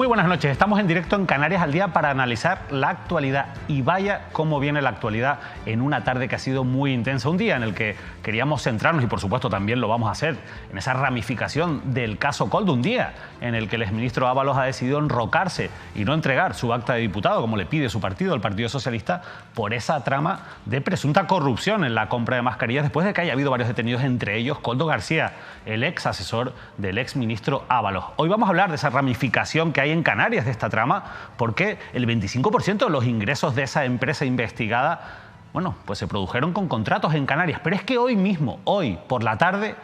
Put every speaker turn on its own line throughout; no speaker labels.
Muy buenas noches, estamos en directo en Canarias al Día para analizar la actualidad. Y vaya cómo viene la actualidad en una tarde que ha sido muy intensa. Un día en el que queríamos centrarnos, y por supuesto también lo vamos a hacer, en esa ramificación del caso Koldo. Un día en el que el exministro Ábalos ha decidido enrocarse y no entregar su acta de diputado, como le pide su partido, el Partido Socialista, por esa trama de presunta corrupción en la compra de mascarillas, después de que haya habido varios detenidos, entre ellos Koldo García, el ex asesor del ex ministro Ábalos. Hoy vamos a hablar de esa ramificación que hay en Canarias de esta trama, porque el 25% de los ingresos de esa empresa investigada, bueno, pues se produjeron con contratos en Canarias. Pero es que hoy mismo, hoy por la tarde,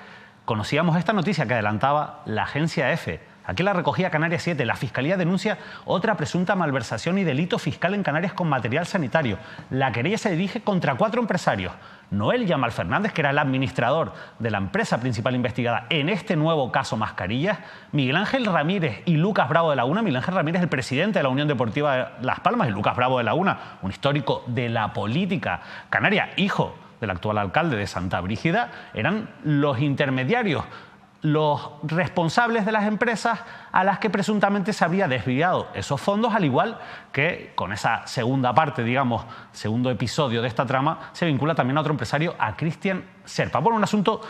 conocíamos esta noticia que adelantaba la agencia EFE. Aquí la recogía Canarias 7. La Fiscalía denuncia otra presunta malversación y delito fiscal en Canarias con material sanitario. La querella se dirige contra 4 empresarios. Noel Yamal Fernández, que era el administrador de la empresa principal investigada en este nuevo caso Mascarillas, Miguel Ángel Ramírez y Lucas Bravo de Laguna. Miguel Ángel Ramírez, el presidente de la Unión Deportiva de Las Palmas, y Lucas Bravo de Laguna, un histórico de la política canaria, hijo del actual alcalde de Santa Brígida, eran los intermediarios, los responsables de las empresas a las que presuntamente se habría desviado esos fondos, al igual que con esa segunda parte, digamos, segundo episodio de esta trama, se vincula también a otro empresario, a Cristian Serpa. Bueno, un asunto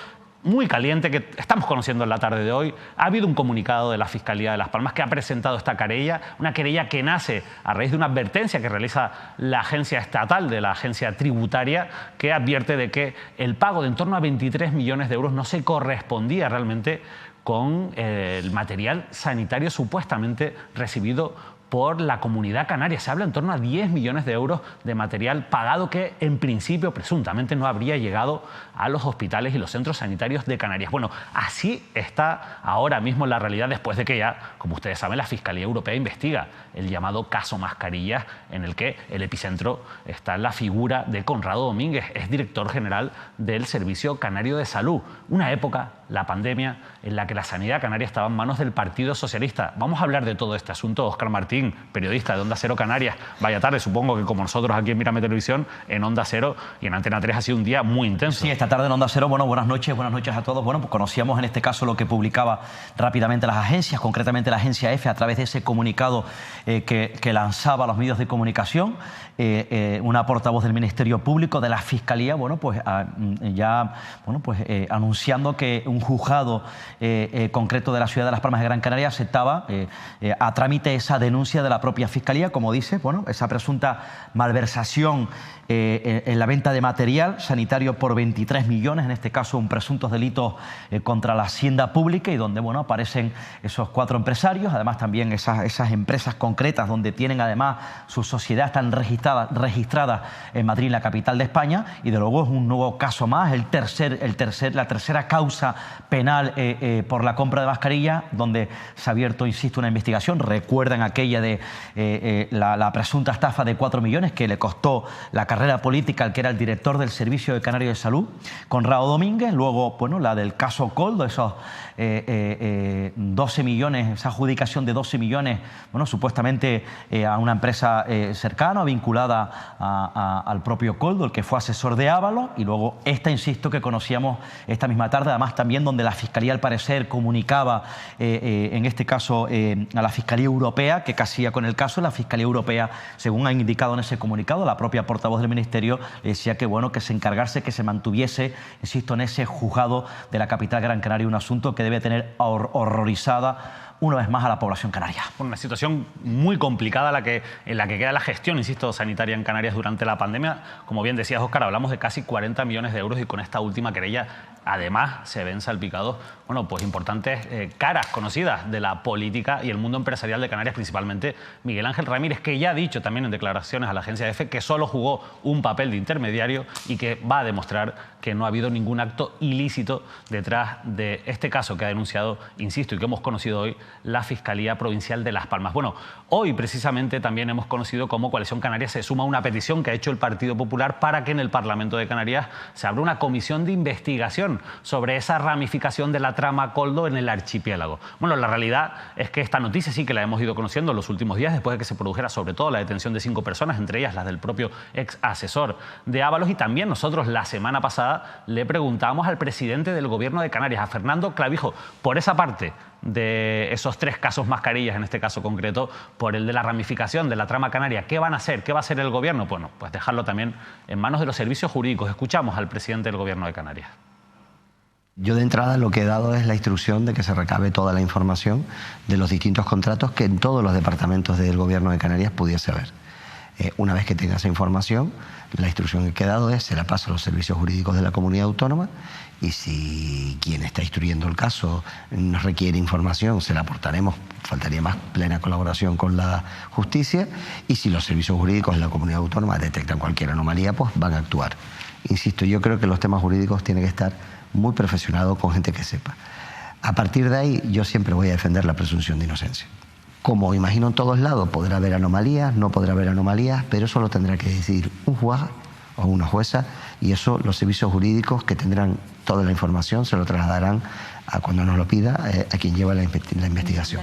muy caliente que estamos conociendo en la tarde de hoy. Ha habido un comunicado de la Fiscalía de Las Palmas que ha presentado esta querella, una querella que nace a raíz de una advertencia que realiza la agencia estatal de la agencia tributaria, que advierte de que el pago de en torno a 23 millones de euros no se correspondía realmente con el material sanitario supuestamente recibido por la comunidad canaria. Se habla en torno a 10 millones de euros de material pagado que en principio presuntamente no habría llegado a los hospitales y los centros sanitarios de Canarias. Bueno, así está ahora mismo la realidad, después de que ya, como ustedes saben, la Fiscalía Europea investiga el llamado caso Mascarillas, en el que el epicentro está en la figura de Conrado Domínguez, es director general del Servicio Canario de Salud. Una época, la pandemia, en la que la sanidad canaria estaba en manos del Partido Socialista. Vamos a hablar de todo este asunto. Óscar Martín, periodista de Onda Cero Canarias. Vaya tarde, supongo que como nosotros aquí en Mírame Televisión, en Onda Cero y en Antena 3 ha sido un día muy intenso.
Sí, esta tarde en Onda Cero, bueno, buenas noches a todos. Bueno, pues conocíamos en este caso lo que publicaba rápidamente las agencias, concretamente la agencia EFE, a través de ese comunicado que lanzaba a los medios de comunicación, una portavoz del Ministerio Público, de la Fiscalía, bueno, pues anunciando que un juzgado concreto de la ciudad de Las Palmas de Gran Canaria aceptaba a trámite esa denuncia de la propia Fiscalía, como dice, bueno, esa presunta malversación en la venta de material sanitario por 23 millones, en este caso un presuntos delitos contra la hacienda pública, y donde, bueno, aparecen esos 4 empresarios, además también esas empresas concretas donde tienen además su sociedad, están registradas en Madrid, la capital de España, y de luego es un nuevo caso más, la tercera causa penal por la compra de mascarillas, donde se ha abierto, insisto, una investigación. Recuerdan aquella de la presunta estafa de 4 millones que le costó la carrera política al que era el director del Servicio de Canario de Salud, Conrado Domínguez. Luego, bueno, la del caso Koldo, esos 12 millones, esa adjudicación de 12 millones, bueno, supuestamente a una empresa cercana, vinculada al propio Koldo, el que fue asesor de Ábalos. Y luego esta, insisto, que conocíamos esta misma tarde, además también donde la Fiscalía al parecer comunicaba, en este caso a la Fiscalía Europea, que hacía con el caso. La Fiscalía Europea, según ha indicado en ese comunicado, la propia portavoz del Ministerio le decía que, bueno, que se encargase, que se mantuviese, insisto, en ese juzgado de la capital Gran Canaria, un asunto que debe tener horrorizada una vez más a la población canaria.
Una situación muy complicada en la que queda la gestión, insisto, sanitaria en Canarias durante la pandemia. Como bien decías, Óscar, hablamos de casi 40 millones de euros, y con esta última querella además se ven salpicados, bueno, pues importantes caras conocidas de la política y el mundo empresarial de Canarias, principalmente Miguel Ángel Ramírez, que ya ha dicho también en declaraciones a la agencia EFE que solo jugó un papel de intermediario y que va a demostrar que no ha habido ningún acto ilícito detrás de este caso que ha denunciado, insisto, y que hemos conocido hoy, la Fiscalía Provincial de Las Palmas. Bueno, hoy precisamente también hemos conocido cómo Coalición Canaria se suma a una petición que ha hecho el Partido Popular para que en el Parlamento de Canarias se abra una comisión de investigación sobre esa ramificación de la trama Koldo en el archipiélago. Bueno, la realidad es que esta noticia sí que la hemos ido conociendo en los últimos días, después de que se produjera sobre todo la detención de 5 personas, entre ellas las del propio ex asesor de Ábalos, y también nosotros la semana pasada le preguntamos al presidente del Gobierno de Canarias, a Fernando Clavijo, por esa parte de esos 3 casos mascarillas, en este caso concreto, por el de la ramificación de la trama canaria. ¿Qué van a hacer? ¿Qué va a hacer el gobierno? Bueno, pues dejarlo también en manos de los servicios jurídicos. Escuchamos al presidente del gobierno de Canarias.
Yo de entrada lo que he dado es la instrucción de que se recabe toda la información de los distintos contratos que en todos los departamentos del gobierno de Canarias pudiese haber. Una vez que tenga esa información, la instrucción que he dado es se la paso a los servicios jurídicos de la comunidad autónoma y si quien está instruyendo el caso nos requiere información, se la aportaremos, faltaría más plena colaboración con la justicia, y si los servicios jurídicos de la comunidad autónoma detectan cualquier anomalía, pues van a actuar. Insisto, yo creo que los temas jurídicos tienen que estar muy perfeccionados con gente que sepa. A partir de ahí, yo siempre voy a defender la presunción de inocencia. Como imagino en todos lados, podrá haber anomalías, no podrá haber anomalías, pero eso lo tendrá que decidir un juez o una jueza, y eso los servicios jurídicos, que tendrán toda la información, se lo trasladarán a cuando nos lo pida a quien lleva la investigación.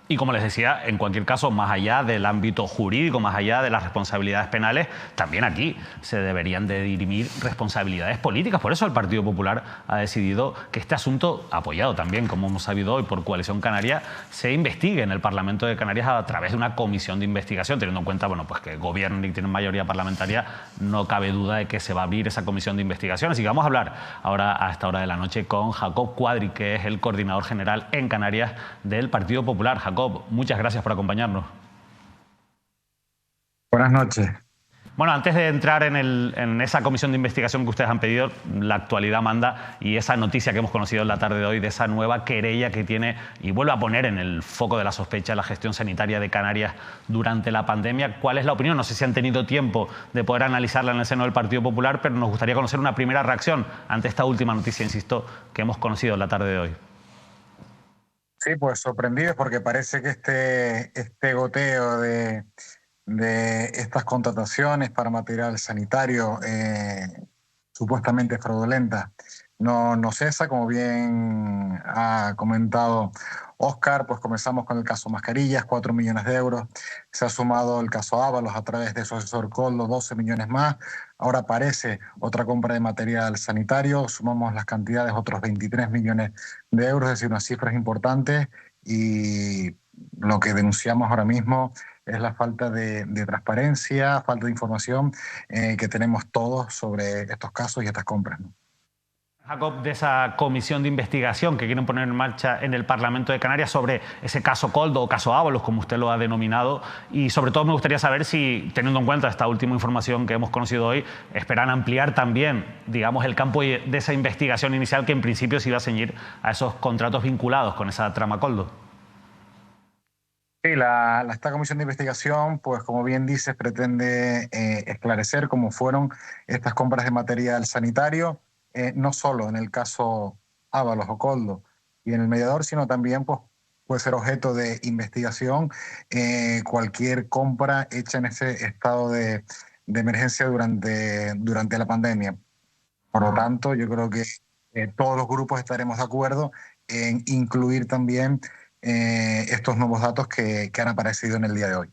Y como les decía, en cualquier caso, más allá del ámbito jurídico, más allá de las responsabilidades penales, también aquí se deberían de dirimir responsabilidades políticas. Por eso el Partido Popular ha decidido que este asunto, apoyado también, como hemos sabido hoy, por Coalición Canaria, se investigue en el Parlamento de Canarias a través de una comisión de investigación. Teniendo en cuenta, bueno, pues que gobiernan y tienen mayoría parlamentaria, no cabe duda de que se va a abrir esa comisión de investigación. Así que vamos a hablar ahora, a esta hora de la noche, con Jacob Cuadri, que es el coordinador general en Canarias del Partido Popular. Jacob, muchas gracias por acompañarnos.
Buenas noches.
Bueno, antes de entrar en esa comisión de investigación que ustedes han pedido, la actualidad manda, y esa noticia que hemos conocido en la tarde de hoy de esa nueva querella que tiene y vuelve a poner en el foco de la sospecha la gestión sanitaria de Canarias durante la pandemia. ¿Cuál es la opinión? No sé si han tenido tiempo de poder analizarla en el seno del Partido Popular, pero nos gustaría conocer una primera reacción ante esta última noticia, insisto, que hemos conocido en la tarde de hoy.
Sí, pues sorprendidos porque parece que este goteo de estas contrataciones para material sanitario supuestamente fraudulenta no cesa. Como bien ha comentado Óscar, pues comenzamos con el caso Mascarillas, 4 millones de euros. Se ha sumado el caso Ábalos a través de su asesor Coldo, 12 millones más. Ahora aparece otra compra de material sanitario, sumamos las cantidades, otros 23 millones de euros, es decir, unas cifras importantes, y lo que denunciamos ahora mismo es la falta de transparencia, falta de información que tenemos todos sobre estos casos y estas compras, ¿no?
Jacob, de esa comisión de investigación que quieren poner en marcha en el Parlamento de Canarias sobre ese caso Coldo o caso Ábalos, como usted lo ha denominado, y sobre todo me gustaría saber si, teniendo en cuenta esta última información que hemos conocido hoy, esperan ampliar también, digamos, el campo de esa investigación inicial que en principio se iba a ceñir a esos contratos vinculados con esa trama Coldo.
Sí, esta comisión de investigación, pues como bien dices, pretende esclarecer cómo fueron estas compras de material sanitario, no solo en el caso Ábalos o Coldo y en el mediador, sino también pues, puede ser objeto de investigación cualquier compra hecha en ese estado de emergencia durante la pandemia. Por lo tanto, yo creo que todos los grupos estaremos de acuerdo en incluir también estos nuevos datos que han aparecido en el día de hoy.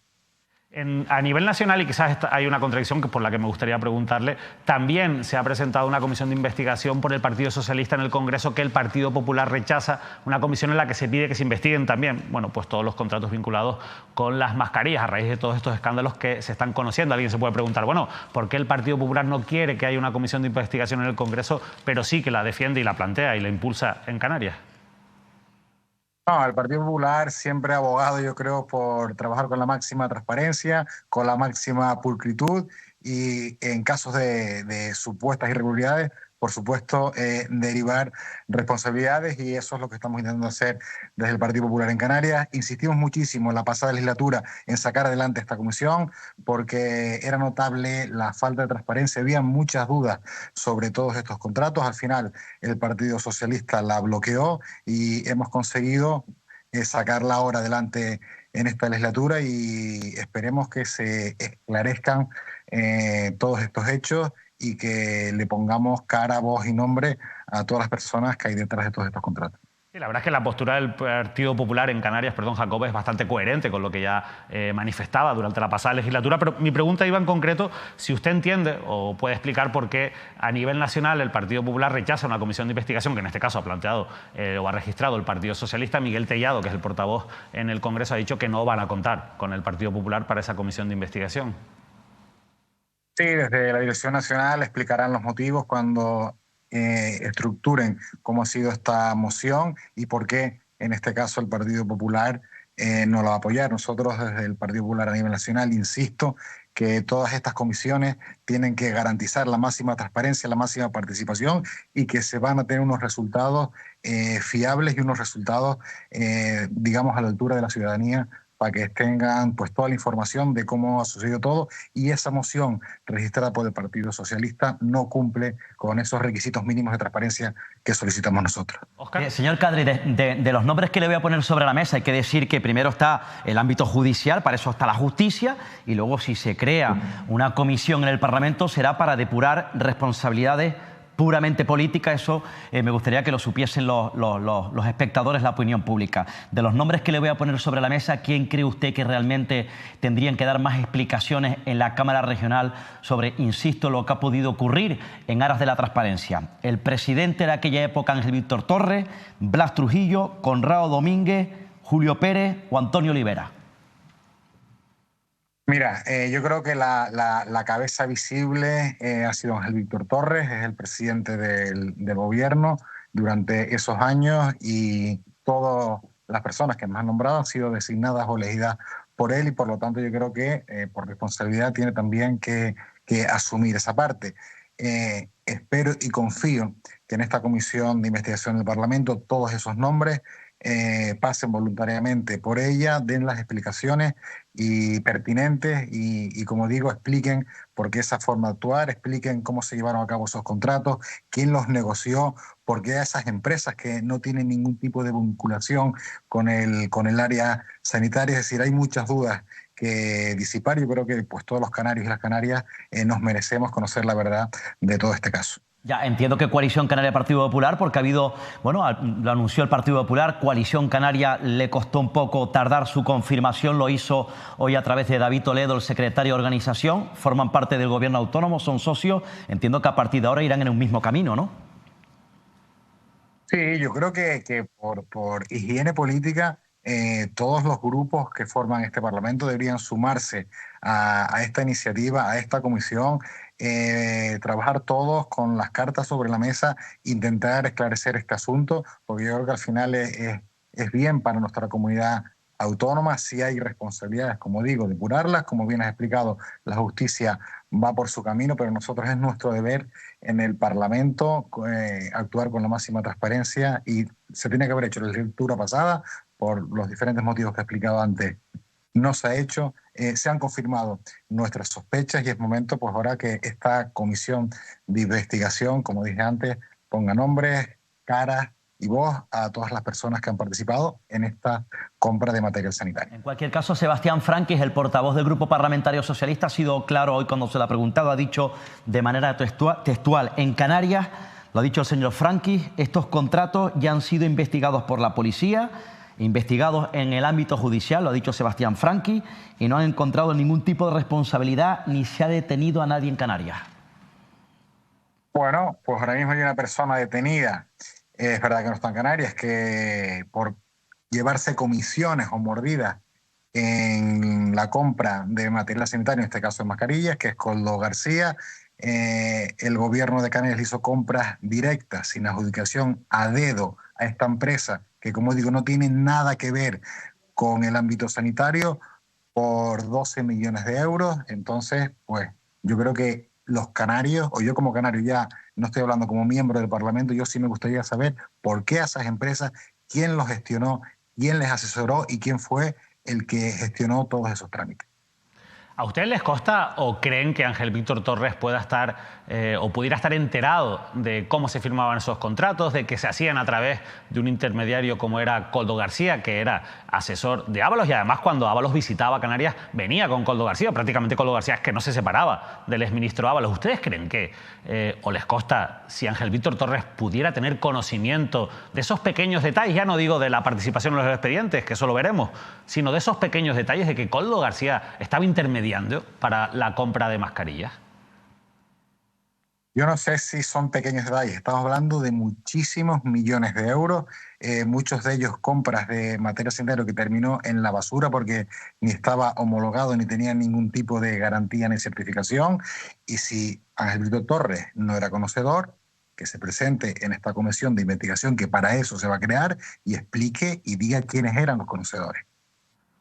A nivel nacional, y quizás hay una contradicción por la que me gustaría preguntarle, también se ha presentado una comisión de investigación por el Partido Socialista en el Congreso que el Partido Popular rechaza, una comisión en la que se pide que se investiguen también, bueno, pues todos los contratos vinculados con las mascarillas a raíz de todos estos escándalos que se están conociendo. Alguien se puede preguntar, bueno, ¿por qué el Partido Popular no quiere que haya una comisión de investigación en el Congreso, pero sí que la defiende y la plantea y la impulsa en Canarias?
No, el Partido Popular siempre ha abogado, yo creo, por trabajar con la máxima transparencia, con la máxima pulcritud, y en casos de supuestas irregularidades, por supuesto, derivar responsabilidades, y eso es lo que estamos intentando hacer desde el Partido Popular en Canarias. Insistimos muchísimo en la pasada legislatura en sacar adelante esta comisión porque era notable la falta de transparencia, había muchas dudas sobre todos estos contratos. Al final el Partido Socialista la bloqueó y hemos conseguido sacarla ahora adelante en esta legislatura, y esperemos que se esclarezcan todos estos hechos y que le pongamos cara, voz y nombre a todas las personas que hay detrás de todos estos contratos.
Sí, la verdad es que la postura del Partido Popular en Canarias, perdón, Jacob, es bastante coherente con lo que ya manifestaba durante la pasada legislatura, pero mi pregunta iba en concreto si usted entiende o puede explicar por qué a nivel nacional el Partido Popular rechaza una comisión de investigación, que en este caso ha planteado o ha registrado el Partido Socialista. Miguel Tellado, que es el portavoz en el Congreso, ha dicho que no van a contar con el Partido Popular para esa comisión de investigación.
Sí, desde la Dirección Nacional explicarán los motivos cuando estructuren cómo ha sido esta moción y por qué en este caso el Partido Popular no la va a apoyar. Nosotros desde el Partido Popular a nivel nacional, insisto, que todas estas comisiones tienen que garantizar la máxima transparencia, la máxima participación y que se van a tener unos resultados fiables y unos resultados, digamos, a la altura de la ciudadanía, para que tengan pues toda la información de cómo ha sucedido todo, y esa moción registrada por el Partido Socialista no cumple con esos requisitos mínimos de transparencia que solicitamos nosotros.
Señor Kadri, de los nombres que le voy a poner sobre la mesa, hay que decir que primero está el ámbito judicial, para eso está la justicia, y luego si se crea una comisión en el Parlamento será para depurar responsabilidades puramente política. Eso me gustaría que lo supiesen los espectadores, la opinión pública. De los nombres que le voy a poner sobre la mesa, ¿quién cree usted que realmente tendrían que dar más explicaciones en la Cámara Regional sobre, insisto, lo que ha podido ocurrir en aras de la transparencia? El presidente de aquella época, Ángel Víctor Torres, Blas Trujillo, Conrado Domínguez, Julio Pérez o Antonio Olivera.
Mira, yo creo que la cabeza visible ha sido Ángel Víctor Torres, es el presidente del gobierno durante esos años, y todas las personas que me han nombrado han sido designadas o elegidas por él, y por lo tanto yo creo que por responsabilidad tiene también que asumir esa parte. Espero y confío que en esta comisión de investigación del Parlamento todos esos nombres pasen voluntariamente por ella, den las explicaciones pertinentes y, como digo, expliquen por qué esa forma de actuar, expliquen cómo se llevaron a cabo esos contratos, quién los negoció, por qué a esas empresas que no tienen ningún tipo de vinculación con el área sanitaria. Es decir, hay muchas dudas que disipar. Yo creo que pues todos los canarios y las canarias nos merecemos conocer la verdad de todo este caso.
Ya entiendo que Coalición Canaria Partido Popular, porque ha habido, bueno, lo anunció el Partido Popular, Coalición Canaria le costó un poco tardar su confirmación, lo hizo hoy a través de David Toledo, el secretario de organización, forman parte del gobierno autónomo, son socios, entiendo que a partir de ahora irán en un mismo camino, ¿no?
Sí, yo creo que por higiene política todos los grupos que forman este Parlamento deberían sumarse a esta iniciativa, a esta comisión, trabajar todos con las cartas sobre la mesa, intentar esclarecer este asunto, porque yo creo que al final es bien para nuestra comunidad autónoma. Si hay responsabilidades, como digo, depurarlas, como bien has explicado, la justicia va por su camino, pero nosotros es nuestro deber en el Parlamento actuar con la máxima transparencia, y se tiene que haber hecho la lectura pasada por los diferentes motivos que he explicado antes. No se ha hecho, se han confirmado nuestras sospechas, y es momento pues ahora que esta comisión de investigación, como dije antes, ponga nombres, caras y voz a todas las personas que han participado en esta compra de material sanitario.
En cualquier caso, Sebastián Franquis, el portavoz del Grupo Parlamentario Socialista, ha sido claro hoy cuando se le ha preguntado, ha dicho de manera textual, en Canarias, lo ha dicho el señor Franquis, estos contratos ya han sido investigados por la policía, investigados en el ámbito judicial, lo ha dicho Sebastián Franquis, y no han encontrado ningún tipo de responsabilidad ni se ha detenido a nadie en Canarias.
Bueno, pues ahora mismo hay una persona detenida, es verdad que no está en Canarias, que por llevarse comisiones o mordidas en la compra de material sanitario, en este caso de mascarillas, que es Koldo García. El gobierno de Canarias le hizo compras directas, sin adjudicación, a dedo a esta empresa, que como digo no tiene nada que ver con el ámbito sanitario, por 12 millones de euros. Entonces, pues yo creo que los canarios, o yo como canario, ya no estoy hablando como miembro del Parlamento, yo sí me gustaría saber por qué a esas empresas, quién los gestionó, quién les asesoró y quién fue el que gestionó todos esos trámites.
¿A ustedes les consta o creen que Ángel Víctor Torres pueda estar o pudiera estar enterado de cómo se firmaban esos contratos, de que se hacían a través de un intermediario como era Koldo García, que era asesor de Ábalos, y además cuando Ábalos visitaba Canarias venía con Koldo García, prácticamente Koldo García es que no se separaba del exministro Ábalos? ¿Ustedes creen que, o les consta, si Ángel Víctor Torres pudiera tener conocimiento de esos pequeños detalles, ya no digo de la participación en los expedientes, que eso lo veremos, sino de esos pequeños detalles de que Koldo García estaba intermediando para la compra de mascarillas?
Yo no sé si son pequeños detalles, estamos hablando de muchísimos millones de euros, muchos de ellos compras de material sanitario que terminó en la basura porque ni estaba homologado ni tenía ningún tipo de garantía ni certificación. Y si Ángel Víctor Torres no era conocedor, que se presente en esta comisión de investigación que para eso se va a crear y explique y diga quiénes eran los conocedores.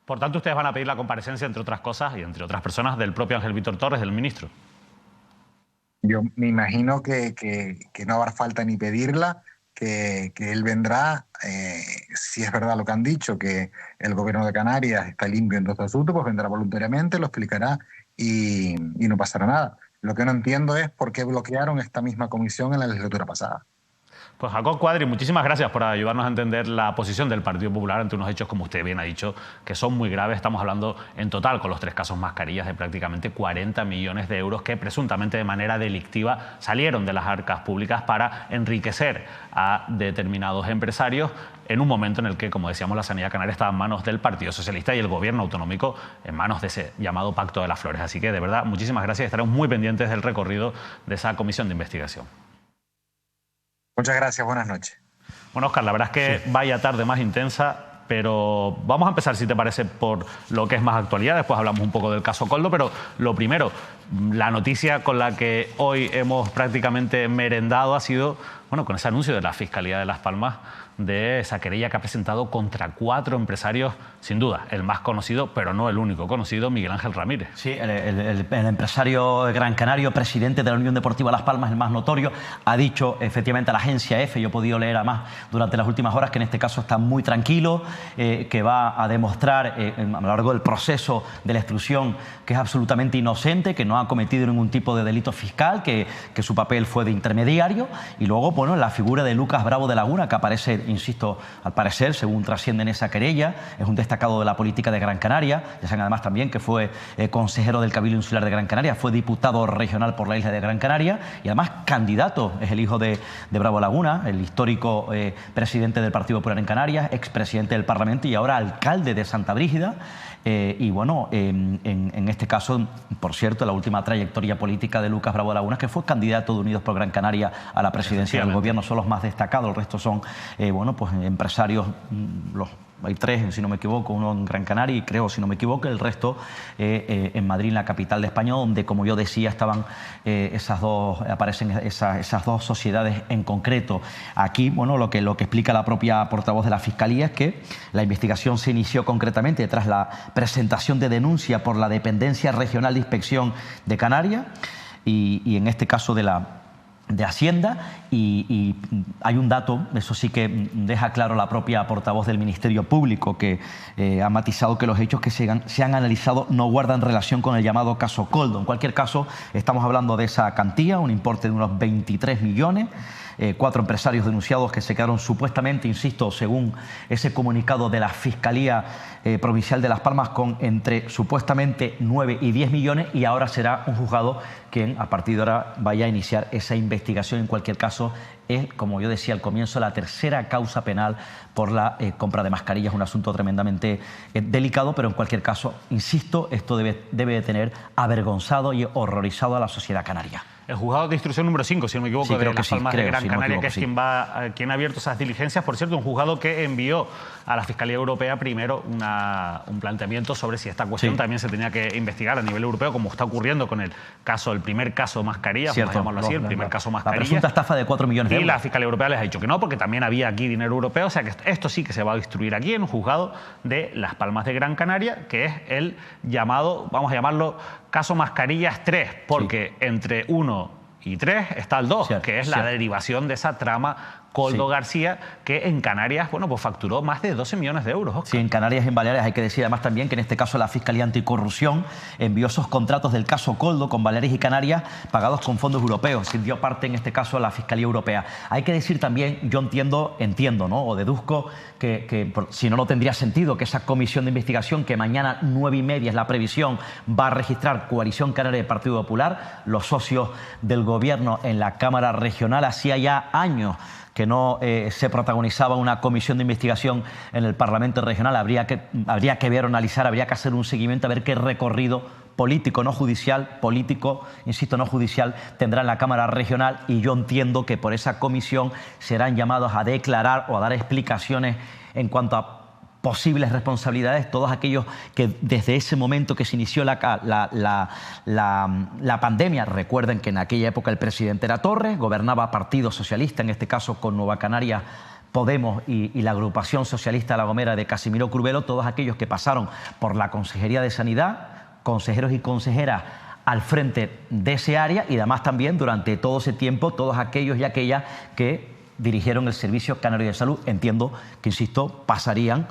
Por tanto, ustedes van a pedir la comparecencia, entre otras cosas, y entre otras personas, del propio Ángel Víctor Torres, del ministro.
Yo me imagino que no habrá falta ni pedirla, que él vendrá, si es verdad lo que han dicho, que el gobierno de Canarias está limpio en todo este asunto, pues vendrá voluntariamente, lo explicará y no pasará nada. Lo que no entiendo es por qué bloquearon esta misma comisión en la legislatura pasada.
Pues Jacob Cuadri, muchísimas gracias por ayudarnos a entender la posición del Partido Popular ante unos hechos, como usted bien ha dicho, que son muy graves. Estamos hablando en total, con los 3 casos mascarillas, de prácticamente 40 millones de euros que presuntamente de manera delictiva salieron de las arcas públicas para enriquecer a determinados empresarios en un momento en el que, como decíamos, la sanidad canaria estaba en manos del Partido Socialista y el gobierno autonómico en manos de ese llamado Pacto de las Flores. Así que, de verdad, muchísimas gracias y estaremos muy pendientes del recorrido de esa comisión de investigación.
Muchas gracias, buenas noches.
Bueno, Óscar, la verdad es que vaya tarde más intensa, pero vamos a empezar, si te parece, por lo que es más actualidad. Después hablamos un poco del caso Koldo, pero lo primero, la noticia con la que hoy hemos prácticamente merendado ha sido, bueno, con ese anuncio de la Fiscalía de Las Palmas de esa querella que ha presentado contra 4 empresarios, sin duda, el más conocido, pero no el único conocido, Miguel Ángel Ramírez.
Sí, el empresario gran canario, presidente de la Unión Deportiva Las Palmas, el más notorio, ha dicho efectivamente a la agencia EFE, yo he podido leer además durante las últimas horas, que en este caso está muy tranquilo, que va a demostrar a lo largo del proceso de la instrucción que es absolutamente inocente, que no ha cometido ningún tipo de delito fiscal, que su papel fue de intermediario. Y luego, bueno, la figura de Lucas Bravo de Laguna, que aparece, insisto, al parecer, según trasciende en esa querella, es un destacado de la política de Gran Canaria. Ya saben además también que fue consejero del Cabildo Insular de Gran Canaria, fue diputado regional por la isla de Gran Canaria y además candidato, es el hijo de Bravo Laguna, el histórico presidente del Partido Popular en Canarias, expresidente del Parlamento y ahora alcalde de Santa Brígida. Y bueno, en este caso, por cierto, la última trayectoria política de Lucas Bravo Laguna, que fue candidato de Unidos por Gran Canaria a la presidencia del gobierno, son los más destacados. El resto son, bueno, pues empresarios, hay 3, si no me equivoco, uno en Gran Canaria y creo, si no me equivoco, el resto en Madrid, la capital de España, donde, como yo decía, estaban aparecen esas 2 sociedades en concreto. Aquí, bueno, lo que explica la propia portavoz de la Fiscalía es que la investigación se inició concretamente tras la presentación de denuncia por la Dependencia Regional de Inspección de Canarias y en este caso de Hacienda, y hay un dato, eso sí que deja claro la propia portavoz del Ministerio Público, que ha matizado que los hechos que se han analizado no guardan relación con el llamado caso Koldo. En cualquier caso, estamos hablando de esa cantidad, un importe de unos 23 millones, 4 empresarios denunciados que se quedaron supuestamente, insisto, según ese comunicado de la Fiscalía Provincial de Las Palmas, con entre supuestamente 9 y 10 millones, y ahora será un juzgado quien a partir de ahora vaya a iniciar esa investigación. En cualquier caso, es, como yo decía al comienzo, la 3ª causa penal por la compra de mascarillas, un asunto tremendamente delicado, pero en cualquier caso, insisto, esto debe de tener avergonzado y horrorizado a la sociedad canaria.
El juzgado de instrucción número 5, si no me equivoco,
sí,
de Las Palmas de Gran Canaria,
equivoco,
que es quien ha abierto esas diligencias. Por cierto, un juzgado que envió a la Fiscalía Europea primero un planteamiento sobre si esta cuestión también se tenía que investigar a nivel europeo, como está ocurriendo con el primer caso mascarillas, vamos a llamarlo así, el primer caso mascarillas. La
presunta estafa de 4 millones de euros.
Y la Fiscalía Europea les ha dicho que no, porque también había aquí dinero europeo. O sea que esto sí que se va a instruir aquí en un juzgado de Las Palmas de Gran Canaria, que es el llamado, vamos a llamarlo, caso Mascarillas 3, porque entre 1 y 3 está el 2, que es la derivación de esa trama Koldo García, que en Canarias, bueno, pues facturó más de 12 millones de euros. Oscar.
Sí, en Canarias y en Baleares. Hay que decir además también que en este caso la Fiscalía Anticorrupción envió esos contratos del caso Koldo con Baleares y Canarias pagados con fondos europeos. Se dio parte en este caso a la Fiscalía Europea. Hay que decir también, yo entiendo, ¿no? O deduzco que si no, no tendría sentido que esa comisión de investigación, que mañana 9:30 es la previsión, va a registrar Coalición Canaria del Partido Popular, los socios del gobierno en la Cámara Regional. Hacía ya años que no se protagonizaba una comisión de investigación en el Parlamento Regional. Habría que ver, analizar, habría que hacer un seguimiento, a ver qué recorrido político, no judicial, político, insisto, no judicial, tendrá en la Cámara Regional, y yo entiendo que por esa comisión serán llamados a declarar o a dar explicaciones en cuanto a posibles responsabilidades, todos aquellos que desde ese momento que se inició la pandemia, recuerden que en aquella época el presidente era Torres, gobernaba Partido Socialista, en este caso con Nueva Canarias, Podemos y la agrupación socialista La Gomera de Casimiro Curvelo, todos aquellos que pasaron por la Consejería de Sanidad, consejeros y consejeras al frente de ese área, y además también durante todo ese tiempo todos aquellos y aquellas que dirigieron el Servicio Canario de Salud, entiendo que, insisto, pasarían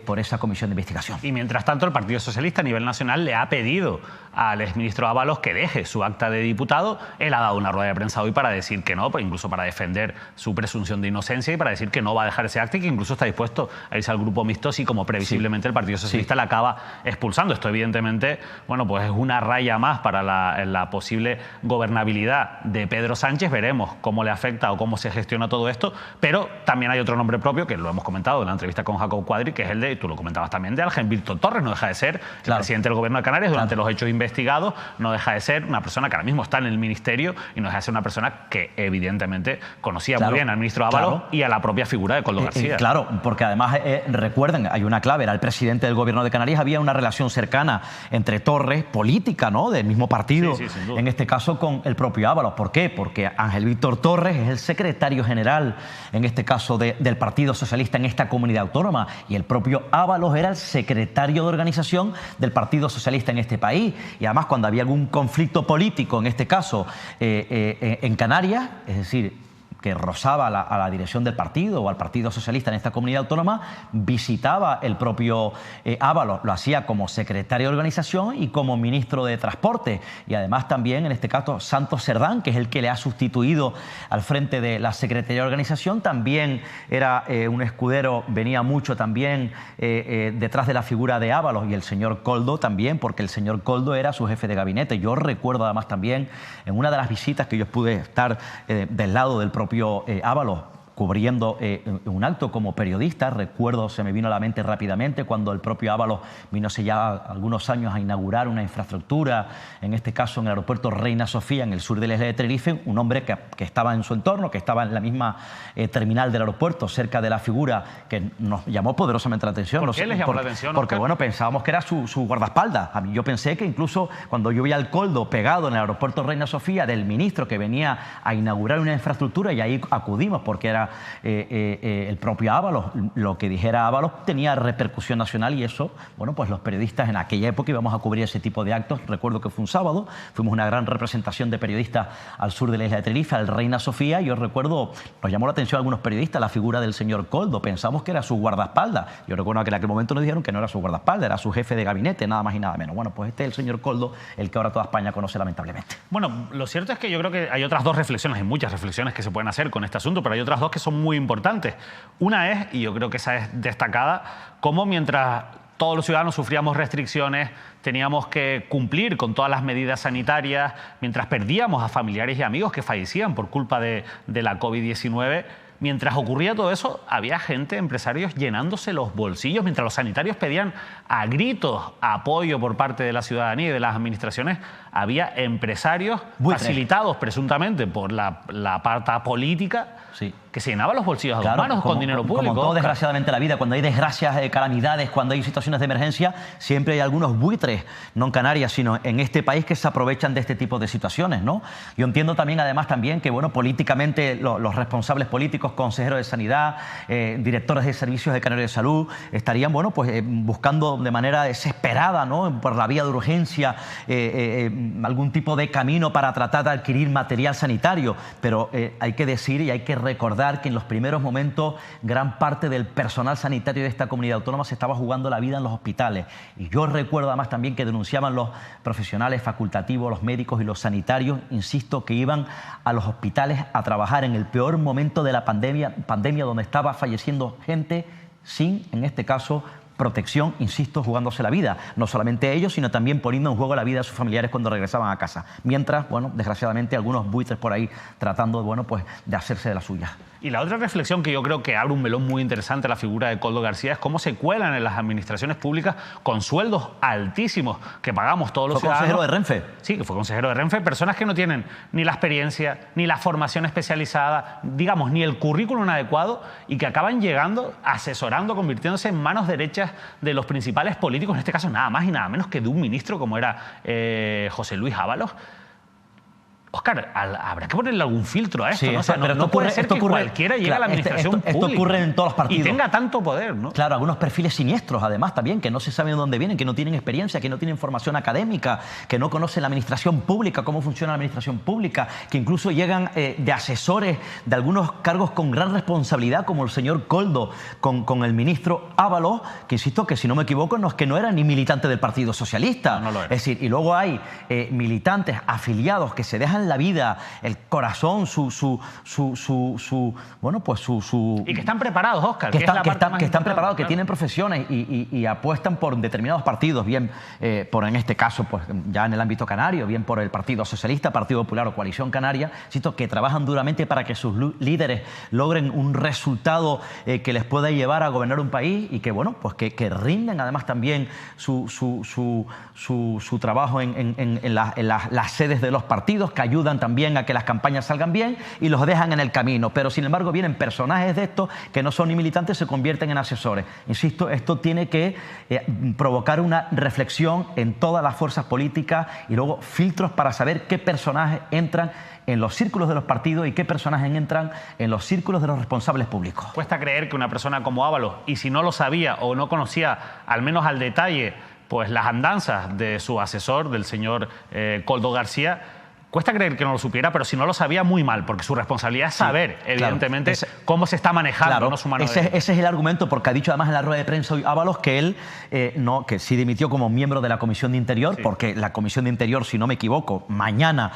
por esa comisión de investigación.
Y mientras tanto, el Partido Socialista a nivel nacional le ha pedido al exministro Ábalos que deje su acta de diputado. Él ha dado una rueda de prensa hoy para decir que no, pues incluso para defender su presunción de inocencia y para decir que no va a dejar ese acta y que incluso está dispuesto a irse al grupo mixto si, como previsiblemente, el Partido Socialista le acaba expulsando. Esto, evidentemente, bueno, pues es una raya más para la posible gobernabilidad de Pedro Sánchez. Veremos cómo le afecta o cómo se gestiona todo esto, pero también hay otro nombre propio, que lo hemos comentado en la entrevista con Jacob Cuadri, que es el de, tú lo comentabas también, de Ángel Víctor Torres. No deja de ser el presidente del Gobierno de Canarias durante los hechos investigados, no deja de ser una persona que ahora mismo está en el ministerio y no deja de ser una persona que evidentemente conocía muy bien al ministro Ábalos y a la propia figura de Koldo García.
Claro, porque además recuerden, hay una clave, era el presidente del Gobierno de Canarias, había una relación cercana entre Torres, política, ¿no?, del mismo partido, en este caso con el propio Ábalos. ¿Por qué? Porque Ángel Víctor Torres es el secretario general, en este caso del Partido Socialista en esta comunidad autónoma, y el propio Ábalos era el secretario de organización del Partido Socialista en este país. Y además, cuando había algún conflicto político, en este caso en Canarias, es decir, que rozaba a la dirección del partido o al Partido Socialista en esta comunidad autónoma, visitaba el propio Ábalos. Lo hacía como secretario de organización y como ministro de Transporte. Y además también, en este caso, Santos Cerdán, que es el que le ha sustituido al frente de la Secretaría de Organización, también era un escudero, venía mucho también detrás de la figura de Ábalos, y el señor Koldo también, porque el señor Koldo era su jefe de gabinete. Yo recuerdo además también en una de las visitas que yo pude estar del lado del propio Ábalos, cubriendo un acto como periodista. Recuerdo, se me vino a la mente rápidamente, cuando el propio Ábalos vino hace ya algunos años a inaugurar una infraestructura, en este caso en el aeropuerto Reina Sofía, en el sur de la isla de Tenerife, un hombre que estaba en su entorno, que estaba en la misma terminal del aeropuerto, cerca de la figura, que nos llamó poderosamente la atención.
¿Por qué les llamó la atención?
Porque, bueno, pensábamos que era su guardaespaldas. A mí, yo pensé que incluso cuando yo vi al Koldo pegado en el aeropuerto Reina Sofía del ministro que venía a inaugurar una infraestructura, y ahí acudimos porque era el propio Ábalos, lo que dijera Ábalos tenía repercusión nacional, y eso, bueno, pues los periodistas en aquella época íbamos a cubrir ese tipo de actos. Recuerdo que fue un sábado, fuimos una gran representación de periodistas al sur de la isla de Tenerife, al Reina Sofía. Yo recuerdo, nos llamó la atención a algunos periodistas la figura del señor Koldo, pensamos que era su guardaespaldas. Yo recuerdo que en aquel momento nos dijeron que no era su guardaespaldas, era su jefe de gabinete, nada más y nada menos. Bueno, pues este es el señor Koldo, el que ahora toda España conoce, lamentablemente.
Bueno, lo cierto es que yo creo que hay otras dos reflexiones, hay muchas reflexiones que se pueden hacer con este asunto, pero hay otras dos que son muy importantes. Una es, y yo creo que esa es destacada, cómo mientras todos los ciudadanos sufríamos restricciones, teníamos que cumplir con todas las medidas sanitarias, mientras perdíamos a familiares y amigos que fallecían por culpa de la COVID-19, mientras ocurría todo eso, había gente, empresarios, llenándose los bolsillos, mientras los sanitarios pedían a gritos apoyo por parte de la ciudadanía y de las administraciones, había empresarios facilitados presuntamente por la parte política, que se llenaban los bolsillos a dos manos con dinero público.
Como todo, desgraciadamente, la vida, cuando hay desgracias, calamidades, cuando hay situaciones de emergencia, siempre hay algunos buitres, no en Canarias, sino en este país, que se aprovechan de este tipo de situaciones, ¿no? Yo entiendo también, además, también que, bueno, políticamente los responsables políticos, consejeros de Sanidad, directores de servicios de Canario de Salud, estarían, bueno, pues buscando de manera desesperada, ¿no?, por la vía de urgencia, algún tipo de camino para tratar de adquirir material sanitario. Pero hay que decir y hay que recordar recordar que en los primeros momentos gran parte del personal sanitario de esta comunidad autónoma se estaba jugando la vida en los hospitales. Y yo recuerdo además también que denunciaban los profesionales facultativos, los médicos y los sanitarios, insisto, que iban a los hospitales a trabajar en el peor momento de la pandemia donde estaba falleciendo gente sin, en este caso, protección, insisto, jugándose la vida. No solamente ellos, sino también poniendo en juego la vida de sus familiares cuando regresaban a casa. Mientras, bueno, desgraciadamente, algunos buitres por ahí tratando, bueno, pues de hacerse de las suyas.
Y la otra reflexión que yo creo que abre un melón muy interesante a la figura de Koldo García es cómo se cuelan en las administraciones públicas con sueldos altísimos que pagamos todos los ciudadanos.
¿Fue consejero de Renfe?
Sí, que fue consejero de Renfe. Personas que no tienen ni la experiencia, ni la formación especializada, digamos, ni el currículum adecuado y que acaban llegando, asesorando, convirtiéndose en manos derechas de los principales políticos, en este caso nada más y nada menos que de un ministro como era José Luis Ábalos. Óscar, habrá que ponerle algún filtro a esto,
sí,
¿no? O sea, no puede ser que cualquiera llegue a la administración pública.
Esto ocurre en todos los partidos.
Y tenga tanto poder, ¿no?
Claro, algunos perfiles siniestros, además, también, que no se sabe de dónde vienen, que no tienen experiencia, que no tienen formación académica, que no conocen la administración pública, cómo funciona la administración pública, que incluso llegan de asesores de algunos cargos con gran responsabilidad, como el señor Koldo, con el ministro Ábalos, que insisto, que si no me equivoco, que no era ni militante del Partido Socialista.
No lo era.
Es decir, y luego hay militantes afiliados que se dejan la vida, el corazón,
y que están preparados, Óscar.
Que están preparados, que tienen profesiones y apuestan por determinados partidos, bien por, en este caso, pues ya en el ámbito canario, bien por el Partido Socialista, Partido Popular o Coalición Canaria, insisto, que trabajan duramente para que sus líderes logren un resultado que les pueda llevar a gobernar un país y que, bueno, pues que rinden además también su trabajo en las sedes de los partidos, que ayudan también a que las campañas salgan bien y los dejan en el camino. Pero, sin embargo, vienen personajes de estos que no son ni militantes, se convierten en asesores. Insisto, esto tiene que provocar una reflexión en todas las fuerzas políticas y luego filtros para saber qué personajes entran en los círculos de los partidos y qué personajes entran en los círculos de los responsables públicos.
Cuesta creer que una persona como Ábalos, y si no lo sabía o no conocía al menos al detalle pues las andanzas de su asesor, del señor Koldo García, cuesta creer que no lo supiera, pero si no lo sabía, muy mal, porque su responsabilidad es saber, evidentemente, cómo se está manejando, ¿no? Su mano
ese es el argumento, porque ha dicho además en la rueda de prensa hoy Ábalos que él que sí dimitió como miembro de la Comisión de Interior, porque la Comisión de Interior, si no me equivoco, mañana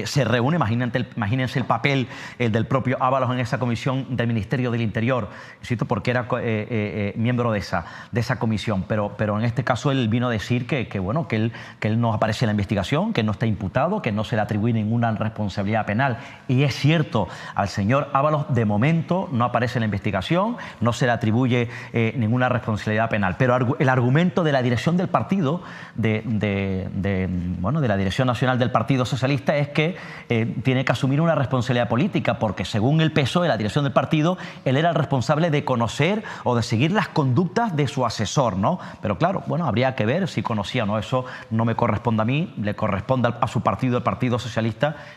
se reúne. Imagínense el papel del propio Ábalos en esa comisión del Ministerio del Interior, ¿cierto? Porque era miembro de esa comisión, pero en este caso él vino a decir que él no aparece en la investigación, que no está imputado, que no se le atribuye ninguna responsabilidad penal. Y es cierto, al señor Ábalos de momento no aparece en la investigación, no se le atribuye ninguna responsabilidad penal. Pero el argumento de la dirección del partido, de la dirección nacional del Partido Socialista, es que tiene que asumir una responsabilidad política, porque según el PSOE, la dirección del partido, él era el responsable de conocer o de seguir las conductas de su asesor, ¿no? Pero claro, bueno, habría que ver si conocía o no. Eso no me corresponde a mí, le corresponde a su partido, el Partido Socialista,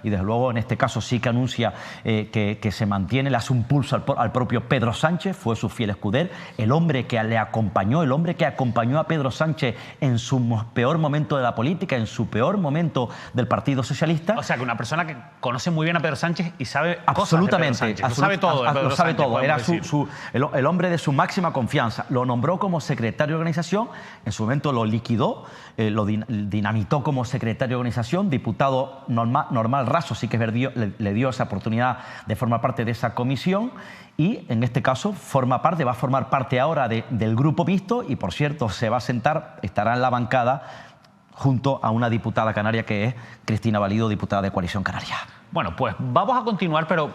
y desde luego en este caso sí que anuncia que se mantiene, le hace un pulso al propio Pedro Sánchez, fue su fiel escudero, el hombre que le acompañó, el hombre que acompañó a Pedro Sánchez en su peor momento de la política, en su peor momento del Partido Socialista.
O sea, que una persona que conoce muy bien a Pedro Sánchez y sabe
absolutamente,
cosas de Pedro Sánchez. Lo sabe todo de Pedro
lo sabe
Sánchez,
todo. Era el hombre de su máxima confianza. Lo nombró como secretario de organización, en su momento lo liquidó, lo dinamitó como secretario de organización, diputado normal raso, sí que le dio esa oportunidad de formar parte de esa comisión y en este caso va a formar parte ahora del grupo mixto y, por cierto, se va a sentar, estará en la bancada junto a una diputada canaria que es Cristina Valido, diputada de Coalición Canaria.
Bueno, pues vamos a continuar, pero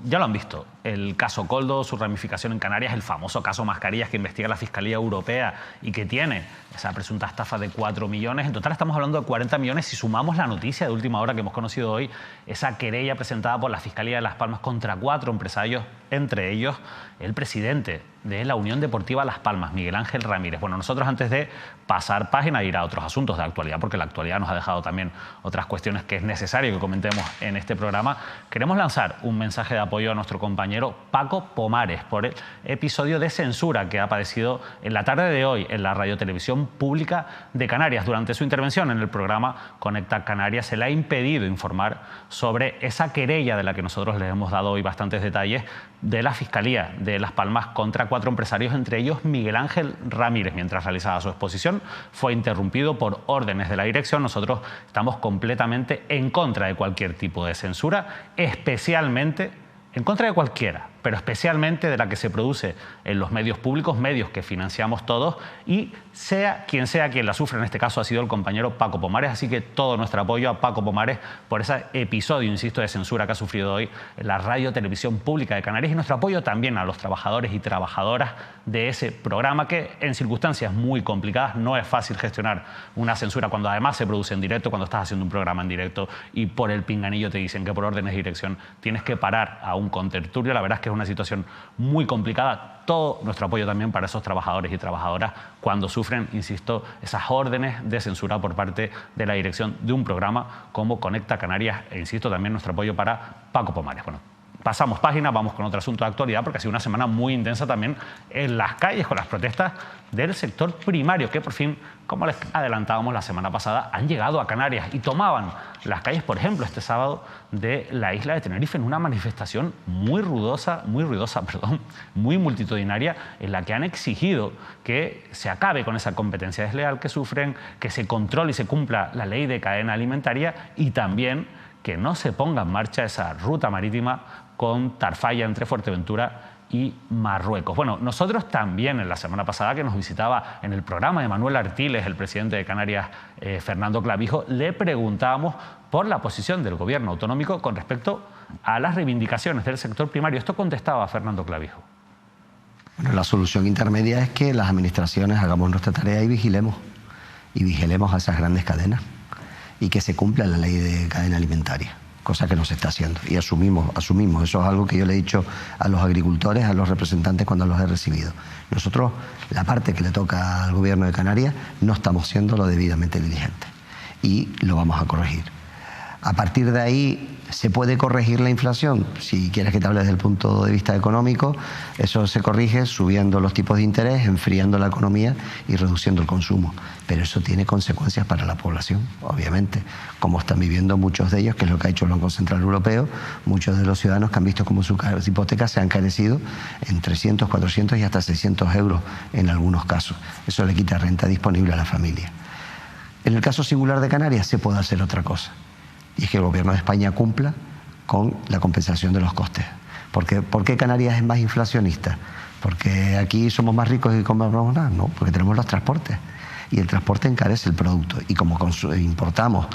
ya lo han visto. El caso Koldo, su ramificación en Canarias, el famoso caso Mascarillas que investiga la Fiscalía Europea y que tiene esa presunta estafa de 4 millones. En total estamos hablando de 40 millones si sumamos la noticia de última hora que hemos conocido hoy, esa querella presentada por la Fiscalía de Las Palmas contra 4 empresarios, entre ellos el presidente de la Unión Deportiva Las Palmas, Miguel Ángel Ramírez. Bueno, nosotros antes de pasar página e ir a otros asuntos de actualidad, porque la actualidad nos ha dejado también otras cuestiones que es necesario que comentemos en este programa, queremos lanzar un mensaje de apoyo a nuestro compañero Paco Pomares por el episodio de censura que ha padecido en la tarde de hoy en la radiotelevisión pública de Canarias. Durante su intervención en el programa Conecta Canarias se le ha impedido informar sobre esa querella de la que nosotros les hemos dado hoy bastantes detalles, de la Fiscalía de Las Palmas contra 4 empresarios, entre ellos Miguel Ángel Ramírez. Mientras realizaba su exposición fue interrumpido por órdenes de la dirección. Nosotros estamos completamente en contra de cualquier tipo de censura, especialmente en contra de cualquiera, pero especialmente de la que se produce en los medios públicos, medios que financiamos todos, y sea quien la sufre. En este caso ha sido el compañero Paco Pomares, así que todo nuestro apoyo a Paco Pomares por ese episodio, insisto, de censura que ha sufrido hoy en la radio televisión pública de Canarias, y nuestro apoyo también a los trabajadores y trabajadoras de ese programa, que en circunstancias muy complicadas no es fácil gestionar una censura cuando además se produce en directo, cuando estás haciendo un programa en directo y por el pinganillo te dicen que por órdenes de dirección tienes que parar a un contertulio. La verdad es que es una situación muy complicada. Todo nuestro apoyo también para esos trabajadores y trabajadoras cuando sufren, insisto, esas órdenes de censura por parte de la dirección de un programa como Conecta Canarias, e insisto, también nuestro apoyo para Paco Pomares. Bueno, pasamos página, vamos con otro asunto de actualidad, porque ha sido una semana muy intensa también en las calles con las protestas del sector primario, que por fin, como les adelantábamos la semana pasada, han llegado a Canarias y tomaban las calles, por ejemplo, este sábado de la isla de Tenerife, en una manifestación muy ruidosa, muy multitudinaria, en la que han exigido que se acabe con esa competencia desleal que sufren, que se controle y se cumpla la ley de cadena alimentaria, y también que no se ponga en marcha esa ruta marítima con Tarfaya entre Fuerteventura y Marruecos. Bueno, nosotros también en la semana pasada, que nos visitaba en el programa de Manuel Artiles, el presidente de Canarias, Fernando Clavijo, le preguntábamos por la posición del gobierno autonómico con respecto a las reivindicaciones del sector primario. Esto contestaba Fernando Clavijo.
Bueno, la solución intermedia es que las administraciones hagamos nuestra tarea y vigilemos a esas grandes cadenas y que se cumpla la ley de cadena alimentaria, cosa que no se está haciendo, y asumimos. Eso es algo que yo le he dicho a los agricultores, a los representantes cuando los he recibido. Nosotros, la parte que le toca al gobierno de Canarias, no estamos siendo lo debidamente diligentes y lo vamos a corregir. A partir de ahí, ¿se puede corregir la inflación? Si quieres que te hable desde el punto de vista económico, eso se corrige subiendo los tipos de interés, enfriando la economía y reduciendo el consumo. Pero eso tiene consecuencias para la población, obviamente, como están viviendo muchos de ellos, que es lo que ha hecho el Banco Central Europeo, muchos de los ciudadanos que han visto cómo sus hipotecas se han encarecido en 300, 400 y hasta 600 euros en algunos casos. Eso le quita renta disponible a la familia. En el caso singular de Canarias se puede hacer otra cosa, y es que el gobierno de España cumpla con la compensación de los costes. ¿Por qué Canarias es más inflacionista? ¿Porque aquí somos más ricos y compramos más? No, porque tenemos los transportes. Y el transporte encarece el producto. Y como importamos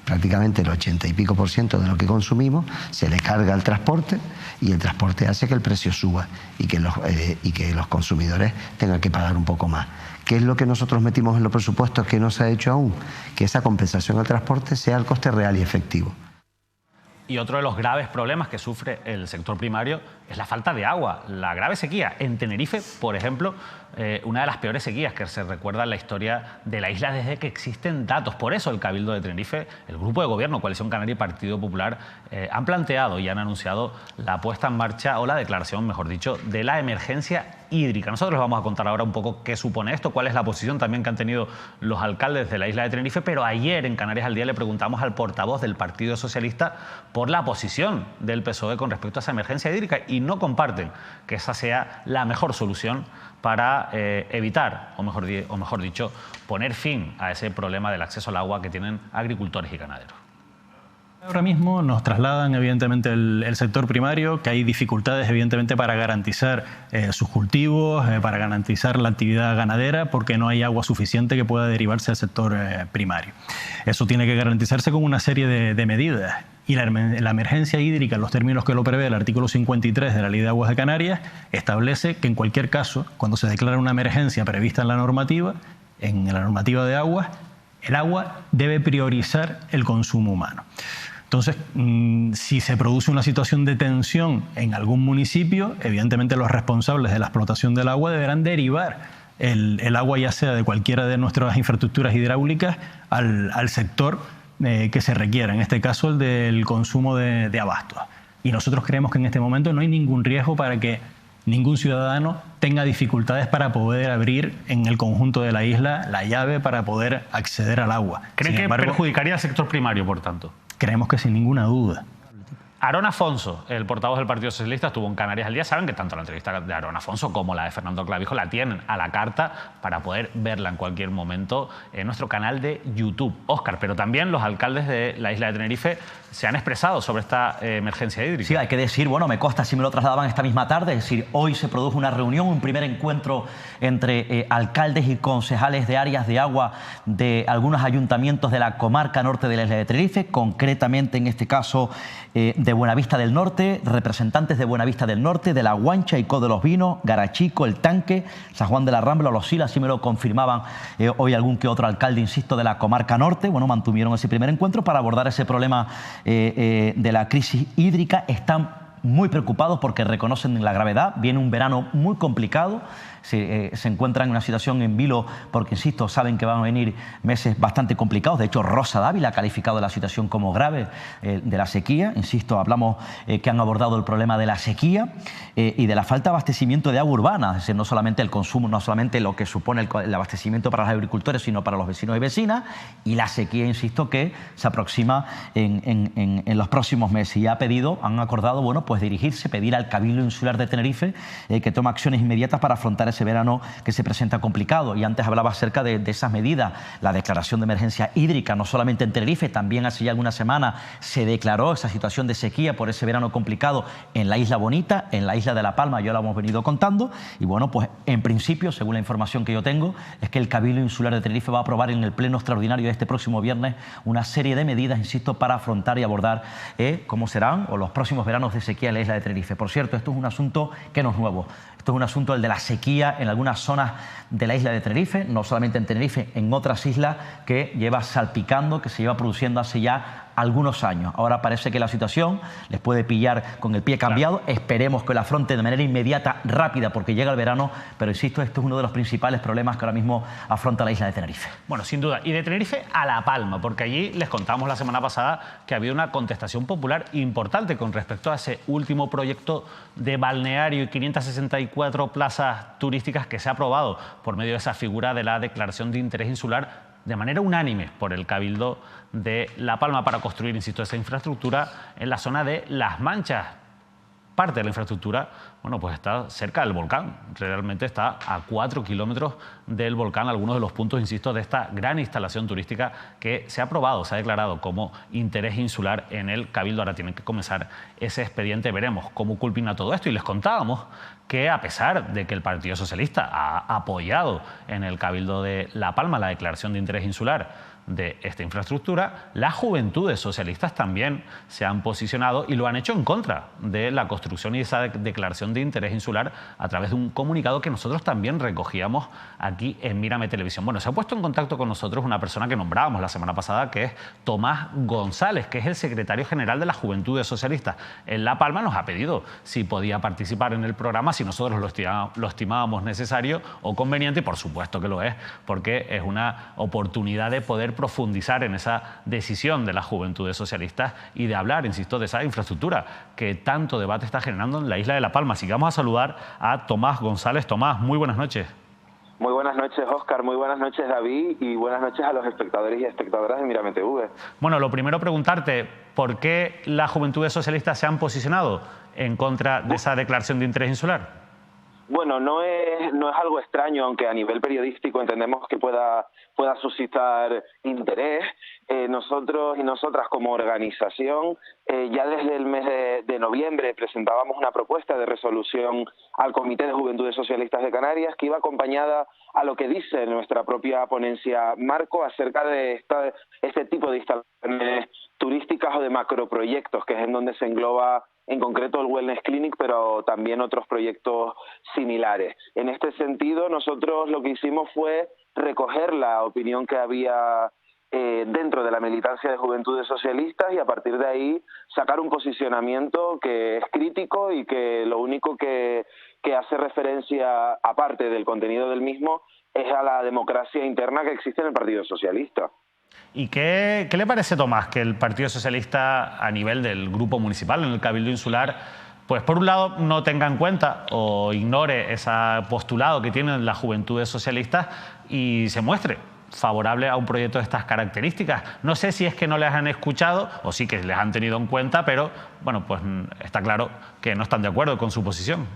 prácticamente el 80 y pico % de lo que consumimos, se le carga al transporte, y el transporte hace que el precio suba y que los consumidores tengan que pagar un poco más. ¿Qué es lo que nosotros metimos en los presupuestos que no se ha hecho aún? Que esa compensación al transporte sea el coste real y efectivo.
Y otro de los graves problemas que sufre el sector primario es la falta de agua, la grave sequía. En Tenerife, por ejemplo, una de las peores sequías que se recuerda en la historia de la isla desde que existen datos. Por eso el Cabildo de Tenerife, el Grupo de Gobierno, Coalición Canaria y Partido Popular han planteado y han anunciado la puesta en marcha, o la declaración, mejor dicho, de la emergencia hídrica. Nosotros les vamos a contar ahora un poco qué supone esto, cuál es la posición también que han tenido los alcaldes de la isla de Tenerife, pero ayer en Canarias al Día le preguntamos al portavoz del Partido Socialista por la posición del PSOE con respecto a esa emergencia hídrica, y no comparten que esa sea la mejor solución para evitar, o mejor dicho, poner fin a ese problema del acceso al agua que tienen agricultores y ganaderos.
Ahora mismo nos trasladan evidentemente el sector primario, que hay dificultades evidentemente para garantizar sus cultivos, para garantizar la actividad ganadera, porque no hay agua suficiente que pueda derivarse al sector primario. Eso tiene que garantizarse con una serie de medidas. Y la emergencia hídrica, en los términos que lo prevé el artículo 53 de la Ley de Aguas de Canarias, establece que en cualquier caso, cuando se declara una emergencia prevista en la normativa de aguas, el agua debe priorizar el consumo humano. Entonces, si se produce una situación de tensión en algún municipio, evidentemente los responsables de la explotación del agua deberán derivar el agua, ya sea de cualquiera de nuestras infraestructuras hidráulicas, al sector que se requiera, en este caso el del consumo de abastos. Y nosotros creemos que en este momento no hay ningún riesgo para que ningún ciudadano tenga dificultades para poder abrir en el conjunto de la isla la llave para poder acceder al agua.
¿Creen que perjudicaría al sector primario, por tanto?
Creemos que sin ninguna duda.
Aarón Afonso, el portavoz del Partido Socialista, estuvo en Canarias al día. Saben que tanto la entrevista de Aarón Afonso como la de Fernando Clavijo la tienen a la carta para poder verla en cualquier momento en nuestro canal de YouTube. Óscar, pero también los alcaldes de la isla de Tenerife se han expresado sobre esta emergencia hídrica.
Sí, hay que decir, bueno, me consta si me lo trasladaban esta misma tarde, es decir, hoy se produjo una reunión, un primer encuentro entre alcaldes y concejales de áreas de agua de algunos ayuntamientos de la comarca norte de la isla de Tenerife, concretamente en este caso de Buenavista del Norte, representantes de Buenavista del Norte, de La Guancha, Icó de los Vinos, Garachico, El Tanque, San Juan de la Rambla, Los Silas, así me lo confirmaban hoy algún que otro alcalde, insisto, de la comarca norte. Bueno, mantuvieron ese primer encuentro para abordar ese problema de la crisis hídrica. Están muy preocupados porque reconocen la gravedad. Viene un verano muy complicado. Se encuentran en una situación en vilo porque, insisto, saben que van a venir meses bastante complicados. De hecho, Rosa Dávila ha calificado la situación como grave de la sequía. Insisto, hablamos que han abordado el problema de la sequía y de la falta de abastecimiento de agua urbana. Es decir, no solamente el consumo, no solamente lo que supone el abastecimiento para los agricultores, sino para los vecinos y vecinas. Y la sequía, insisto, que se aproxima en los próximos meses. Y han acordado, bueno, pues dirigirse, pedir al Cabildo Insular de Tenerife que tome acciones inmediatas para afrontar ese verano que se presenta complicado. Y antes hablaba acerca de esas medidas, la declaración de emergencia hídrica, no solamente en Tenerife, también hace ya algunas semanas se declaró esa situación de sequía por ese verano complicado en la Isla Bonita, en la isla de La Palma, ya lo hemos venido contando. Y bueno, pues en principio, según la información que yo tengo, es que el Cabildo Insular de Tenerife va a aprobar en el pleno extraordinario de este próximo viernes una serie de medidas, insisto, para afrontar y abordar cómo serán o los próximos veranos de sequía en la isla de Tenerife. Por cierto, esto es un asunto que no es nuevo. Esto es un asunto, el de la sequía en algunas zonas de la isla de Tenerife, no solamente en Tenerife, en otras islas, que lleva salpicando, que se lleva produciendo hace ya algunos años. Ahora parece que la situación les puede pillar con el pie cambiado. Claro. Esperemos que la afronte de manera inmediata, rápida, porque llega el verano, pero insisto, esto es uno de los principales problemas que ahora mismo afronta la isla de Tenerife.
Bueno, sin duda. Y de Tenerife a La Palma, porque allí les contamos la semana pasada que ha habido una contestación popular importante con respecto a ese último proyecto de balneario y 564 plazas turísticas que se ha aprobado por medio de esa figura de la declaración de interés insular de manera unánime por el Cabildo de La Palma para construir, insisto, esa infraestructura en la zona de Las Manchas. Parte de la infraestructura, bueno, pues está cerca del volcán, realmente está a 4 kilómetros del volcán, algunos de los puntos, insisto, de esta gran instalación turística que se ha aprobado, se ha declarado como interés insular en el Cabildo. Ahora tienen que comenzar ese expediente, veremos cómo culmina todo esto. Y les contábamos que a pesar de que el Partido Socialista ha apoyado en el Cabildo de La Palma la declaración de interés insular de esta infraestructura, las juventudes socialistas también se han posicionado y lo han hecho en contra de la construcción y esa declaración de interés insular a través de un comunicado que nosotros también recogíamos aquí en Mírame Televisión. Bueno, se ha puesto en contacto con nosotros una persona que nombrábamos la semana pasada, que es Tomás González, que es el secretario general de las Juventudes Socialistas. En La Palma nos ha pedido si podía participar en el programa, si nosotros lo estimábamos necesario o conveniente, y por supuesto que lo es, porque es una oportunidad de poder profundizar en esa decisión de las Juventudes Socialistas y de hablar, insisto, de esa infraestructura que tanto debate está generando en la isla de La Palma. Así que vamos a saludar a Tomás González. Tomás, muy buenas noches.
Muy buenas noches, Óscar. Muy buenas noches, David. Y buenas noches a los espectadores y espectadoras de Mírame TV. Bueno,
lo primero preguntarte, ¿por qué las Juventudes Socialistas se han posicionado en contra de esa declaración de interés insular?
Bueno, no es algo extraño, aunque a nivel periodístico entendemos que pueda suscitar interés. Nosotros y nosotras como organización ya desde el mes de noviembre presentábamos una propuesta de resolución al Comité de Juventudes Socialistas de Canarias que iba acompañada a lo que dice nuestra propia ponencia marco acerca de este tipo de instalaciones turísticas o de macroproyectos, que es en donde se engloba en concreto el Wellness Clinic, pero también otros proyectos similares. En este sentido, nosotros lo que hicimos fue recoger la opinión que había dentro de la militancia de Juventudes Socialistas y a partir de ahí sacar un posicionamiento que es crítico y que lo único que hace referencia, aparte del contenido del mismo, es a la democracia interna que existe en el Partido Socialista.
¿Y qué le parece, Tomás, que el Partido Socialista a nivel del grupo municipal, en el Cabildo Insular, pues por un lado no tenga en cuenta o ignore ese postulado que tienen las Juventudes Socialistas y se muestre favorable a un proyecto de estas características. No sé si es que no les han escuchado o sí que les han tenido en cuenta, pero bueno, pues está claro que no están de acuerdo con su posición.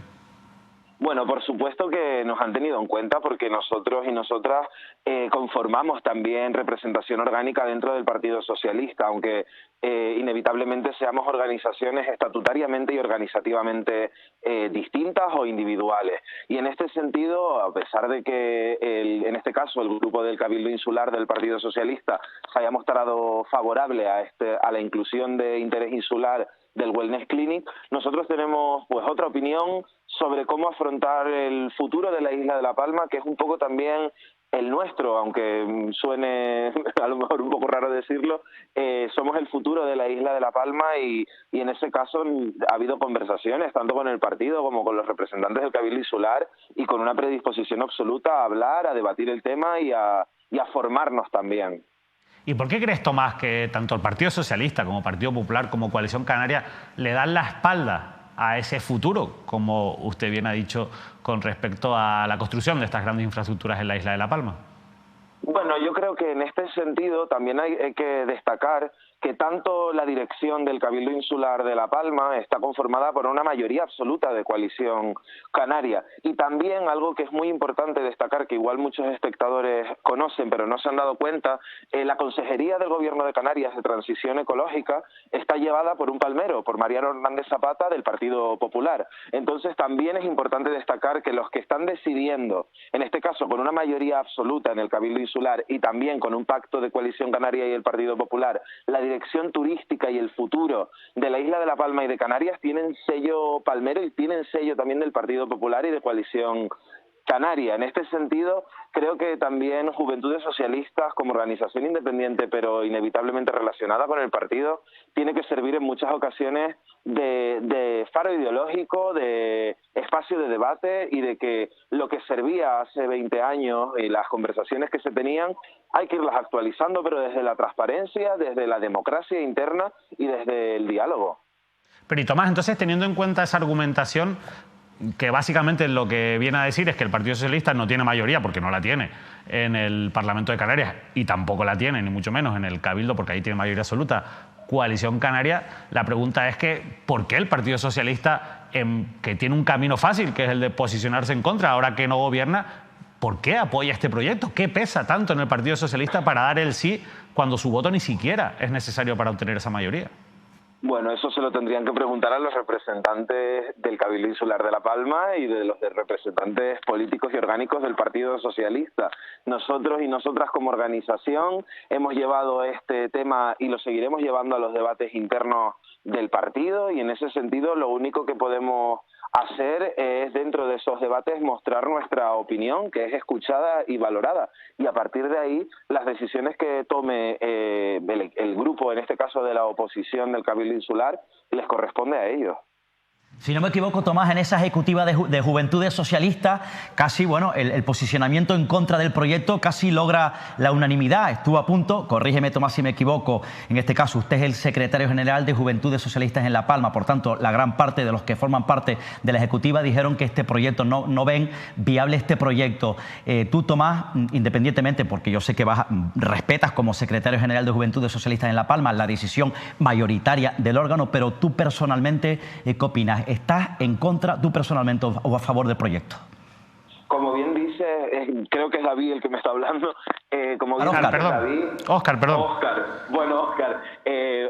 Bueno, por supuesto que nos han tenido en cuenta porque nosotros y nosotras conformamos también representación orgánica dentro del Partido Socialista, aunque inevitablemente seamos organizaciones estatutariamente y organizativamente distintas o individuales. Y en este sentido, a pesar de que en este caso el grupo del Cabildo Insular del Partido Socialista se haya mostrado favorable a la inclusión de interés insular del Wellness Clinic, nosotros tenemos pues otra opinión sobre cómo afrontar el futuro de la isla de La Palma, que es un poco también el nuestro, aunque suene a lo mejor un poco raro decirlo, somos el futuro de la isla de La Palma y en ese caso ha habido conversaciones tanto con el partido como con los representantes del Cabildo Insular y con una predisposición absoluta a hablar, a debatir el tema y a formarnos también.
¿Y por qué crees, Tomás, que tanto el Partido Socialista como Partido Popular como Coalición Canaria le dan la espalda a ese futuro, como usted bien ha dicho, con respecto a la construcción de estas grandes infraestructuras en la isla de La Palma?
Bueno, yo creo que en este sentido también hay que destacar que tanto la dirección del Cabildo Insular de La Palma está conformada por una mayoría absoluta de Coalición Canaria. Y también algo que es muy importante destacar, que igual muchos espectadores conocen pero no se han dado cuenta, la Consejería del Gobierno de Canarias de Transición Ecológica está llevada por un palmero, por Mariano Hernández Zapata del Partido Popular. Entonces también es importante destacar que los que están decidiendo, en este caso con una mayoría absoluta en el Cabildo Insular y también con un pacto de Coalición Canaria y el Partido Popular, la dirección turística y el futuro de la isla de La Palma y de Canarias tienen sello palmero y tienen sello también del Partido Popular y de Coalición Canaria. En este sentido, creo que también Juventudes Socialistas, como organización independiente pero inevitablemente relacionada con el partido, tiene que servir en muchas ocasiones de faro ideológico, de espacio de debate y de que lo que servía hace 20 años y las conversaciones que se tenían hay que irlas actualizando, pero desde la transparencia, desde la democracia interna y desde el diálogo.
Pero y Tomás, entonces, teniendo en cuenta esa argumentación, que básicamente lo que viene a decir es que el Partido Socialista no tiene mayoría, porque no la tiene en el Parlamento de Canarias y tampoco la tiene, ni mucho menos en el Cabildo, porque ahí tiene mayoría absoluta Coalición Canaria, la pregunta es que ¿por qué el Partido Socialista, que tiene un camino fácil, que es el de posicionarse en contra, ahora que no gobierna, ¿por qué apoya este proyecto? ¿Qué pesa tanto en el Partido Socialista para dar el sí cuando su voto ni siquiera es necesario para obtener esa mayoría?
Bueno, eso se lo tendrían que preguntar a los representantes del Cabildo Insular de La Palma y de los representantes políticos y orgánicos del Partido Socialista. Nosotros y nosotras como organización hemos llevado este tema y lo seguiremos llevando a los debates internos del partido y en ese sentido lo único que podemos hacer es dentro de esos debates mostrar nuestra opinión, que es escuchada y valorada, y a partir de ahí las decisiones que tome el grupo, en este caso de la oposición del Cabildo Insular, les corresponde a ellos.
Si no me equivoco, Tomás, en esa ejecutiva de Juventudes Socialistas, casi, bueno, el posicionamiento en contra del proyecto casi logra la unanimidad. Estuvo a punto, corrígeme, Tomás, si me equivoco, en este caso usted es el secretario general de Juventudes Socialistas en La Palma, por tanto, la gran parte de los que forman parte de la ejecutiva dijeron que este proyecto, no ven viable este proyecto. Tú, Tomás, independientemente, porque yo sé que respetas como secretario general de Juventudes Socialistas en La Palma la decisión mayoritaria del órgano, pero tú personalmente, ¿qué opinas? ¿Estás en contra, tú personalmente, o a favor del proyecto?
Como bien dice, creo que es David el que me está hablando. Como bien
Óscar, perdón.
David,
Óscar, perdón.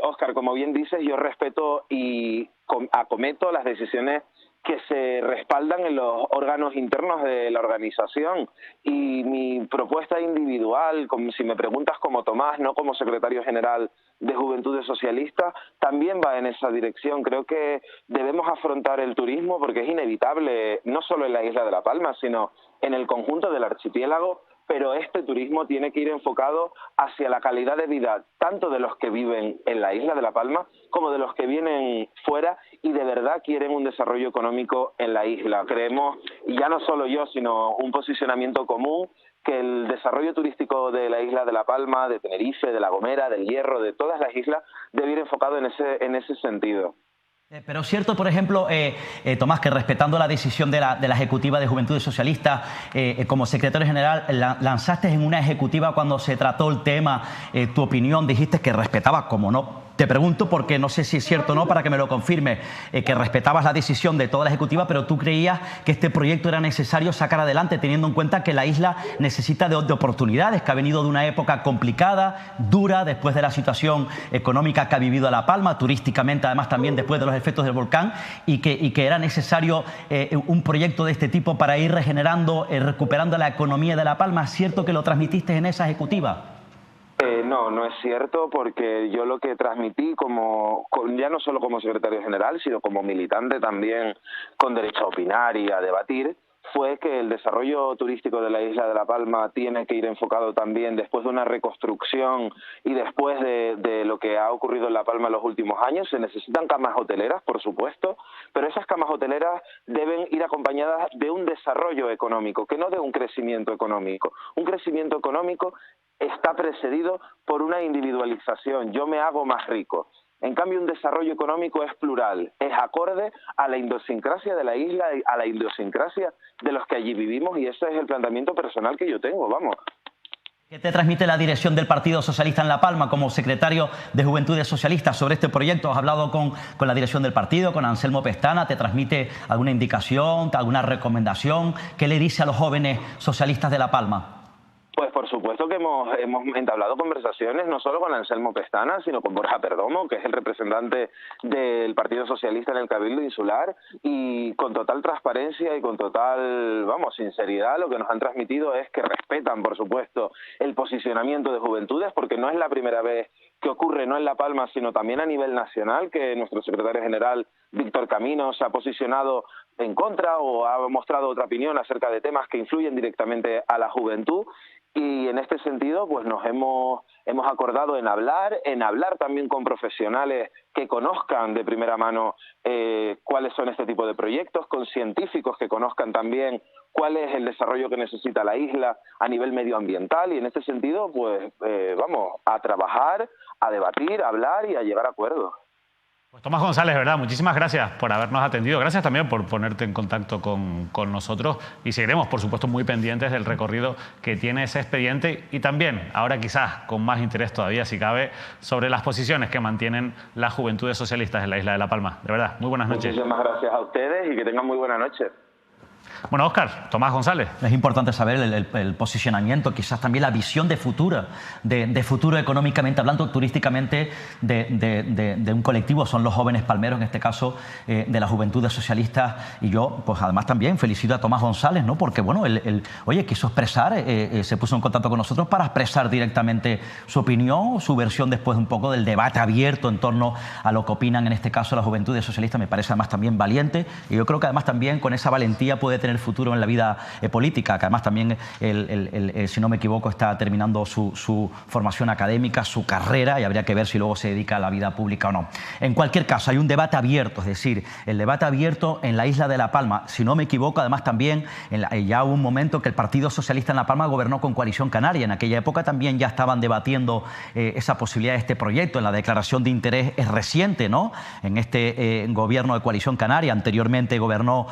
Óscar, como bien dices, yo respeto y acometo las decisiones que se respaldan en los órganos internos de la organización y mi propuesta individual, como si me preguntas como Tomás, no como secretario general de Juventudes Socialistas, también va en esa dirección. Creo que debemos afrontar el turismo porque es inevitable, no solo en la isla de La Palma, sino en el conjunto del archipiélago, pero este turismo tiene que ir enfocado hacia la calidad de vida tanto de los que viven en la isla de La Palma como de los que vienen fuera y de verdad quieren un desarrollo económico en la isla. Creemos, y ya no solo yo, sino un posicionamiento común, que el desarrollo turístico de la isla de La Palma, de Tenerife, de La Gomera, del Hierro, de todas las islas, debe ir enfocado en ese sentido.
Pero es cierto, por ejemplo, Tomás, que respetando la decisión de la Ejecutiva de Juventudes Socialistas, como secretario general, lanzaste en una ejecutiva cuando se trató el tema tu opinión, dijiste que respetabas, como no. Te pregunto porque no sé si es cierto o no, para que me lo confirme, que respetabas la decisión de toda la Ejecutiva, pero tú creías que este proyecto era necesario sacar adelante, teniendo en cuenta que la isla necesita de oportunidades, que ha venido de una época complicada, dura, después de la situación económica que ha vivido La Palma, turísticamente además también después de los efectos del volcán, y que era necesario un proyecto de este tipo para ir regenerando, recuperando la economía de La Palma. ¿Es cierto que lo transmitiste en esa Ejecutiva?
No, no es cierto, porque yo lo que transmití ya no solo como secretario general, sino como militante también con derecho a opinar y a debatir, fue que el desarrollo turístico de la isla de La Palma tiene que ir enfocado también, después de una reconstrucción y después de lo que ha ocurrido en La Palma en los últimos años. Se necesitan camas hoteleras, por supuesto, pero esas camas hoteleras deben ir acompañadas de un desarrollo económico, que no de un crecimiento económico. Un crecimiento económico está precedido por una individualización. Yo me hago más rico. En cambio, un desarrollo económico es plural, es acorde a la idiosincrasia de la isla, a la idiosincrasia de los que allí vivimos, y ese es el planteamiento personal que yo tengo, vamos.
¿Qué te transmite la dirección del Partido Socialista en La Palma como secretario de Juventudes Socialistas sobre este proyecto? ¿Has hablado con la dirección del partido, con Anselmo Pestana? ¿Te transmite alguna indicación, alguna recomendación? ¿Qué le dice a los jóvenes socialistas de La Palma?
Pues por supuesto que hemos entablado conversaciones no solo con Anselmo Pestana, sino con Borja Perdomo, que es el representante del Partido Socialista en el Cabildo Insular, y con total transparencia y con total, sinceridad, lo que nos han transmitido es que respetan, por supuesto, el posicionamiento de Juventudes, porque no es la primera vez que ocurre, no en La Palma, sino también a nivel nacional, que nuestro secretario general, Víctor Camino, se ha posicionado en contra o ha mostrado otra opinión acerca de temas que influyen directamente a la juventud. Y en este sentido, pues nos hemos acordado en hablar también con profesionales que conozcan de primera mano cuáles son este tipo de proyectos, con científicos que conozcan también cuál es el desarrollo que necesita la isla a nivel medioambiental, y en este sentido, pues vamos a trabajar, a debatir, a hablar y a llegar a acuerdos.
Pues Tomás González, verdad, muchísimas gracias por habernos atendido. Gracias también por ponerte en contacto con nosotros, y seguiremos, por supuesto, muy pendientes del recorrido que tiene ese expediente, y también, ahora quizás con más interés todavía, si cabe, sobre las posiciones que mantienen las Juventudes Socialistas en la isla de La Palma. De verdad, muy buenas noches.
Muchísimas gracias a ustedes y que tengan muy buena noche.
Bueno, Óscar, Tomás González.
Es importante saber el posicionamiento, quizás también la visión de futuro económicamente hablando, turísticamente, de un colectivo. Son los jóvenes palmeros, en este caso, de las Juventudes Socialistas. Y yo, pues además también felicito a Tomás González, ¿no? Porque, bueno, oye, quiso expresar, se puso en contacto con nosotros para expresar directamente su opinión, su versión después un poco del debate abierto en torno a lo que opinan, en este caso, las Juventudes Socialistas. Me parece además también valiente, y yo creo que además también con esa valentía puede tener futuro en la vida política, que además también, si no me equivoco, está terminando su formación académica, su carrera, y habría que ver si luego se dedica a la vida pública o no. En cualquier caso, hay un debate abierto, es decir, el debate abierto en la isla de La Palma. Si no me equivoco, además también ya hubo un momento que el Partido Socialista en La Palma gobernó con Coalición Canaria. En aquella época también ya estaban debatiendo esa posibilidad de este proyecto. En la declaración de interés es reciente, ¿no? En este gobierno de Coalición Canaria. Anteriormente gobernó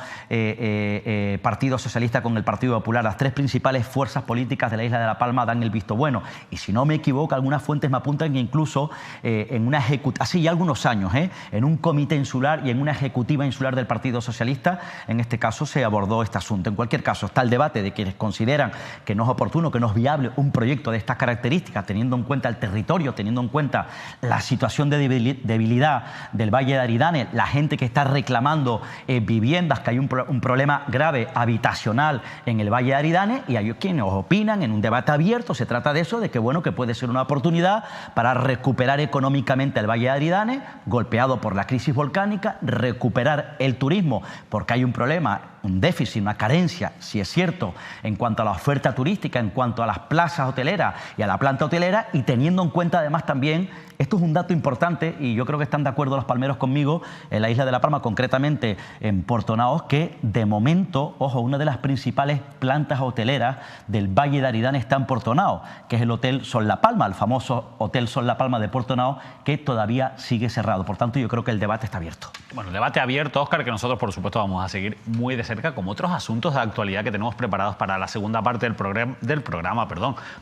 Partido Socialista con el Partido Popular. Las tres principales fuerzas políticas de la isla de La Palma dan el visto bueno. Y si no me equivoco, algunas fuentes me apuntan que incluso en una hace ya algunos años, en un comité insular y en una ejecutiva insular del Partido Socialista, en este caso se abordó este asunto. En cualquier caso, está el debate de quienes consideran que no es oportuno, que no es viable un proyecto de estas características, teniendo en cuenta el territorio, teniendo en cuenta la situación de debilidad del Valle de Aridane, la gente que está reclamando viviendas, que hay un problema grave habitacional en el Valle de Aridane, y hay quienes opinan en un debate abierto. Se trata de eso, de que bueno, que puede ser una oportunidad para recuperar económicamente el Valle de Aridane, golpeado por la crisis volcánica, recuperar el turismo, porque hay un problema, un déficit, una carencia, si es cierto, en cuanto a la oferta turística, en cuanto a las plazas hoteleras y a la planta hotelera, y teniendo en cuenta además también, esto es un dato importante, y yo creo que están de acuerdo los palmeros conmigo, en la isla de La Palma, concretamente en Puerto Naos, que de momento, ojo, una de las principales plantas hoteleras del Valle de Aridane está en Puerto Naos, que es el Hotel Sol La Palma, el famoso Hotel Sol La Palma de Puerto Naos, que todavía sigue cerrado. Por tanto, yo creo que el debate está abierto.
Bueno, debate abierto, Óscar, que nosotros por supuesto vamos a seguir muy de cerca como otros asuntos de actualidad que tenemos preparados para la segunda parte del programa.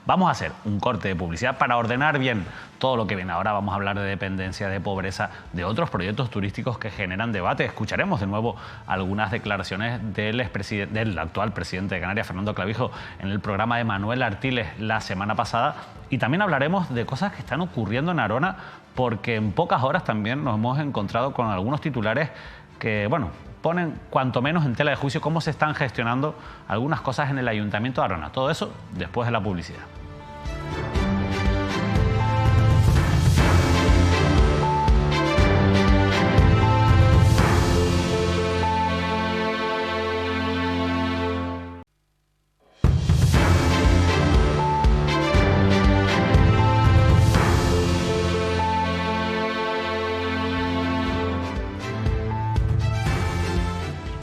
Vamos a hacer un corte de publicidad para ordenar bien todo lo que viene. Ahora vamos a hablar de dependencia, de pobreza, de otros proyectos turísticos que generan debate. Escucharemos de nuevo algunas declaraciones del actual presidente de Canarias, Fernando Clavijo, en el programa de Manuel Artiles la semana pasada. Y también hablaremos de cosas que están ocurriendo en Arona, porque en pocas horas también nos hemos encontrado con algunos titulares que, bueno, ponen cuanto menos en tela de juicio cómo se están gestionando algunas cosas en el Ayuntamiento de Arona. Todo eso después de la publicidad.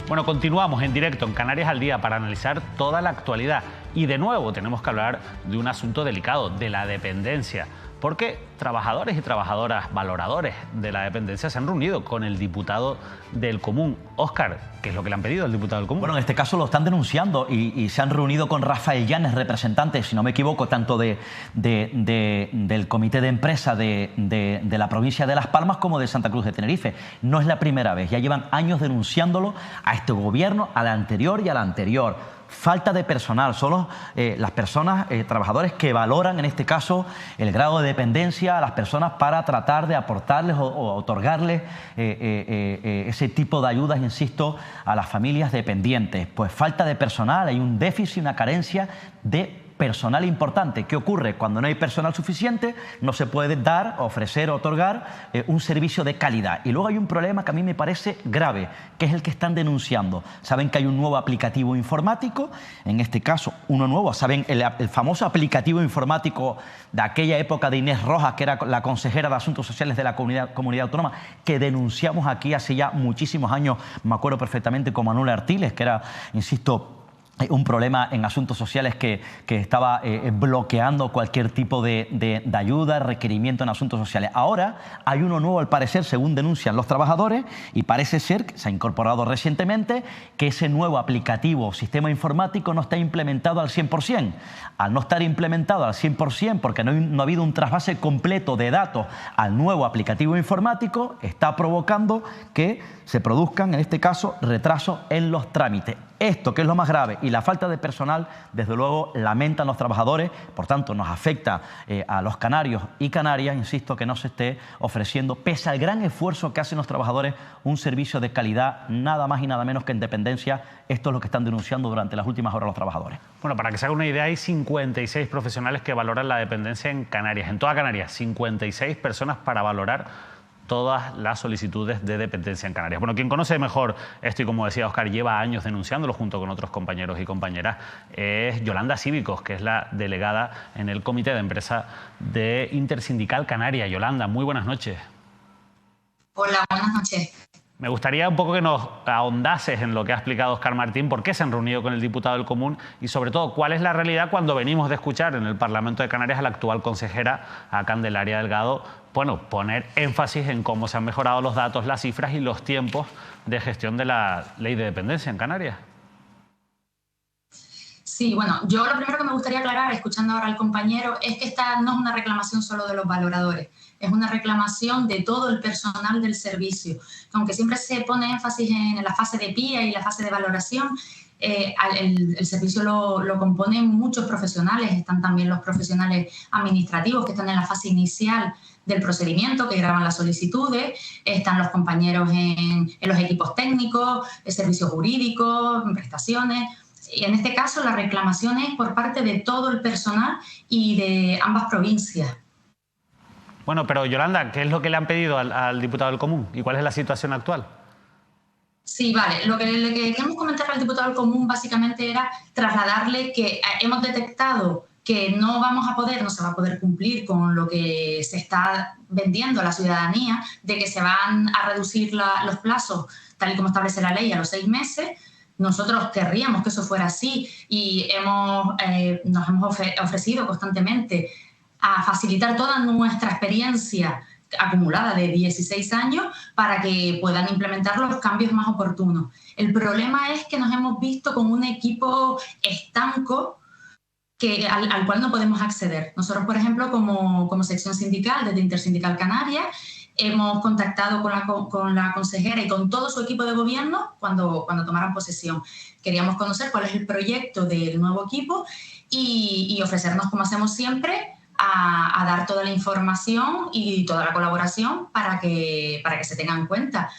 Bueno, continuamos en directo en Canarias al Día para analizar toda la actualidad. Y de nuevo tenemos que hablar de un asunto delicado, de la dependencia. Porque trabajadores y trabajadoras, valoradores de la dependencia, se han reunido con el diputado del Común. Óscar, ¿qué es lo que le han pedido al diputado del Común?
Bueno, en este caso lo están denunciando y se han reunido con Rafael Llanes, representante, si no me equivoco, tanto del comité de empresa de la provincia de Las Palmas como de Santa Cruz de Tenerife. No es la primera vez, ya llevan años denunciándolo a este gobierno, al anterior y al anterior. Falta de personal, son las personas, trabajadores que valoran en este caso el grado de dependencia a las personas para tratar de aportarles o otorgarles ese tipo de ayudas, insisto, a las familias dependientes. Pues falta de personal, hay un déficit, una carencia de personal importante. ¿Qué ocurre? Cuando no hay personal suficiente, no se puede dar, ofrecer, otorgar un servicio de calidad. Y luego hay un problema que a mí me parece grave, que es el que están denunciando. Saben que hay un nuevo aplicativo informático, en este caso uno nuevo, saben el famoso aplicativo informático de aquella época de Inés Rojas, que era la consejera de Asuntos Sociales de la comunidad autónoma, que denunciamos aquí hace ya muchísimos años, me acuerdo perfectamente, con Manuel Artiles, que era, insisto, un problema en asuntos sociales que estaba bloqueando cualquier tipo de ayuda, requerimiento en asuntos sociales. Ahora hay uno nuevo, al parecer, según denuncian los trabajadores, y parece ser que se ha incorporado recientemente, que ese nuevo aplicativo, sistema informático, no está implementado al 100%. Al no estar implementado al 100%, porque no ha habido un trasvase completo de datos al nuevo aplicativo informático, está provocando que se produzcan, en este caso, retrasos en los trámites. Esto, que es lo más grave, y la falta de personal, desde luego, lamentan los trabajadores, por tanto, nos afecta a los canarios y canarias, insisto, que no se esté ofreciendo, pese al gran esfuerzo que hacen los trabajadores, un servicio de calidad, nada más y nada menos que en dependencia. Esto es lo que están denunciando durante las últimas horas los trabajadores.
Bueno, para que se haga una idea, hay 56 profesionales que valoran la dependencia en Canarias, en toda Canarias, 56 personas para valorar todas las solicitudes de dependencia en Canarias. Bueno, quien conoce mejor esto, y como decía Óscar, lleva años denunciándolo junto con otros compañeros y compañeras, es Yolanda Cívicos, que es la delegada en el Comité de Empresa de Intersindical Canaria. Yolanda, muy buenas noches.
Hola, buenas noches.
Me gustaría un poco que nos ahondases en lo que ha explicado Óscar Martín, por qué se han reunido con el diputado del Común y, sobre todo, cuál es la realidad cuando venimos de escuchar en el Parlamento de Canarias a la actual consejera, a Candelaria Delgado, bueno, poner énfasis en cómo se han mejorado los datos, las cifras y los tiempos de gestión de la ley de dependencia en Canarias.
Sí, bueno, yo lo primero que me gustaría aclarar, escuchando ahora al compañero, es que esta no es una reclamación solo de los valoradores, es una reclamación de todo el personal del servicio. Aunque siempre se pone énfasis en la fase de PIA y la fase de valoración, el servicio lo componen muchos profesionales. Están también los profesionales administrativos que están en la fase inicial del procedimiento, que graban las solicitudes, están los compañeros en los equipos técnicos, servicios jurídicos, prestaciones. Y en este caso la reclamación es por parte de todo el personal y de ambas provincias.
Bueno, pero Yolanda, ¿qué es lo que le han pedido al diputado del Común y cuál es la situación actual?
Sí, vale. Lo que le queremos comentar al diputado del Común básicamente era trasladarle que hemos detectado que no se va a poder cumplir con lo que se está vendiendo a la ciudadanía, de que se van a reducir los plazos, tal y como establece la ley, a los 6 meses. Nosotros querríamos que eso fuera así y nos hemos ofrecido constantemente a facilitar toda nuestra experiencia acumulada de 16 años para que puedan implementar los cambios más oportunos. El problema es que nos hemos visto con un equipo estanco al cual no podemos acceder. Nosotros, por ejemplo, como sección sindical desde Intersindical Canarias, hemos contactado con la consejera y con todo su equipo de gobierno cuando tomaran posesión. Queríamos conocer cuál es el proyecto del nuevo equipo y ofrecernos, como hacemos siempre, a dar toda la información y toda la colaboración para que se tenga en cuenta.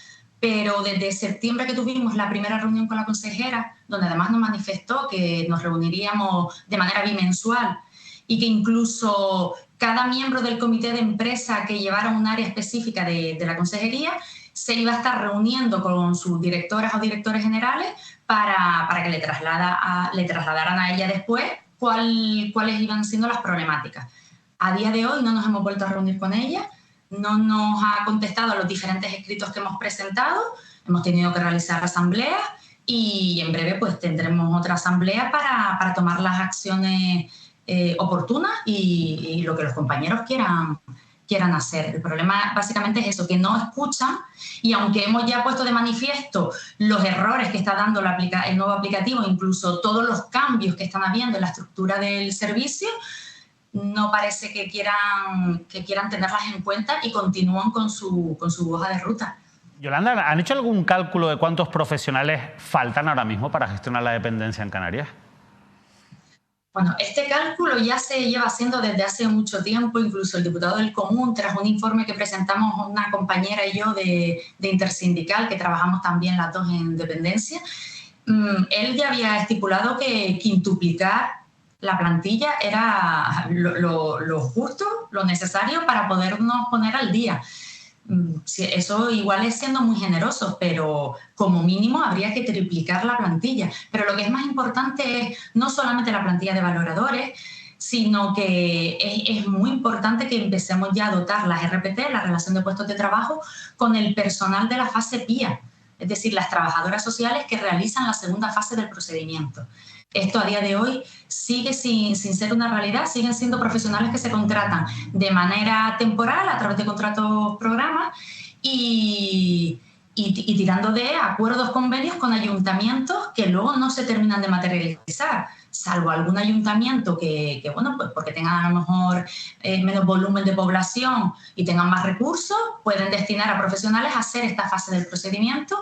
Pero desde septiembre que tuvimos la primera reunión con la consejera, donde además nos manifestó que nos reuniríamos de manera bimensual y que incluso cada miembro del comité de empresa que llevara un área específica de la consejería se iba a estar reuniendo con sus directoras o directores generales para que le trasladaran a ella después cuáles iban siendo las problemáticas. A día de hoy no nos hemos vuelto a reunir con ella, no nos ha contestado a los diferentes escritos que hemos presentado, hemos tenido que realizar asambleas y en breve pues tendremos otra asamblea para tomar las acciones oportunas y lo que los compañeros quieran hacer. El problema básicamente es eso, que no escuchan, y aunque hemos ya puesto de manifiesto los errores que está dando el nuevo aplicativo, incluso todos los cambios que están habiendo en la estructura del servicio, no parece que quieran tenerlas en cuenta y continúan con su hoja de ruta.
Yolanda, ¿han hecho algún cálculo de cuántos profesionales faltan ahora mismo para gestionar la dependencia en Canarias?
Bueno, este cálculo ya se lleva haciendo desde hace mucho tiempo. Incluso el diputado del Común, tras un informe que presentamos una compañera y yo de Intersindical, que trabajamos también las dos en dependencia, él ya había estipulado que quintuplicar la plantilla era lo justo, lo necesario para podernos poner al día. Eso igual es siendo muy generoso, pero como mínimo habría que triplicar la plantilla. Pero lo que es más importante es no solamente la plantilla de valoradores, sino que es muy importante que empecemos ya a dotar las RPT, la relación de puestos de trabajo, con el personal de la fase PIA, es decir, las trabajadoras sociales que realizan la segunda fase del procedimiento. Esto a día de hoy sigue sin ser una realidad, siguen siendo profesionales que se contratan de manera temporal a través de contratos programa y tirando de acuerdos, convenios con ayuntamientos que luego no se terminan de materializar, salvo algún ayuntamiento que bueno, pues porque tengan a lo mejor menos volumen de población y tengan más recursos, pueden destinar a profesionales a hacer esta fase del procedimiento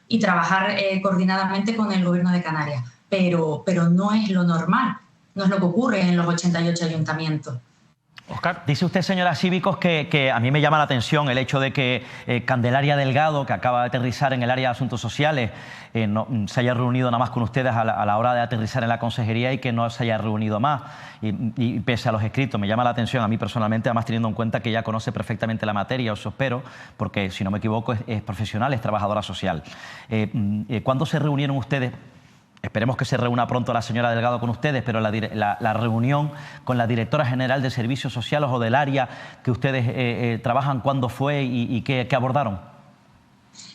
y trabajar coordinadamente con el Gobierno de Canarias. Pero no es lo normal, no es lo que ocurre en los 88 ayuntamientos.
Óscar.
Dice usted, señora Cívicos, que a mí me llama la atención el hecho de que Candelaria Delgado, que acaba de aterrizar en el área de Asuntos Sociales, no se haya reunido nada más con ustedes a la hora de aterrizar en la consejería y que no se haya reunido más. Y pese a los escritos, me llama la atención a mí personalmente, además teniendo en cuenta que ella conoce perfectamente la materia, os espero, porque si no me equivoco es profesional, es trabajadora social. ¿Cuándo se reunieron ustedes? Esperemos que se reúna pronto la señora Delgado con ustedes, pero la reunión con la directora general de Servicios Sociales o del área que ustedes trabajan, ¿cuándo fue y qué abordaron?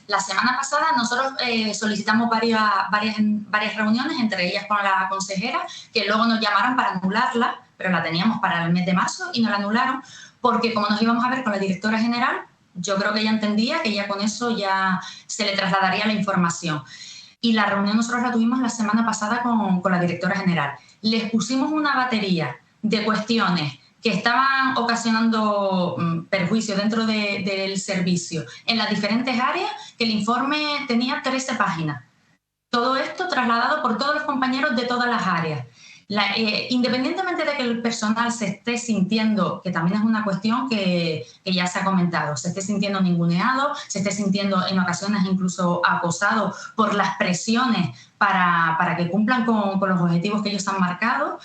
La semana pasada nosotros solicitamos varias reuniones, entre ellas con la consejera, que luego nos llamaron para anularla, pero la teníamos para el mes de marzo y nos la anularon porque como nos íbamos a ver con la directora general, yo creo que ella entendía que ya con eso ya se le trasladaría la información. Y la reunión nosotros la tuvimos la semana pasada con la directora general. Les pusimos una batería de cuestiones que estaban ocasionando perjuicio dentro del servicio en las diferentes áreas, que el informe tenía 13 páginas. Todo esto trasladado por todos los compañeros de todas las áreas. Independientemente de que el personal se esté sintiendo, que también es una cuestión que ya se ha comentado, se esté sintiendo ninguneado, se esté sintiendo en ocasiones incluso acosado por las presiones para que cumplan con los objetivos que ellos han marcado.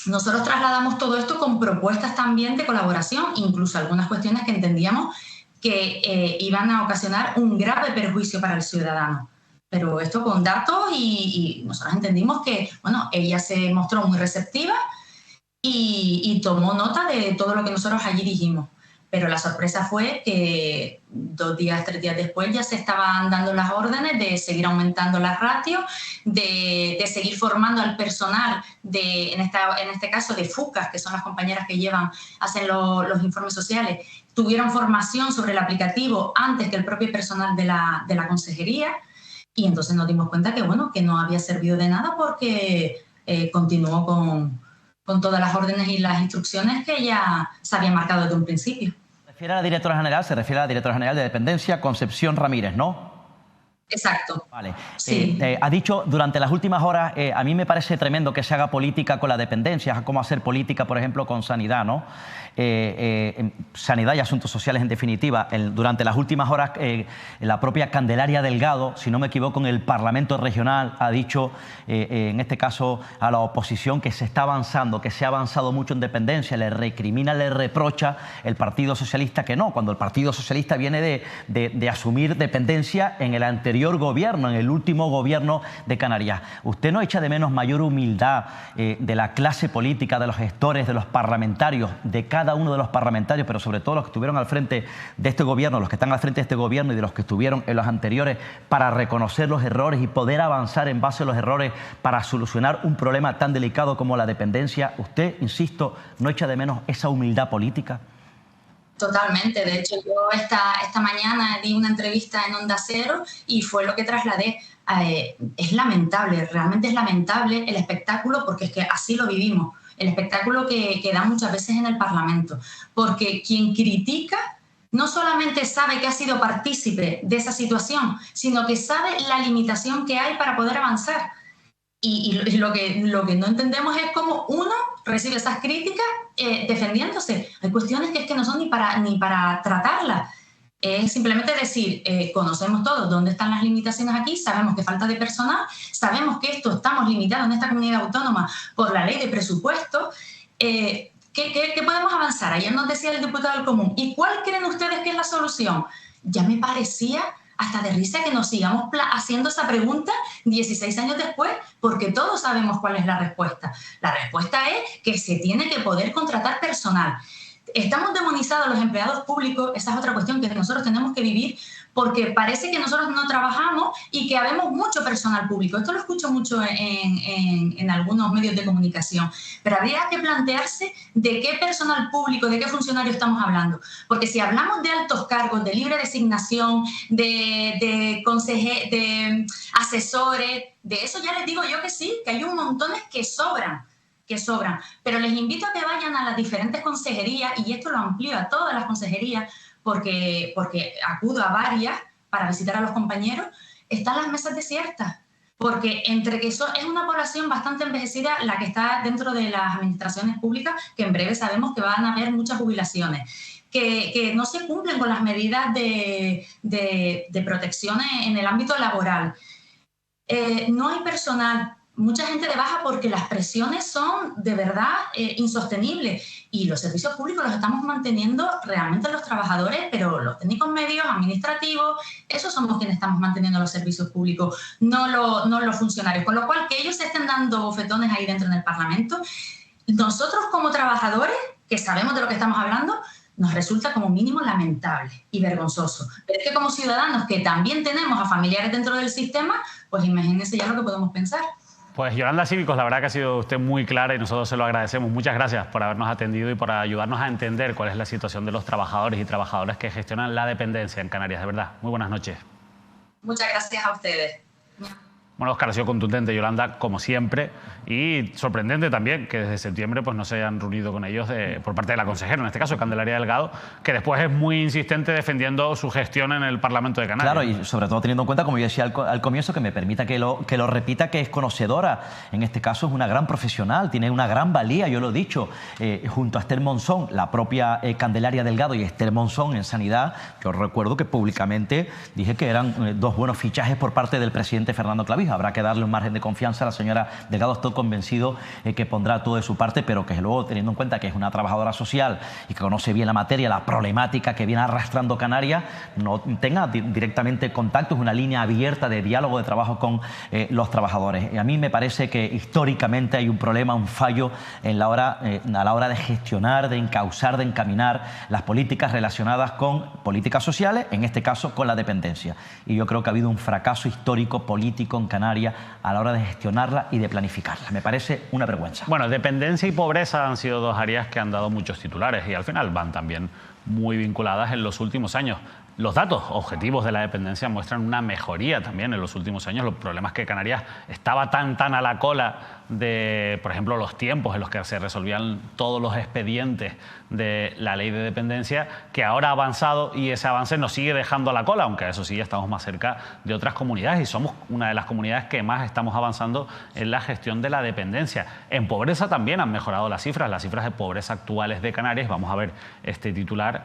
Nosotros trasladamos todo esto con propuestas también de colaboración, incluso algunas cuestiones que entendíamos que iban a ocasionar un grave perjuicio para el ciudadano. Pero esto con datos y nosotros entendimos que, bueno, ella se mostró muy receptiva y tomó nota de todo lo que nosotros allí dijimos. Pero la sorpresa fue que 2 días, 3 días después ya se estaban dando las órdenes de seguir aumentando las ratios, de seguir formando al personal, en este caso de FUCAS, que son las compañeras que hacen los informes sociales, tuvieron formación sobre el aplicativo antes que el propio personal de la consejería, y entonces nos dimos cuenta que, bueno, que no había servido de nada porque continuó con todas las órdenes y las instrucciones que ya se habían marcado desde un principio.
Se refiere a la directora general de Dependencia, Concepción Ramírez, ¿no?
Exacto.
Vale.
Sí.
Ha dicho durante las últimas horas, a mí me parece tremendo que se haga política con la dependencia, como hacer política, por ejemplo, con sanidad, ¿no? Sanidad y asuntos sociales en definitiva. Durante las últimas horas, la propia Candelaria Delgado, si no me equivoco, en el Parlamento Regional ha dicho, en este caso a la oposición, que se está avanzando, que se ha avanzado mucho en dependencia, le recrimina, le reprocha el Partido Socialista que no, cuando el Partido Socialista viene de asumir dependencia en el anterior gobierno, en el último gobierno de Canarias. ¿Usted no echa de menos mayor humildad de la clase política, de los gestores, de los parlamentarios, de cada uno de los parlamentarios, pero sobre todo los que estuvieron al frente de este gobierno, los que están al frente de este gobierno y de los que estuvieron en los anteriores, para reconocer los errores y poder avanzar en base a los errores para solucionar un problema tan delicado como la dependencia? ¿Usted, insisto, no echa de menos esa humildad política?
Totalmente. De hecho, yo esta mañana di una entrevista en Onda Cero y fue lo que trasladé. Es lamentable, realmente es lamentable el espectáculo, porque es que así lo vivimos, el espectáculo que da muchas veces en el Parlamento, porque quien critica no solamente sabe que ha sido partícipe de esa situación, sino que sabe la limitación que hay para poder avanzar. Y lo que no entendemos es cómo uno recibe esas críticas defendiéndose. Hay cuestiones que es que no son ni para tratarlas. Es simplemente decir, conocemos todos dónde están las limitaciones aquí, sabemos que falta de personal, sabemos que estamos limitados en esta comunidad autónoma por la ley de presupuesto. ¿Qué podemos avanzar? Ayer nos decía el diputado del Común, ¿y cuál creen ustedes que es la solución? Ya me parecía hasta de risa que nos sigamos haciendo esa pregunta 16 años después, porque todos sabemos cuál es la respuesta. La respuesta es que se tiene que poder contratar personal. Estamos demonizados los empleados públicos, esa es otra cuestión que nosotros tenemos que vivir, porque parece que nosotros no trabajamos y que habemos mucho personal público. Esto lo escucho mucho en algunos medios de comunicación, pero habría que plantearse de qué personal público, de qué funcionario estamos hablando. Porque si hablamos de altos cargos, de libre designación, de asesores, de eso ya les digo yo que sí, que hay un montón que sobran. Pero les invito a que vayan a las diferentes consejerías, y esto lo amplío a todas las consejerías, porque acudo a varias para visitar a los compañeros. Están las mesas desiertas, porque entre que es una población bastante envejecida la que está dentro de las administraciones públicas, que en breve sabemos que van a haber muchas jubilaciones, que no se cumplen con las medidas de protección en el ámbito laboral. No hay personal. Mucha gente de baja porque las presiones son de verdad insostenibles, y los servicios públicos los estamos manteniendo realmente los trabajadores, pero los técnicos medios, administrativos, esos somos quienes estamos manteniendo los servicios públicos, no los funcionarios. Con lo cual, que ellos se estén dando bofetones ahí dentro en el Parlamento, nosotros como trabajadores, que sabemos de lo que estamos hablando, nos resulta como mínimo lamentable y vergonzoso. Pero es que como ciudadanos que también tenemos a familiares dentro del sistema, pues imagínense ya lo que podemos pensar.
Pues Yolanda Cívicos, la verdad que ha sido usted muy clara y nosotros se lo agradecemos. Muchas gracias por habernos atendido y por ayudarnos a entender cuál es la situación de los trabajadores y trabajadoras que gestionan la dependencia en Canarias. De verdad, muy buenas noches.
Muchas gracias a ustedes.
Bueno, Óscar, ha sido contundente, Yolanda, como siempre, y sorprendente también que desde septiembre pues, no se hayan reunido con ellos por parte de la consejera, en este caso Candelaria Delgado, que después es muy insistente defendiendo su gestión en el Parlamento de Canarias.
Claro, y sobre todo teniendo en cuenta, como yo decía al comienzo, que me permita que lo repita, que es conocedora. En este caso es una gran profesional, tiene una gran valía, yo lo he dicho, junto a Esther Monzón, la propia Candelaria Delgado y Esther Monzón en Sanidad. Yo recuerdo que públicamente dije que eran dos buenos fichajes por parte del presidente Fernando Clavijo. habrá que darle un margen de confianza a la señora Delgado. Estoy convencido que pondrá todo de su parte, pero que luego, teniendo en cuenta que es una trabajadora social y que conoce bien la materia, la problemática que viene arrastrando Canarias, no tenga directamente contacto, es una línea abierta de diálogo, de trabajo con los trabajadores. Y a mí me parece que históricamente hay un problema, un fallo a la hora de gestionar, de encauzar, de encaminar las políticas relacionadas con políticas sociales, en este caso con la dependencia. Y yo creo que ha habido un fracaso histórico político en Canarias a la hora de gestionarla y de planificarla. Me parece una vergüenza.
Bueno, dependencia y pobreza han sido dos áreas que han dado muchos titulares y al final van también muy vinculadas en los últimos años. Los datos objetivos de la dependencia muestran una mejoría también en los últimos años. Los problemas que Canarias estaba tan a la cola de, por ejemplo, los tiempos en los que se resolvían todos los expedientes de la ley de dependencia, que ahora ha avanzado y ese avance nos sigue dejando a la cola, aunque eso sí, ya estamos más cerca de otras comunidades y somos una de las comunidades que más estamos avanzando en la gestión de la dependencia. En pobreza también han mejorado las cifras de pobreza actuales de Canarias. Vamos a ver este titular.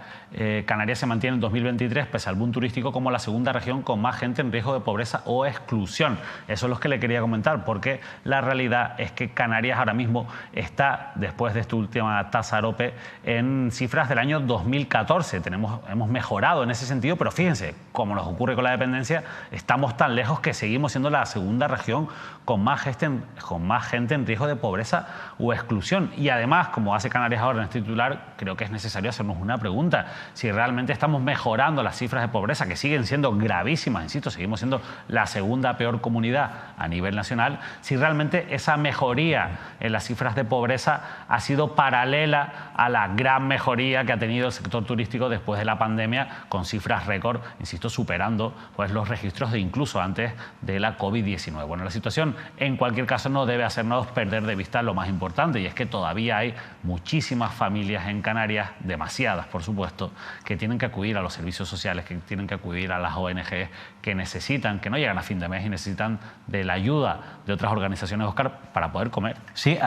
Canarias se mantiene en 2023, pese al boom turístico, como la segunda región con más gente en riesgo de pobreza o exclusión. Eso es lo que le quería comentar, porque la realidad es que Canarias ahora mismo está, después de esta última tasa AROPE, en cifras del año 2014. Hemos mejorado en ese sentido, pero fíjense, como nos ocurre con la dependencia, estamos tan lejos que seguimos siendo la segunda región con más gente en riesgo de pobreza o exclusión. Y además, como hace Canarias ahora en este titular, creo que es necesario hacernos una pregunta. Si realmente estamos mejorando las cifras de pobreza, que siguen siendo gravísimas, insisto, seguimos siendo la segunda peor comunidad a nivel nacional, si realmente esa mejoría en las cifras de pobreza ha sido paralela a la gran mejoría que ha tenido el sector turístico después de la pandemia, con cifras récord, insisto, superando pues los registros de incluso antes de la COVID-19. Bueno, la situación en cualquier caso no debe hacernos perder de vista lo más importante, y es que todavía hay muchísimas familias en Canarias, demasiadas por supuesto, que tienen que acudir a los servicios sociales, que tienen que acudir a las ONG, que necesitan, que no llegan a fin de mes y necesitan de la ayuda de otras organizaciones, Óscar, para poder comer.
Sí,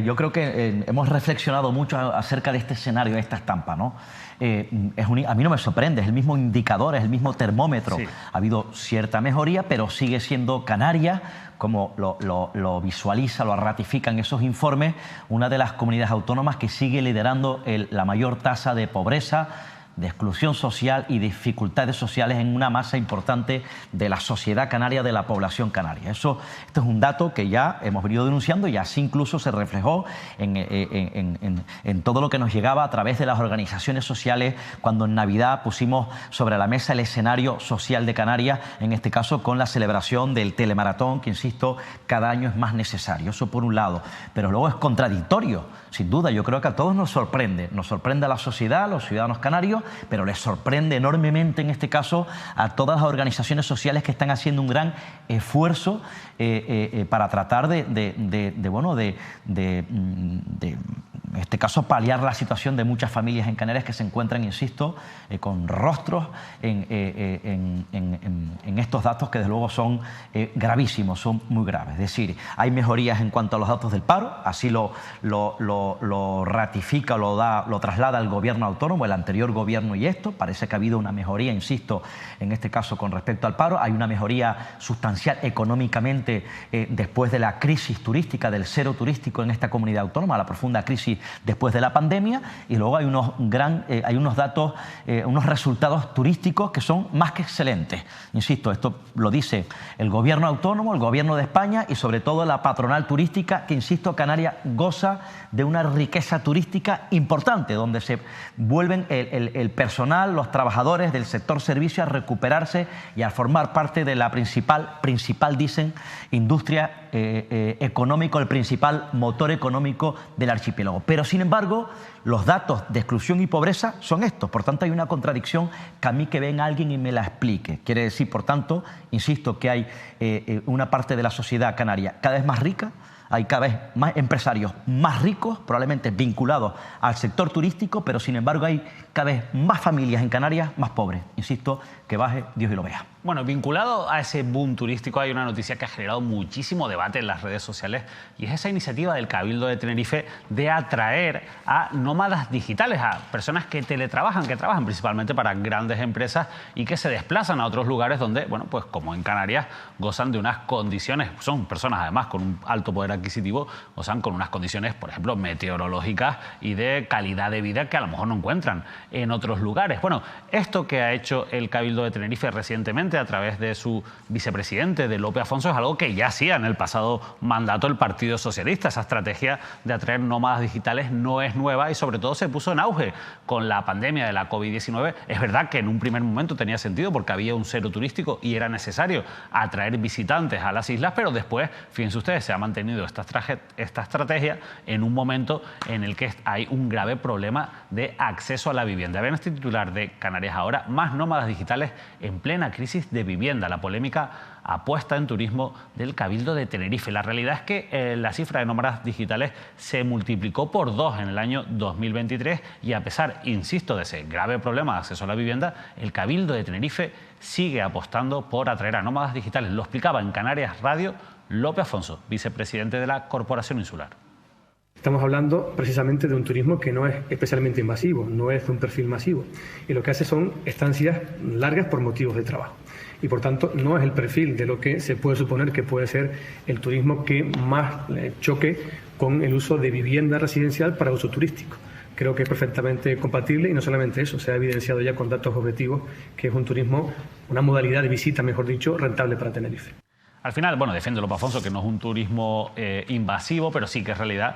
yo creo que hemos reflexionado mucho acerca de este escenario, de esta estampa, ¿no? A mí no me sorprende, es el mismo indicador, es el mismo termómetro. Sí. Ha habido cierta mejoría, pero sigue siendo Canarias, como lo visualiza, lo ratifican esos informes, una de las comunidades autónomas que sigue liderando la mayor tasa de pobreza, de exclusión social y dificultades sociales en una masa importante de la sociedad canaria, de la población canaria. Esto es un dato que ya hemos venido denunciando y así incluso se reflejó en todo lo que nos llegaba a través de las organizaciones sociales cuando en Navidad pusimos sobre la mesa el escenario social de Canarias, en este caso con la celebración del telemaratón, que insisto, cada año es más necesario. Eso por un lado, pero luego es contradictorio, sin duda. Yo creo que a todos nos sorprende a la sociedad, a los ciudadanos canarios, pero les sorprende enormemente en este caso a todas las organizaciones sociales que están haciendo un gran esfuerzo para tratar en este caso, paliar la situación de muchas familias en Canarias que se encuentran, insisto, con rostros en estos datos que desde luego son gravísimos, son muy graves. Es decir, hay mejorías en cuanto a los datos del paro, así lo ratifica, lo traslada el gobierno autónomo, el anterior gobierno, y esto parece que ha habido una mejoría, insisto, en este caso con respecto al paro. Hay una mejoría sustancial económicamente después de la crisis turística, del cero turístico en esta comunidad autónoma, la profunda crisis después de la pandemia, y luego hay unos datos, unos resultados turísticos que son más que excelentes. Insisto, esto lo dice el gobierno autónomo, el gobierno de España y sobre todo la patronal turística, que insisto, Canarias goza de una riqueza turística importante, donde se vuelven el personal, los trabajadores del sector servicio a recuperarse y a formar parte de la principal dicen, industria económico, el principal motor económico del archipiélago. Pero sin embargo, los datos de exclusión y pobreza son estos. Por tanto, hay una contradicción que a mí que venga alguien y me la explique. Quiere decir, por tanto, insisto, que hay una parte de la sociedad canaria cada vez más rica, hay cada vez más empresarios más ricos, probablemente vinculados al sector turístico, pero sin embargo hay cada vez más familias en Canarias más pobres. Insisto, que baje Dios y lo vea.
Bueno, vinculado a ese boom turístico hay una noticia que ha generado muchísimo debate en las redes sociales y es esa iniciativa del Cabildo de Tenerife de atraer a nómadas digitales, a personas que teletrabajan, que trabajan principalmente para grandes empresas y que se desplazan a otros lugares donde, bueno, pues como en Canarias, gozan de unas condiciones, son personas además con un alto poder adquisitivo, gozan con unas condiciones, por ejemplo, meteorológicas y de calidad de vida que a lo mejor no encuentran en otros lugares. Bueno, esto que ha hecho el Cabildo de Tenerife recientemente a través de su vicepresidente, de Lope Afonso, es algo que ya hacía en el pasado mandato el Partido Socialista. Esa estrategia de atraer nómadas digitales no es nueva y sobre todo se puso en auge con la pandemia de la COVID-19. Es verdad que en un primer momento tenía sentido porque había un cero turístico y era necesario atraer visitantes a las islas, pero después, fíjense ustedes, se ha mantenido esta estrategia en un momento en el que hay un grave problema de acceso a la vivienda. Vean este titular de Canarias Ahora: más nómadas digitales en plena crisis de vivienda. La polémica apuesta en turismo del Cabildo de Tenerife. La realidad es que la cifra de nómadas digitales se multiplicó por 2 en el año 2023 y a pesar, insisto, de ese grave problema de acceso a la vivienda, el Cabildo de Tenerife sigue apostando por atraer a nómadas digitales. Lo explicaba en Canarias Radio Lope Afonso, vicepresidente de la Corporación Insular.
Estamos hablando precisamente de un turismo que no es especialmente invasivo, no es de un perfil masivo, y lo que hace son estancias largas por motivos de trabajo. Y por tanto no es el perfil de lo que se puede suponer que puede ser el turismo que más choque con el uso de vivienda residencial para uso turístico. Creo que es perfectamente compatible y no solamente eso, se ha evidenciado ya con datos objetivos que es un turismo, una modalidad de visita, mejor dicho, rentable para Tenerife.
Al final, bueno, defiende Lope Afonso que no es un turismo invasivo, pero sí que es realidad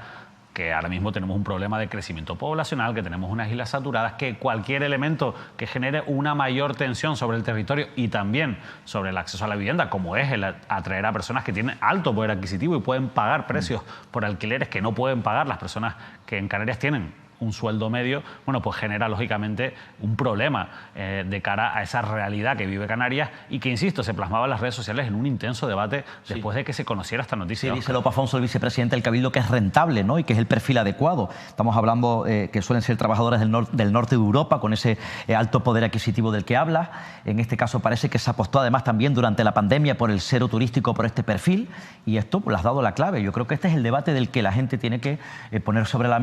que ahora mismo tenemos un problema de crecimiento poblacional, que tenemos unas islas saturadas, que cualquier elemento que genere una mayor tensión sobre el territorio y también sobre el acceso a la vivienda, como es el atraer a personas que tienen alto poder adquisitivo y pueden pagar precios por alquileres que no pueden pagar las personas que en Canarias tienen un sueldo medio, bueno, pues genera lógicamente un problema de cara a esa realidad que vive Canarias y que, insisto, se plasmaba en las redes sociales en un intenso debate después de que se conociera esta noticia.
Sí, dice Lope Afonso, el vicepresidente del Cabildo, que es rentable, ¿no? Y que es el perfil adecuado. Estamos hablando que suelen ser trabajadores del norte de Europa con ese alto poder adquisitivo del que habla. En este caso parece que se apostó además también durante la pandemia por el cero turístico, por este perfil, y esto pues, le has dado la clave. Yo creo que este es el debate del que la gente tiene que poner sobre la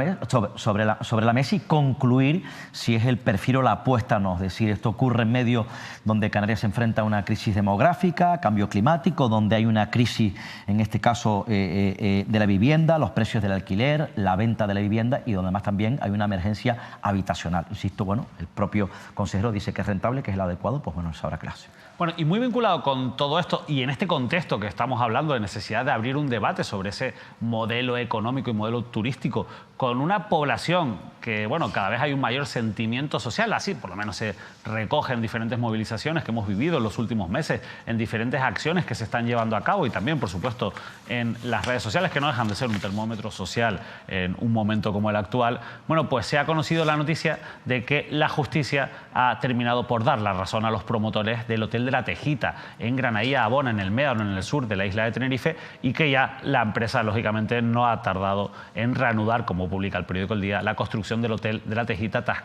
mesa y concluir si es el perfil o la apuesta, no. Es decir, esto ocurre en medio donde Canarias se enfrenta a una crisis demográfica, cambio climático, donde hay una crisis, en este caso, de la vivienda, los precios del alquiler, la venta de la vivienda y donde además también hay una emergencia habitacional. Insisto, bueno, el propio consejero dice que es rentable, que es el adecuado, pues bueno, sabrá clase.
Bueno, y muy vinculado con todo esto y en este contexto que estamos hablando de necesidad de abrir un debate sobre ese modelo económico y modelo turístico con una población que, bueno, cada vez hay un mayor sentimiento social, así por lo menos se recoge en diferentes movilizaciones que hemos vivido en los últimos meses, en diferentes acciones que se están llevando a cabo y también, por supuesto, en las redes sociales, que no dejan de ser un termómetro social en un momento como el actual. Bueno, pues se ha conocido la noticia de que la justicia ha terminado por dar la razón a los promotores del Hotel de la Tejita en Granadilla Abona, en el Médano, en el sur de la isla de Tenerife, y que ya la empresa, lógicamente, no ha tardado en reanudar, como publica el periódico El Día, la construcción del Hotel de la Tejita tras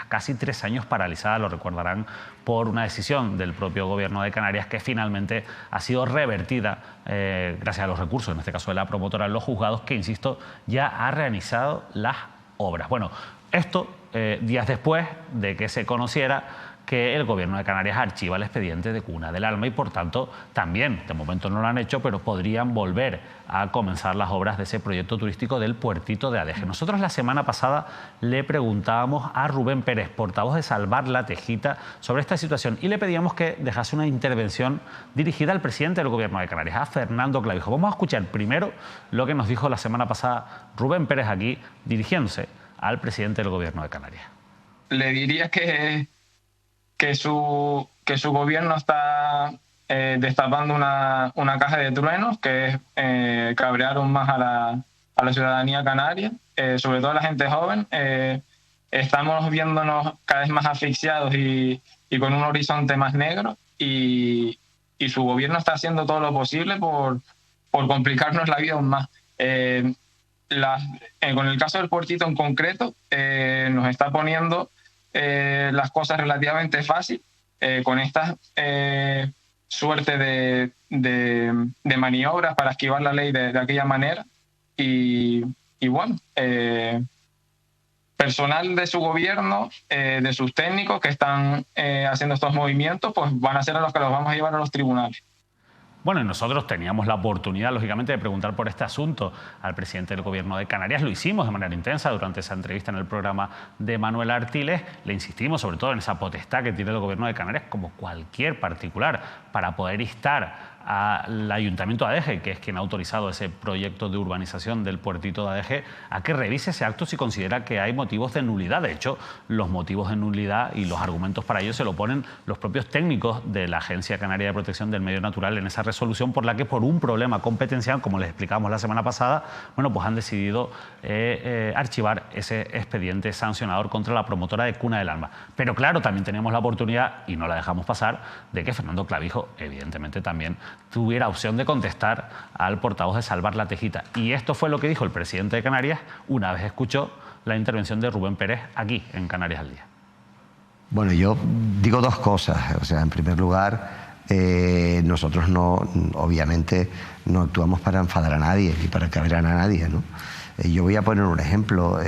casi 3 años paralizada, lo recordarán, por una decisión del propio gobierno de Canarias que finalmente ha sido revertida gracias a los recursos, en este caso de la promotora, en los juzgados, que, insisto, ya ha realizado las obras. Bueno, esto días después de que se conociera que el gobierno de Canarias archiva el expediente de Cuna del Alma y, por tanto, también, de momento no lo han hecho, pero podrían volver a comenzar las obras de ese proyecto turístico del puertito de Adeje. Nosotros la semana pasada le preguntábamos a Rubén Pérez, portavoz de Salvar la Tejita, sobre esta situación y le pedíamos que dejase una intervención dirigida al presidente del gobierno de Canarias, a Fernando Clavijo. Vamos a escuchar primero lo que nos dijo la semana pasada Rubén Pérez aquí, dirigiéndose al presidente del gobierno de Canarias.
Le diría que su gobierno está destapando una caja de truenos, que es cabrear aún más a la ciudadanía canaria, sobre todo a la gente joven. Estamos viéndonos cada vez más asfixiados y con un horizonte más negro, y su gobierno está haciendo todo lo posible por complicarnos la vida aún más. Con el caso del puertito en concreto, nos está poniendo las cosas relativamente fácil con estas suerte de maniobras para esquivar la ley de aquella manera. Y bueno, personal de su gobierno, de sus técnicos que están haciendo estos movimientos, pues van a ser a los que los vamos a llevar a los tribunales.
Bueno, y nosotros teníamos la oportunidad, lógicamente, de preguntar por este asunto al presidente del Gobierno de Canarias. Lo hicimos de manera intensa durante esa entrevista en el programa de Manuel Artiles. Le insistimos sobre todo en esa potestad que tiene el Gobierno de Canarias, como cualquier particular, para poder instar al Ayuntamiento de Adeje, que es quien ha autorizado ese proyecto de urbanización del puertito de Adeje, a que revise ese acto si considera que hay motivos de nulidad. De hecho, los motivos de nulidad y los argumentos para ello se lo ponen los propios técnicos de la Agencia Canaria de Protección del Medio Natural en esa resolución, por la que por un problema competencial, como les explicamos la semana pasada, bueno, pues han decidido archivar ese expediente sancionador contra la promotora de Cuna del Alma. Pero claro, también teníamos la oportunidad, y no la dejamos pasar, de que Fernando Clavijo, evidentemente, también tuviera opción de contestar al portavoz de Salvar la Tejita. Y esto fue lo que dijo el presidente de Canarias una vez escuchó la intervención de Rubén Pérez aquí en Canarias al Día.
Bueno, yo digo dos cosas. O sea, en primer lugar, nosotros obviamente no actuamos para enfadar a nadie ni para cabrear a nadie, ¿no? Yo voy a poner un ejemplo.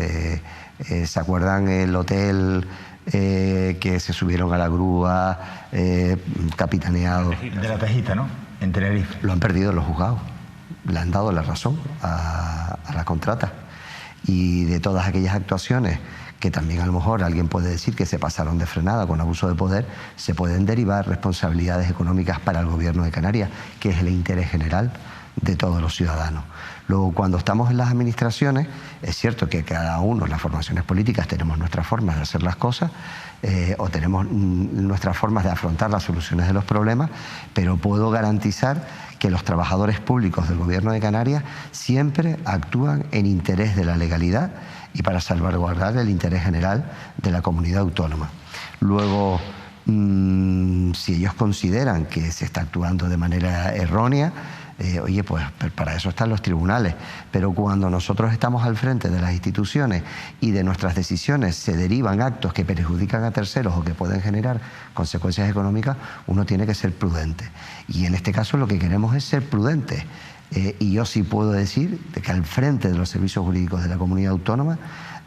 ¿Se acuerdan el hotel que se subieron a la grúa, capitaneado?
De la Tejita, ¿no? En Tenerife.
Lo han perdido los juzgados. Le han dado la razón a la contrata. Y de todas aquellas actuaciones que también a lo mejor alguien puede decir que se pasaron de frenada con abuso de poder, se pueden derivar responsabilidades económicas para el Gobierno de Canarias, que es el interés general de todos los ciudadanos. Luego, cuando estamos en las administraciones, es cierto que cada uno, las formaciones políticas, tenemos nuestras formas de hacer las cosas o tenemos nuestras formas de afrontar las soluciones de los problemas, pero puedo garantizar que los trabajadores públicos del Gobierno de Canarias siempre actúan en interés de la legalidad y para salvaguardar el interés general de la comunidad autónoma. Luego, si ellos consideran que se está actuando de manera errónea, oye, pues para eso están los tribunales. Pero cuando nosotros estamos al frente de las instituciones y de nuestras decisiones se derivan actos que perjudican a terceros o que pueden generar consecuencias económicas, uno tiene que ser prudente. Y en este caso lo que queremos es ser prudentes. Y yo sí puedo decir que al frente de los servicios jurídicos de la comunidad autónoma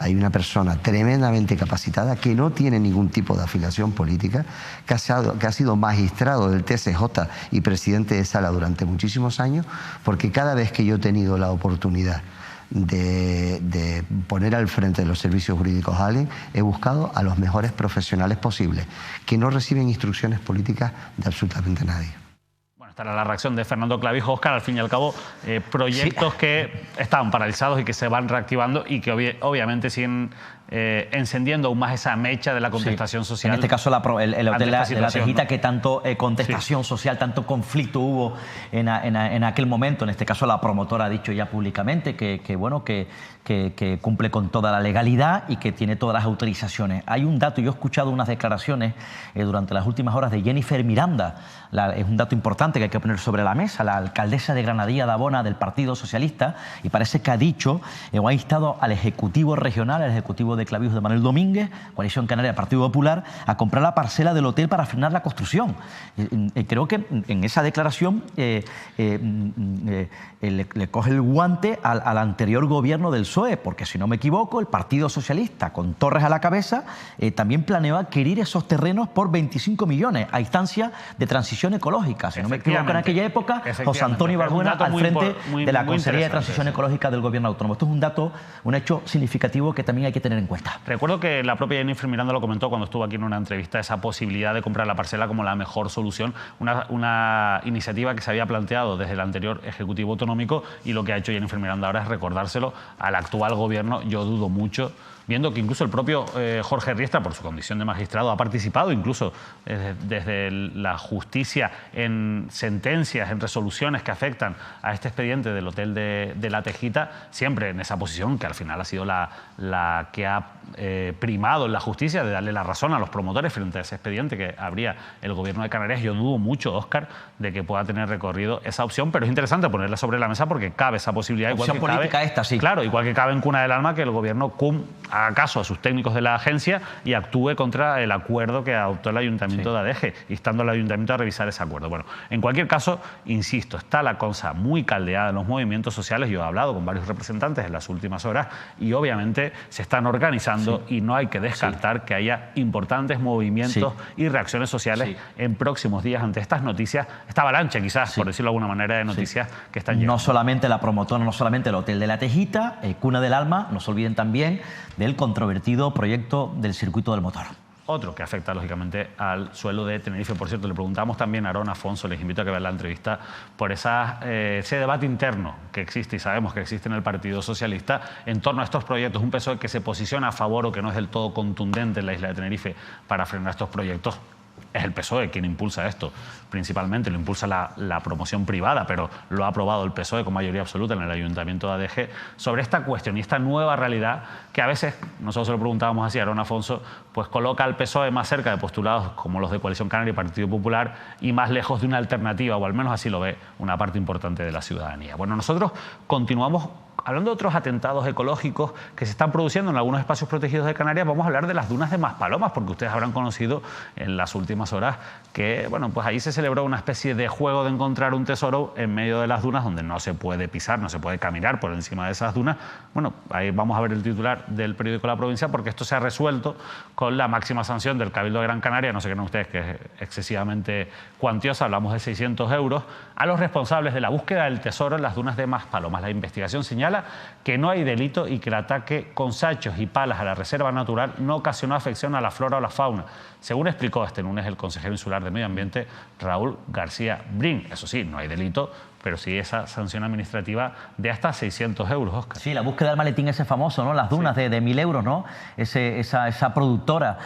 hay una persona tremendamente capacitada que no tiene ningún tipo de afiliación política, que ha sido magistrado del TSJ y presidente de sala durante muchísimos años, porque cada vez que yo he tenido la oportunidad de poner al frente de los servicios jurídicos a alguien, he buscado a los mejores profesionales posibles, que no reciben instrucciones políticas de absolutamente nadie.
Esta era la reacción de Fernando Clavijo. Óscar, al fin y al cabo, proyectos que estaban paralizados y que se van reactivando y que obviamente siguen encendiendo aún más esa mecha de la contestación social.
En este caso, el hotel de la Tejita, ¿no? Que tanto contestación social, tanto conflicto hubo en aquel momento. En este caso, la promotora ha dicho ya públicamente que cumple con toda la legalidad y que tiene todas las autorizaciones. Hay un dato, yo he escuchado unas declaraciones durante las últimas horas de Jennifer Miranda, es un dato importante que hay que poner sobre la mesa, la alcaldesa de Granadilla de Abona del Partido Socialista, y parece que ha dicho o ha instado al Ejecutivo Regional, al Ejecutivo de Clavijo de Manuel Domínguez, Coalición Canaria, Partido Popular, a comprar la parcela del hotel para frenar la construcción. Creo que en esa declaración le coge el guante al anterior gobierno del PSOE, porque si no me equivoco, el Partido Socialista, con Torres a la cabeza, también planeó adquirir esos terrenos por 25 millones a instancia de transición ecológica. Si no me equivoco, en aquella época, José Antonio Balbuena al frente de la Consejería de Transición Ecológica del Gobierno Autónomo. Esto es un dato, un hecho significativo que también hay que tener en cuenta.
Recuerdo que la propia Jennifer Miranda lo comentó cuando estuvo aquí en una entrevista, esa posibilidad de comprar la parcela como la mejor solución, una iniciativa que se había planteado desde el anterior Ejecutivo Autonómico, y lo que ha hecho Jennifer Miranda ahora es recordárselo al actual gobierno. Yo dudo mucho, viendo que incluso el propio Jorge Riestra, por su condición de magistrado, ha participado incluso desde la justicia en sentencias, en resoluciones que afectan a este expediente del hotel de la Tejita, siempre en esa posición que al final ha sido la que ha primado en la justicia, de darle la razón a los promotores frente a ese expediente que abría el Gobierno de Canarias. Yo dudo mucho, Óscar, de que pueda tener recorrido esa opción, pero es interesante ponerla sobre la mesa porque cabe esa posibilidad.
Opción
igual que
política
cabe,
esta, sí.
Claro, igual que cabe en Cuna del Alma que el Gobierno CUM haga caso a sus técnicos de la agencia y actúe contra el acuerdo que adoptó el Ayuntamiento de Adeje, instando al Ayuntamiento a revisar ese acuerdo. Bueno, en cualquier caso, insisto, está la cosa muy caldeada en los movimientos sociales. Yo he hablado con varios representantes en las últimas horas y obviamente se están organizando y no hay que descartar que haya importantes movimientos y reacciones sociales en próximos días ante estas noticias, esta avalancha quizás, por decirlo de alguna manera, de noticias que están llegando.
No solamente la promotora, no solamente el Hotel de la Tejita, Cuna del Alma, no se olviden también del controvertido proyecto del circuito del motor.
Otro que afecta lógicamente al suelo de Tenerife. Por cierto, le preguntamos también a Aarón Afonso, les invito a que vean la entrevista, por ese debate interno que existe y sabemos que existe en el Partido Socialista en torno a estos proyectos. Un PSOE que se posiciona a favor o que no es del todo contundente en la isla de Tenerife para frenar estos proyectos. Es el PSOE quien impulsa esto, principalmente lo impulsa la promoción privada, pero lo ha aprobado el PSOE con mayoría absoluta en el Ayuntamiento de Adeje, sobre esta cuestión y esta nueva realidad que a veces, nosotros se lo preguntábamos así a Aarón Afonso, pues coloca al PSOE más cerca de postulados como los de Coalición Canaria y Partido Popular y más lejos de una alternativa, o al menos así lo ve una parte importante de la ciudadanía. Bueno, nosotros continuamos hablando de otros atentados ecológicos que se están produciendo en algunos espacios protegidos de Canarias. Vamos a hablar de las dunas de Maspalomas, porque ustedes habrán conocido en las últimas horas que, bueno, pues ahí se celebró una especie de juego de encontrar un tesoro en medio de las dunas donde no se puede pisar, no se puede caminar por encima de esas dunas. Bueno, ahí vamos a ver el titular del periódico La Provincia, porque esto se ha resuelto con la máxima sanción del Cabildo de Gran Canaria, no se crean ustedes que es excesivamente cuantiosa, hablamos de 600 euros, a los responsables de la búsqueda del tesoro en las dunas de Maspalomas. La investigación señala que no hay delito y que el ataque con sachos y palas a la reserva natural no ocasionó afección a la flora o la fauna, según explicó este lunes el consejero insular de Medio Ambiente, Raúl García Brin. Eso sí, no hay delito, pero sí esa sanción administrativa de hasta 600 euros, Óscar.
Sí, la búsqueda del maletín ese famoso, ¿no? Las dunas de 1.000 euros, ¿no? Esa productora.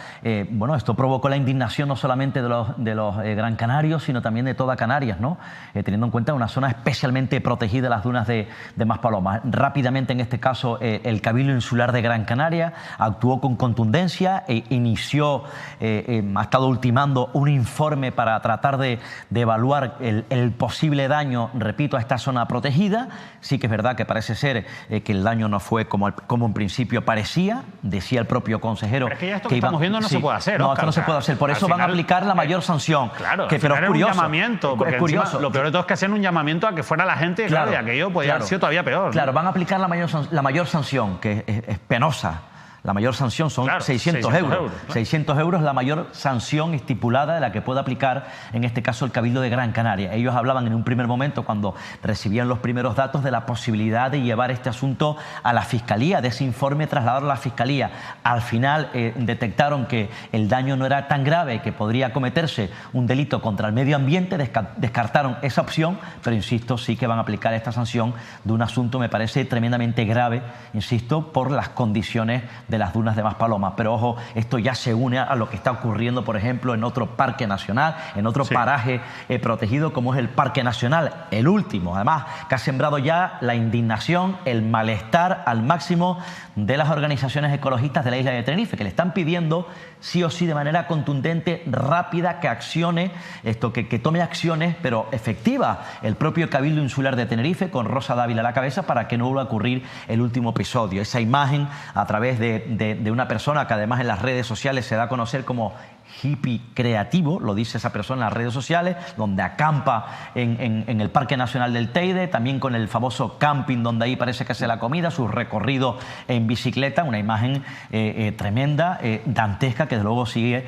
Bueno, esto provocó la indignación no solamente de los Gran Canarios, sino también de toda Canarias, ¿no? Teniendo en cuenta una zona especialmente protegida, las dunas de Maspalomas. Rápidamente, en este caso, el Cabildo Insular de Gran Canaria actuó con contundencia e inició, ha estado ultimando un informe para tratar de evaluar el posible daño, repito, a esta zona protegida. Sí que es verdad que parece ser que el daño no fue como en principio parecía, decía el propio consejero.
Pero es que ya esto que estamos viendo no se puede hacer,
No,
Óscar,
esto no se puede hacer, por eso van a aplicar la mayor sanción.
Claro,
pero es curioso.
Un llamamiento, porque
es curioso.
Encima, lo peor de todo es que hacen un llamamiento a que fuera la gente, claro, y aquello podría haber sido todavía peor, ¿no?
Claro, van a aplicar la mayor sanción, que es penosa. La mayor sanción son 600 euros. 600 euros es la mayor sanción estipulada de la que puede aplicar, en este caso, el Cabildo de Gran Canaria. Ellos hablaban en un primer momento, cuando recibían los primeros datos, de la posibilidad de llevar este asunto a la Fiscalía, de ese informe trasladarlo a la Fiscalía. Al final detectaron que el daño no era tan grave, que podría cometerse un delito contra el medio ambiente, descartaron esa opción, pero insisto, sí que van a aplicar esta sanción de un asunto, me parece, tremendamente grave, insisto, por las condiciones de las dunas de Maspalomas. Pero ojo, esto ya se une a lo que está ocurriendo, por ejemplo, en otro parque nacional, en otro paraje protegido, como es el Parque Nacional, el último, además, que ha sembrado ya la indignación, el malestar al máximo de las organizaciones ecologistas de la isla de Tenerife, que le están pidiendo sí o sí, de manera contundente, rápida, que accione esto, que tome acciones, pero efectivas, el propio Cabildo Insular de Tenerife, con Rosa Dávila a la cabeza, para que no vuelva a ocurrir el último episodio. Esa imagen, a través de una persona que además en las redes sociales se da a conocer como hippie creativo, lo dice esa persona en las redes sociales, donde acampa en el Parque Nacional del Teide, también con el famoso camping donde ahí parece que hace la comida, su recorrido en bicicleta, una imagen tremenda, dantesca, que desde luego sigue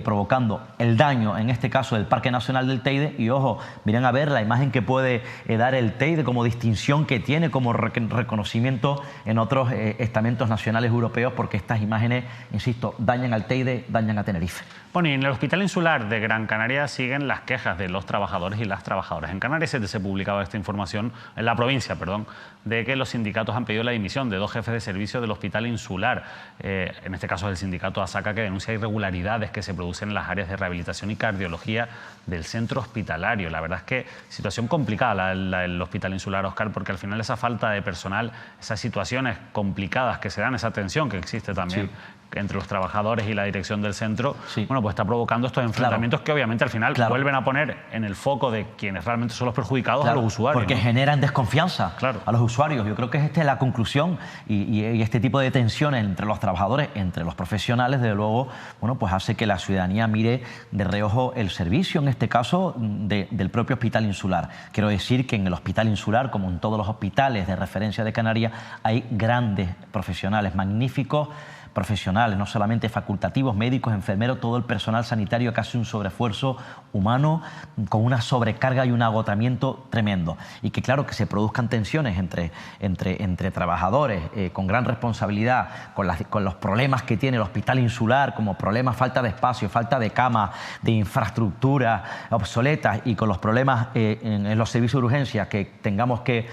provocando el daño, en este caso del Parque Nacional del Teide. Y ojo, miren a ver la imagen que puede dar el Teide como distinción que tiene, como reconocimiento en otros estamentos nacionales europeos, porque estas imágenes, insisto, dañan al Teide, dañan a Tenerife.
Bueno, y en el Hospital Insular de Gran Canaria siguen las quejas de los trabajadores y las trabajadoras. En Canarias se publicaba esta información, en la provincia, perdón, de que los sindicatos han pedido la dimisión de 2 jefes de servicio del Hospital Insular. En este caso es el sindicato ASACA, que denuncia irregularidades que se producen en las áreas de rehabilitación y cardiología del centro hospitalario. La verdad es que situación complicada el Hospital Insular, Óscar, porque al final esa falta de personal, esas situaciones complicadas que se dan, esa tensión que existe también entre los trabajadores y la dirección del centro, bueno, pues está provocando estos enfrentamientos que obviamente al final vuelven a poner en el foco de quienes realmente son los perjudicados a los usuarios.
Porque generan desconfianza a los usuarios. Yo creo que esta es la conclusión y este tipo de tensiones entre los trabajadores, entre los profesionales, desde luego, bueno, pues hace que la ciudadanía mire de reojo el servicio, en este caso, del propio Hospital Insular. Quiero decir que en el Hospital Insular, como en todos los hospitales de referencia de Canarias, hay grandes profesionales, magníficos profesionales, no solamente facultativos, médicos, enfermeros, todo el personal sanitario que hace un sobreesfuerzo humano con una sobrecarga y un agotamiento tremendo. Y que claro, que se produzcan tensiones entre trabajadores con gran responsabilidad, con los problemas que tiene el Hospital Insular, como problemas, falta de espacio, falta de cama, de infraestructura obsoletas, y con los problemas en los servicios de urgencia, que tengamos que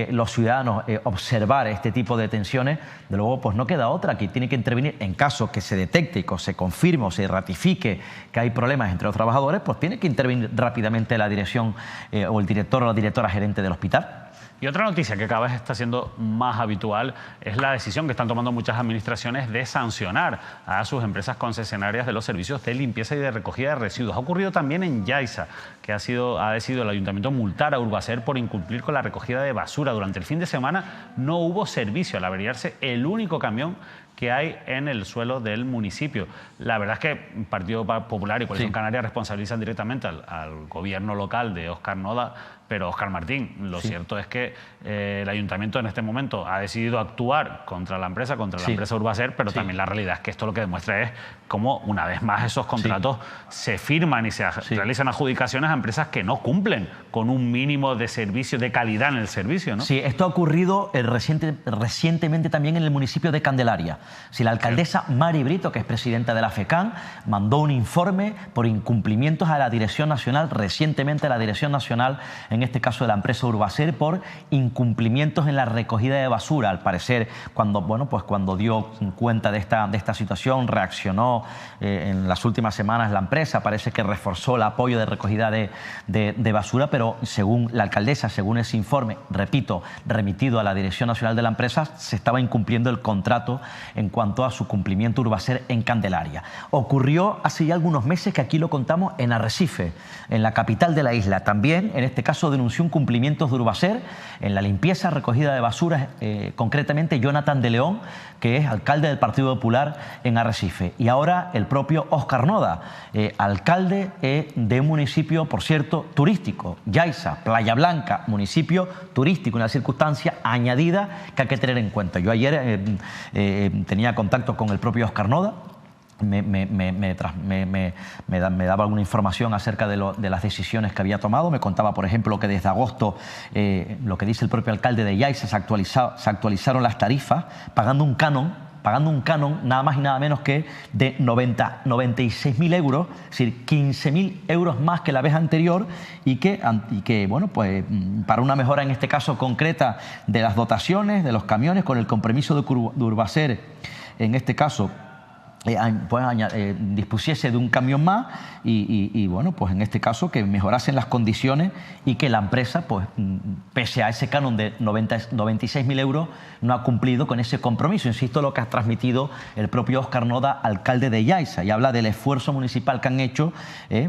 los ciudadanos observar este tipo de tensiones, de luego pues no queda otra, que tiene que intervenir en caso que se detecte y que se confirme o se ratifique que hay problemas entre los trabajadores, pues tiene que intervenir rápidamente la dirección o el director o la directora gerente del hospital.
Y otra noticia que cada vez está siendo más habitual es la decisión que están tomando muchas administraciones de sancionar a sus empresas concesionarias de los servicios de limpieza y de recogida de residuos. Ha ocurrido también en Yaiza, que ha decidido el ayuntamiento multar a Urbaser por incumplir con la recogida de basura. Durante el fin de semana no hubo servicio al averiarse el único camión que hay en el suelo del municipio. La verdad es que Partido Popular y Coalición Canaria responsabilizan directamente al gobierno local de Óscar Noda, pero Óscar Martín, lo cierto es que el ayuntamiento en este momento ha decidido actuar contra la empresa Urbaser, pero también la realidad es que esto lo que demuestra es cómo una vez más esos contratos se firman y se realizan adjudicaciones a empresas que no cumplen con un mínimo de servicio, de calidad en el servicio, ¿no?
Sí, esto ha ocurrido recientemente también en el municipio de Candelaria. Si la alcaldesa Mari Brito, que es presidenta de la FECAN, mandó un informe por incumplimientos a la Dirección Nacional, recientemente a la Dirección Nacional, en este caso de la empresa Urbaser, por incumplimientos en la recogida de basura. Al parecer, cuando dio cuenta de esta situación, reaccionó en las últimas semanas la empresa, parece que reforzó el apoyo de recogida de basura, pero según la alcaldesa, según ese informe, repito, remitido a la Dirección Nacional de la empresa, se estaba incumpliendo el contrato en cuanto a su cumplimiento Urbaser en Candelaria. Ocurrió hace ya algunos meses, que aquí lo contamos, en Arrecife, en la capital de la isla. También, en este caso, denunció incumplimientos de Urbaser en la limpieza, recogida de basura, concretamente Jonathan de León, que es alcalde del Partido Popular en Arrecife. Y ahora el propio Óscar Noda, alcalde de un municipio, por cierto, turístico, Yaiza, Playa Blanca, municipio turístico, una circunstancia añadida que hay que tener en cuenta. Yo ayer tenía contacto con el propio Óscar Noda, me daba alguna información acerca de las decisiones que había tomado. Me contaba, por ejemplo, que desde agosto, lo que dice el propio alcalde de Yaiza, se actualizaron las tarifas, pagando un canon nada más y nada menos que de 96.000 euros, es decir, 15.000 euros más que la vez anterior, y que bueno, pues para una mejora en este caso concreta de las dotaciones de los camiones, con el compromiso de Urbaser, en este caso, dispusiese de un camión más y bueno, pues en este caso que mejorasen las condiciones, y que la empresa, pues pese a ese canon de 96.000 euros, no ha cumplido con ese compromiso. Insisto, lo que ha transmitido el propio Óscar Noda, alcalde de Yaiza, y habla del esfuerzo municipal que han hecho.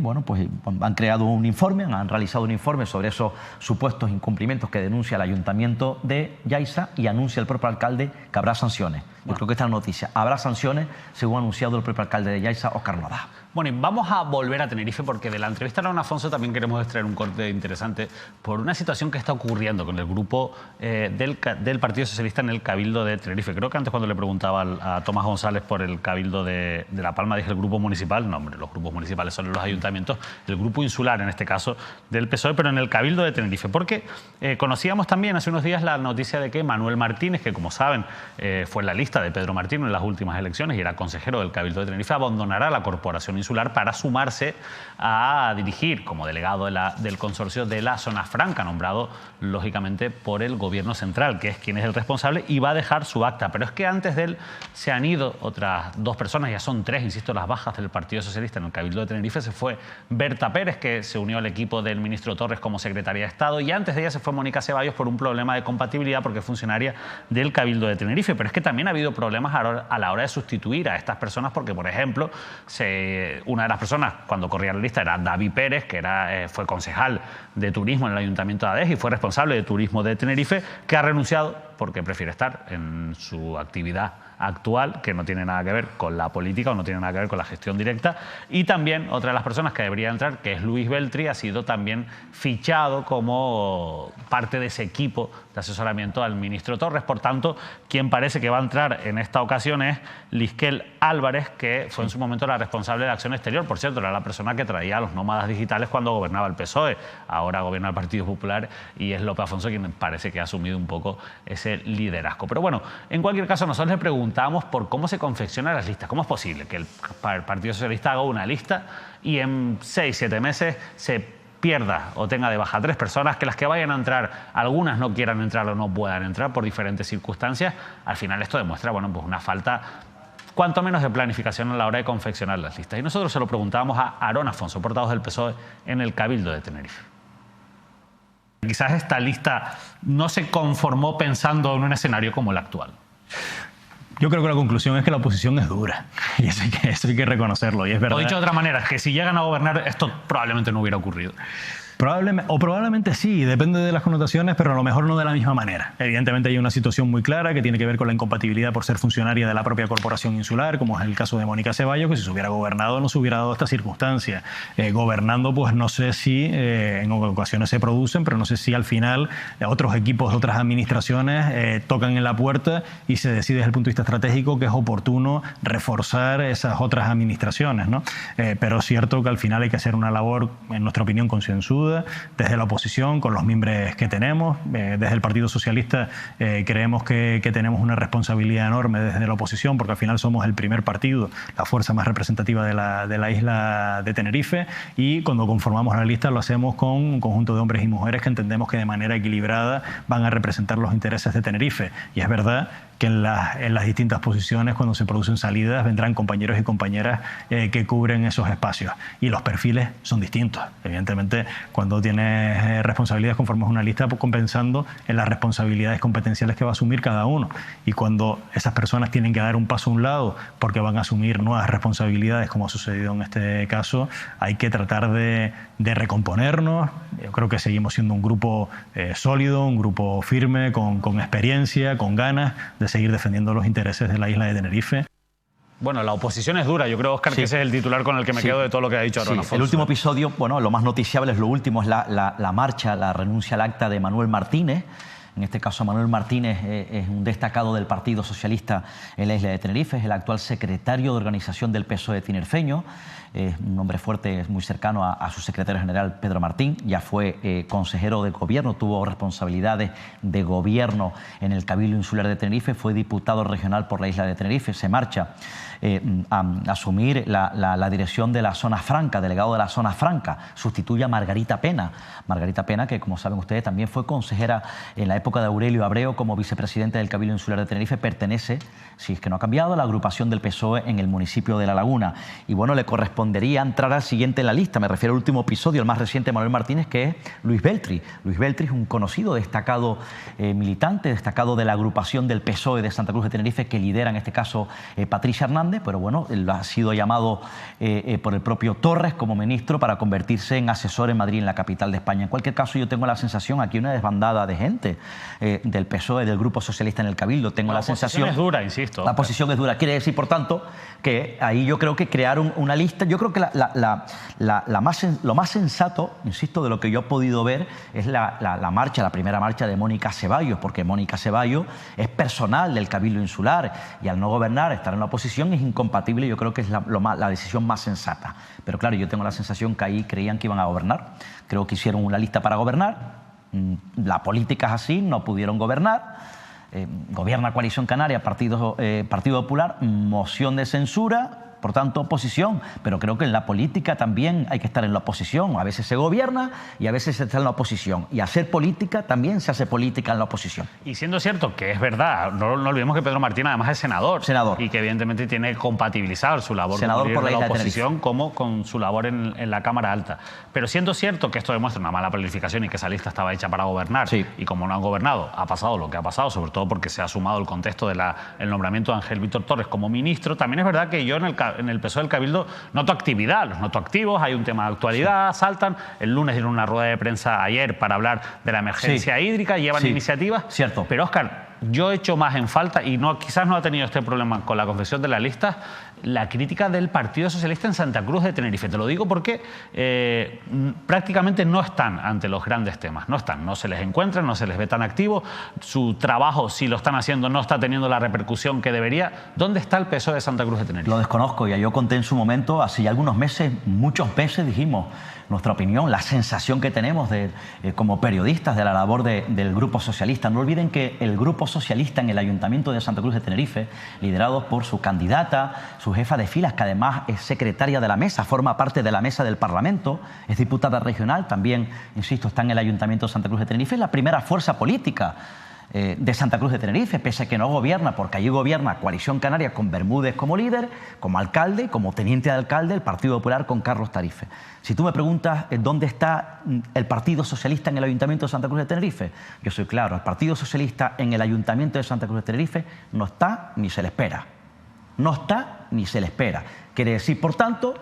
Bueno, pues han creado un informe, han realizado un informe sobre esos supuestos incumplimientos que denuncia el ayuntamiento de Yaiza, y anuncia el propio alcalde que habrá sanciones. Yo creo que esta es la noticia. Habrá sanciones, según ha anunciado el propio alcalde de Yaiza, Óscar Noda.
Bueno, y vamos a volver a Tenerife, porque de la entrevista a Aaron Afonso también queremos extraer un corte interesante por una situación que está ocurriendo con el grupo del Partido Socialista en el Cabildo de Tenerife. Creo que antes, cuando le preguntaba a Tomás González por el Cabildo de La Palma, dije el grupo municipal. No, hombre, los grupos municipales son los ayuntamientos. El grupo insular, en este caso, del PSOE, pero en el Cabildo de Tenerife. Porque conocíamos también hace unos días la noticia de que Manuel Martínez, que como saben fue en la lista de Pedro Martínez en las últimas elecciones y era consejero del Cabildo de Tenerife, abandonará la corporación Insular para sumarse a dirigir como delegado del consorcio de la Zona Franca, nombrado lógicamente por el Gobierno central, que es quien es el responsable, y va a dejar su acta. Pero es que antes de él se han ido otras 2 personas, ya son 3, insisto, las bajas del Partido Socialista en el Cabildo de Tenerife. Se fue Berta Pérez, que se unió al equipo del ministro Torres como secretaria de Estado, y antes de ella se fue Mónica Ceballos por un problema de compatibilidad porque es funcionaria del Cabildo de Tenerife. Pero es que también ha habido problemas a la hora de sustituir a estas personas porque, por ejemplo, una de las personas cuando corría la lista era David Pérez, que fue concejal de turismo en el Ayuntamiento de Adés y fue responsable de turismo de Tenerife, que ha renunciado porque prefiere estar en su actividad actual, que no tiene nada que ver con la política o no tiene nada que ver con la gestión directa. Y también otra de las personas que debería entrar, que es Luis Beltri, ha sido también fichado como parte de ese equipo de asesoramiento al ministro Torres. Por tanto, quien parece que va a entrar en esta ocasión es Lisquel Álvarez, que fue en su momento la responsable de Acción Exterior. Por cierto, era la persona que traía a los nómadas digitales cuando gobernaba el PSOE. Ahora gobierna el Partido Popular y es López Afonso quien parece que ha asumido un poco ese liderazgo. Pero bueno, en cualquier caso, nosotros le preguntamos por cómo se confeccionan las listas. ¿Cómo es posible que el Partido Socialista haga una lista y en 6-7 meses se pierda o tenga de baja 3 personas, que las que vayan a entrar, algunas no quieran entrar o no puedan entrar por diferentes circunstancias? Al final esto demuestra, bueno, pues una falta cuanto menos de planificación a la hora de confeccionar las listas. Y nosotros se lo preguntábamos a Aarón Afonso, portavoz del PSOE en el Cabildo de Tenerife. Quizás esta lista no se conformó pensando en un escenario como el actual.
Yo creo que la conclusión es que la oposición es dura y eso hay que reconocerlo, y es verdad.
O dicho de otra manera, es que si llegan a gobernar esto probablemente no hubiera ocurrido.
Probablemente sí, depende de las connotaciones, pero a lo mejor no de la misma manera. Evidentemente hay una situación muy clara que tiene que ver con la incompatibilidad por ser funcionaria de la propia corporación insular, como es el caso de Mónica Ceballos, que si se hubiera gobernado no se hubiera dado esta circunstancia. Gobernando, pues no sé si en ocasiones se producen, pero no sé si al final otros equipos de otras administraciones tocan en la puerta y se decide desde el punto de vista estratégico que es oportuno reforzar esas otras administraciones, ¿no? Pero es cierto que al final hay que hacer una labor, en nuestra opinión, concienzuda, desde la oposición, con los mimbres que tenemos. Desde el Partido Socialista creemos que tenemos una responsabilidad enorme desde la oposición, porque al final somos el primer partido, la fuerza más representativa de la isla de Tenerife, y cuando conformamos la lista lo hacemos con un conjunto de hombres y mujeres que entendemos que de manera equilibrada van a representar los intereses de Tenerife. Y es verdad que en las distintas posiciones, cuando se producen salidas, vendrán compañeros y compañeras que cubren esos espacios. Y los perfiles son distintos. Evidentemente, cuando tienes responsabilidades, conformas una lista compensando en las responsabilidades competenciales que va a asumir cada uno. Y cuando esas personas tienen que dar un paso a un lado porque van a asumir nuevas responsabilidades, como ha sucedido en este caso, hay que tratar de recomponernos. Yo creo que seguimos siendo un grupo sólido, un grupo firme, con experiencia, con ganas de seguir defendiendo los intereses de la isla de Tenerife.
Bueno, la oposición es dura. Yo creo, Óscar, que ese es el titular con el que me quedo de todo lo que ha dicho Aarón Afonso.
El último episodio, bueno, lo más noticiable es lo último, es la marcha, la renuncia al acta de Manuel Martínez. En este caso, Manuel Martínez es un destacado del Partido Socialista en la isla de Tenerife, es el actual secretario de organización del PSOE tinerfeño, es un hombre fuerte, es muy cercano a su secretario general Pedro Martín, ya fue consejero de gobierno, tuvo responsabilidades de gobierno en el Cabildo Insular de Tenerife, fue diputado regional por la isla de Tenerife, se marcha a asumir la dirección de la Zona Franca, delegado de la Zona Franca, sustituye a Margarita Pena, que como saben ustedes también fue consejera en la época de Aurelio Abreu como vicepresidente del Cabildo Insular de Tenerife, pertenece, si es que no ha cambiado, a la agrupación del PSOE en el municipio de La Laguna. Y bueno, le correspondería entrar al siguiente en la lista, me refiero al último episodio, el más reciente de Manuel Martínez, que es Luis Beltri. Luis Beltri es un conocido, destacado militante, destacado de la agrupación del PSOE de Santa Cruz de Tenerife, que lidera en este caso Patricia Hernández, pero bueno, él ha sido llamado por el propio Torres como ministro para convertirse en asesor en Madrid, en la capital de España. En cualquier caso, yo tengo la sensación, aquí una desbandada de gente del PSOE, del Grupo Socialista en el Cabildo, tengo la sensación...
La posición es dura, insisto.
La posición es dura. Quiere decir, por tanto, que ahí yo creo que crearon una lista. Yo creo que lo más sensato, insisto, de lo que yo he podido ver es la primera marcha de Mónica Ceballos, porque Mónica Ceballos es personal del Cabildo Insular y al no gobernar, estar en la oposición es incompatible. Yo creo que es la decisión más sensata. Pero claro, yo tengo la sensación que ahí creían que iban a gobernar. Creo que hicieron una lista para gobernar. La política es así, no pudieron gobernar. Gobierna Coalición Canaria, Partido Popular, moción de censura, Por tanto, oposición. Pero creo que en la política también hay que estar en la oposición. A veces se gobierna y a veces se está en la oposición. Y hacer política también se hace política en la oposición.
Y siendo cierto que es verdad, no olvidemos que Pedro Martín además es senador. Y que evidentemente tiene que compatibilizar su labor
senador por
de la
isla de
oposición como con su labor en la Cámara Alta. Pero siendo cierto que esto demuestra una mala planificación y que esa lista estaba hecha para gobernar, y como no han gobernado, ha pasado lo que ha pasado, sobre todo porque se ha sumado el contexto del nombramiento de Ángel Víctor Torres como ministro. También es verdad que yo en el PSOE del Cabildo noto actividad, los noto activos, hay un tema de actualidad, saltan. El lunes dieron una rueda de prensa ayer para hablar de la emergencia hídrica, llevan iniciativas.
Cierto.
Pero, Óscar, yo he hecho más en falta, y quizás no ha tenido este problema con la confección de la lista, la crítica del Partido Socialista en Santa Cruz de Tenerife. Te lo digo porque prácticamente no están ante los grandes temas. No están, no se les encuentra, no se les ve tan activos. Su trabajo, si lo están haciendo, no está teniendo la repercusión que debería. ¿Dónde está el PSOE de Santa Cruz de Tenerife?
Lo desconozco. Ya yo conté en su momento, hace ya algunos meses, muchos meses dijimos nuestra opinión, la sensación que tenemos como periodistas de la labor del Grupo Socialista. No olviden que el Grupo Socialista en el Ayuntamiento de Santa Cruz de Tenerife, liderados por su candidata, su jefa de filas, que además es secretaria de la mesa, forma parte de la mesa del Parlamento, es diputada regional, también, insisto, está en el Ayuntamiento de Santa Cruz de Tenerife, es la primera fuerza política de Santa Cruz de Tenerife, pese a que no gobierna, porque allí gobierna Coalición Canaria con Bermúdez como líder, como alcalde, como teniente de alcalde, el Partido Popular con Carlos Tarife. Si tú me preguntas dónde está el Partido Socialista en el Ayuntamiento de Santa Cruz de Tenerife, yo soy claro, el Partido Socialista en el Ayuntamiento de Santa Cruz de Tenerife no está ni se le espera. No está ni se le espera. Quiere decir, por tanto,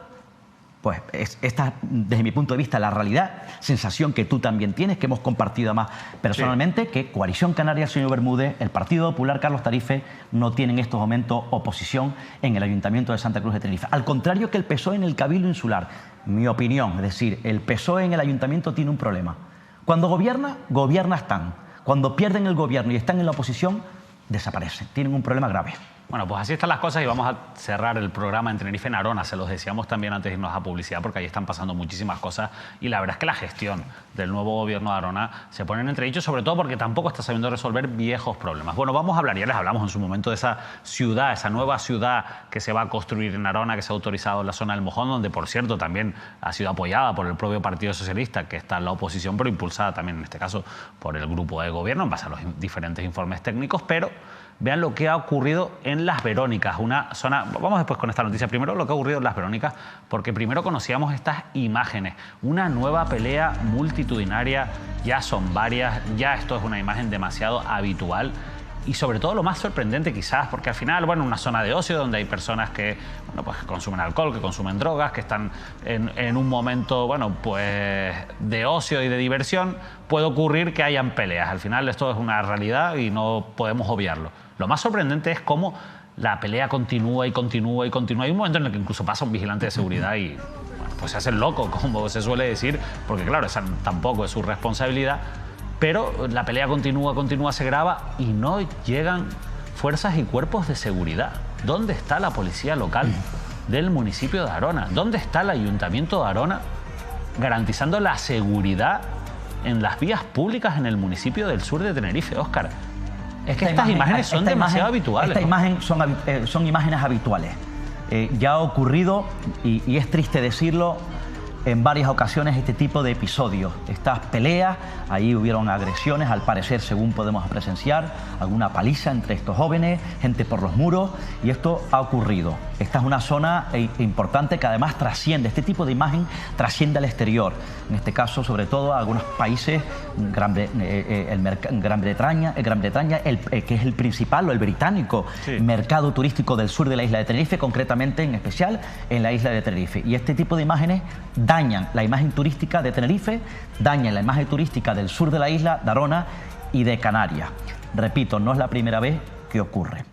pues esta, desde mi punto de vista, la realidad, sensación que tú también tienes, que hemos compartido además personalmente, que Coalición Canaria, el señor Bermúdez, el Partido Popular, Carlos Tarife, no tienen en estos momentos oposición en el Ayuntamiento de Santa Cruz de Tenerife. Al contrario que el PSOE en el Cabildo Insular. Mi opinión, es decir, el PSOE en el Ayuntamiento tiene un problema. Cuando gobierna están. Cuando pierden el gobierno y están en la oposición, desaparecen. Tienen un problema grave.
Bueno, pues así están las cosas y vamos a cerrar el programa en Tenerife, en Arona. Se los decíamos también antes de irnos a publicidad porque ahí están pasando muchísimas cosas y la verdad es que la gestión del nuevo gobierno de Arona se pone en entredicho, sobre todo porque tampoco está sabiendo resolver viejos problemas. Bueno, vamos a hablar, ya les hablamos en su momento de esa ciudad, esa nueva ciudad que se va a construir en Arona, que se ha autorizado en la zona del Mojón, donde por cierto también ha sido apoyada por el propio Partido Socialista, que está en la oposición, pero impulsada también en este caso por el grupo de gobierno en base a los diferentes informes técnicos, pero vean lo que ha ocurrido en Las Verónicas, una zona... Vamos después con esta noticia. Primero lo que ha ocurrido en Las Verónicas, porque primero conocíamos estas imágenes. Una nueva pelea multitudinaria, ya son varias, ya esto es una imagen demasiado habitual. Y sobre todo lo más sorprendente quizás, porque al final, bueno, una zona de ocio donde hay personas que, bueno, pues, que consumen alcohol, que consumen drogas, que están en un momento, bueno, pues de ocio y de diversión, puede ocurrir que hayan peleas. Al final esto es una realidad y no podemos obviarlo. Lo más sorprendente es cómo la pelea continúa y continúa y continúa. Hay un momento en el que incluso pasa un vigilante de seguridad y bueno, pues se hace el loco, como se suele decir, porque claro, esa tampoco es su responsabilidad. Pero la pelea continúa, se graba y no llegan fuerzas y cuerpos de seguridad. ¿Dónde está la policía local del municipio de Arona? ¿Dónde está el ayuntamiento de Arona garantizando la seguridad en las vías públicas en el municipio del sur de Tenerife, Óscar? Es que estas imágenes son demasiado habituales.
Estas imágenes son imágenes habituales. Ya ha ocurrido, y es triste decirlo, en varias ocasiones este tipo de episodios, estas peleas, ahí hubieron agresiones, al parecer, según podemos presenciar, alguna paliza entre estos jóvenes, gente por los muros, y esto ha ocurrido. Esta es una zona importante que además trasciende, este tipo de imagen trasciende al exterior, en este caso sobre todo a algunos países, Gran Bretaña, que es el principal o el británico mercado turístico del sur de la isla de Tenerife, concretamente en especial en la isla de Tenerife. Y este tipo de imágenes dañan la imagen turística de Tenerife, dañan la imagen turística del sur de la isla, de Arona y de Canarias. Repito, no es la primera vez que ocurre.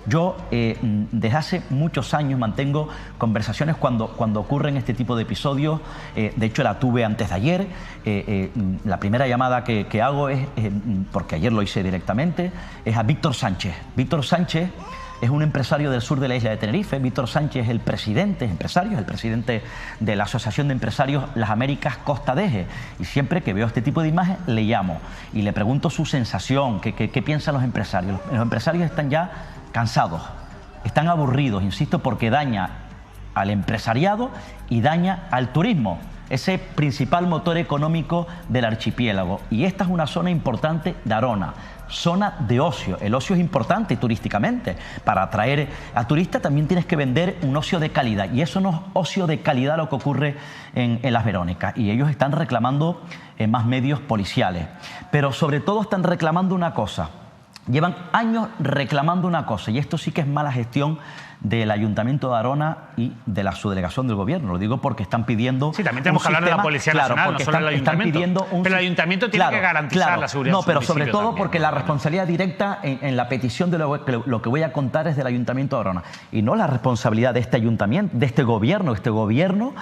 Yo desde hace muchos años mantengo conversaciones cuando ocurren este tipo de episodios. De hecho, la tuve antes de ayer. La primera llamada que hago es, porque ayer lo hice directamente, es a Víctor Sánchez. Víctor Sánchez es un empresario del sur de la isla de Tenerife. Víctor Sánchez es el presidente de la Asociación de Empresarios Las Américas Costa Deje. Y siempre que veo este tipo de imagen le llamo y le pregunto su sensación, qué piensan los empresarios. Los empresarios están ya cansados, están aburridos, insisto, porque daña al empresariado y daña al turismo, ese principal motor económico del archipiélago. Y esta es una zona importante de Arona, zona de ocio. El ocio es importante turísticamente. Para atraer a turistas también tienes que vender un ocio de calidad, y eso no es ocio de calidad lo que ocurre en Las Verónicas, y ellos están reclamando más medios policiales, pero sobre todo están reclamando una cosa. Llevan años reclamando una cosa, y esto sí que es mala gestión del Ayuntamiento de Arona y de la subdelegación del Gobierno. Lo digo porque están pidiendo...
Sí, también tenemos que hablar de la Policía Nacional, no solo el Ayuntamiento. Pero el Ayuntamiento tiene que garantizar la seguridad.
No, pero sobre todo porque la responsabilidad directa en la petición de lo que voy a contar es del Ayuntamiento de Arona, y no la responsabilidad de este Ayuntamiento, de este Gobierno. Este Gobierno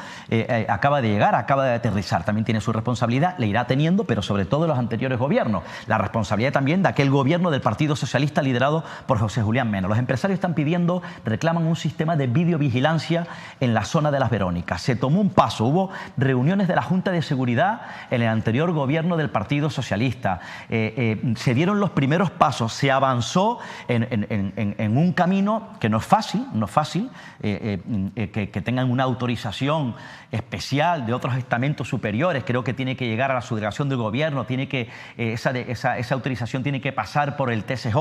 acaba de llegar, acaba de aterrizar, también tiene su responsabilidad, le irá teniendo, pero sobre todo de los anteriores gobiernos. La responsabilidad también de aquel Gobierno del Partido Socialista liderado por José Julián Mena. Los empresarios están pidiendo, reclaman un sistema de videovigilancia en la zona de Las Verónicas. Se tomó un paso, hubo reuniones de la Junta de Seguridad en el anterior Gobierno del Partido Socialista. Se dieron los primeros pasos, se avanzó en un camino que no es fácil, que tengan una autorización especial de otros estamentos superiores. Creo que tiene que llegar a la subdelegación del Gobierno, esa autorización tiene que pasar por el TSJ,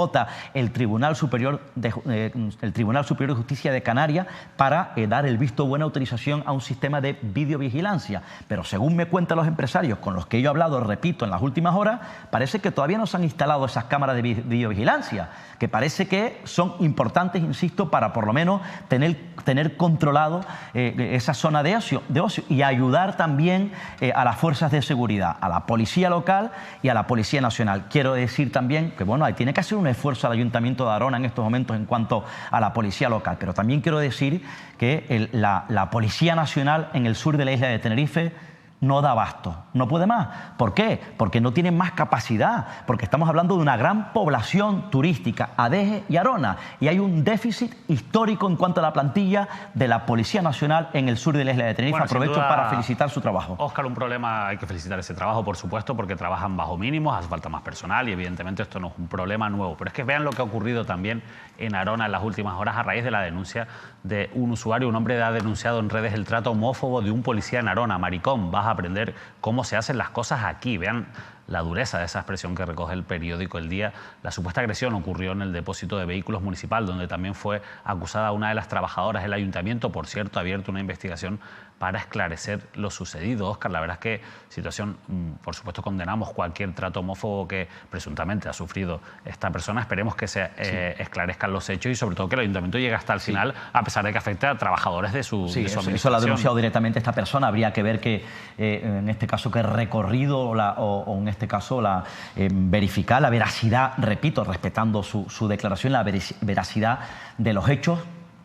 el Tribunal Superior de Justicia de Canarias, para dar el visto buena autorización a un sistema de videovigilancia. Pero según me cuentan los empresarios con los que yo he hablado, repito, en las últimas horas, parece que todavía no se han instalado esas cámaras de videovigilancia, que parece que son importantes, insisto, para por lo menos tener controlado esa zona de ocio y ayudar también a las fuerzas de seguridad, a la Policía Local y a la Policía Nacional. Quiero decir también que bueno, tiene que hacer un esfuerzo al Ayuntamiento de Arona en estos momentos en cuanto a la Policía Local, pero también quiero decir que la Policía Nacional en el sur de la isla de Tenerife no da abasto, no puede más. ¿Por qué? Porque no tienen más capacidad, porque estamos hablando de una gran población turística, Adeje y Arona, y hay un déficit histórico en cuanto a la plantilla de la Policía Nacional en el sur de la isla de Tenerife. Bueno, aprovecho para felicitar su trabajo.
Óscar, un problema, hay que felicitar ese trabajo, por supuesto, porque trabajan bajo mínimos, hace falta más personal y evidentemente esto no es un problema nuevo. Pero es que vean lo que ha ocurrido también en Arona en las últimas horas a raíz de la denuncia de un usuario. Un hombre ha denunciado en redes el trato homófobo de un policía en Arona. Maricón, vas a aprender cómo se hacen las cosas aquí. Vean la dureza de esa expresión que recoge el periódico El Día. La supuesta agresión ocurrió en el depósito de vehículos municipal, donde también fue acusada una de las trabajadoras. El ayuntamiento, por cierto, ha abierto una investigación para esclarecer lo sucedido. Óscar, la verdad es que situación, por supuesto, condenamos cualquier trato homófobo que presuntamente ha sufrido esta persona. Esperemos que se esclarezcan los hechos y sobre todo que el ayuntamiento llegue hasta el final, a pesar de que afecte a trabajadores de su administración.
Eso lo ha denunciado directamente esta persona. Habría que ver que, en este caso, que recorrido o en este caso verificar la veracidad, repito, respetando su declaración, la veracidad de los hechos.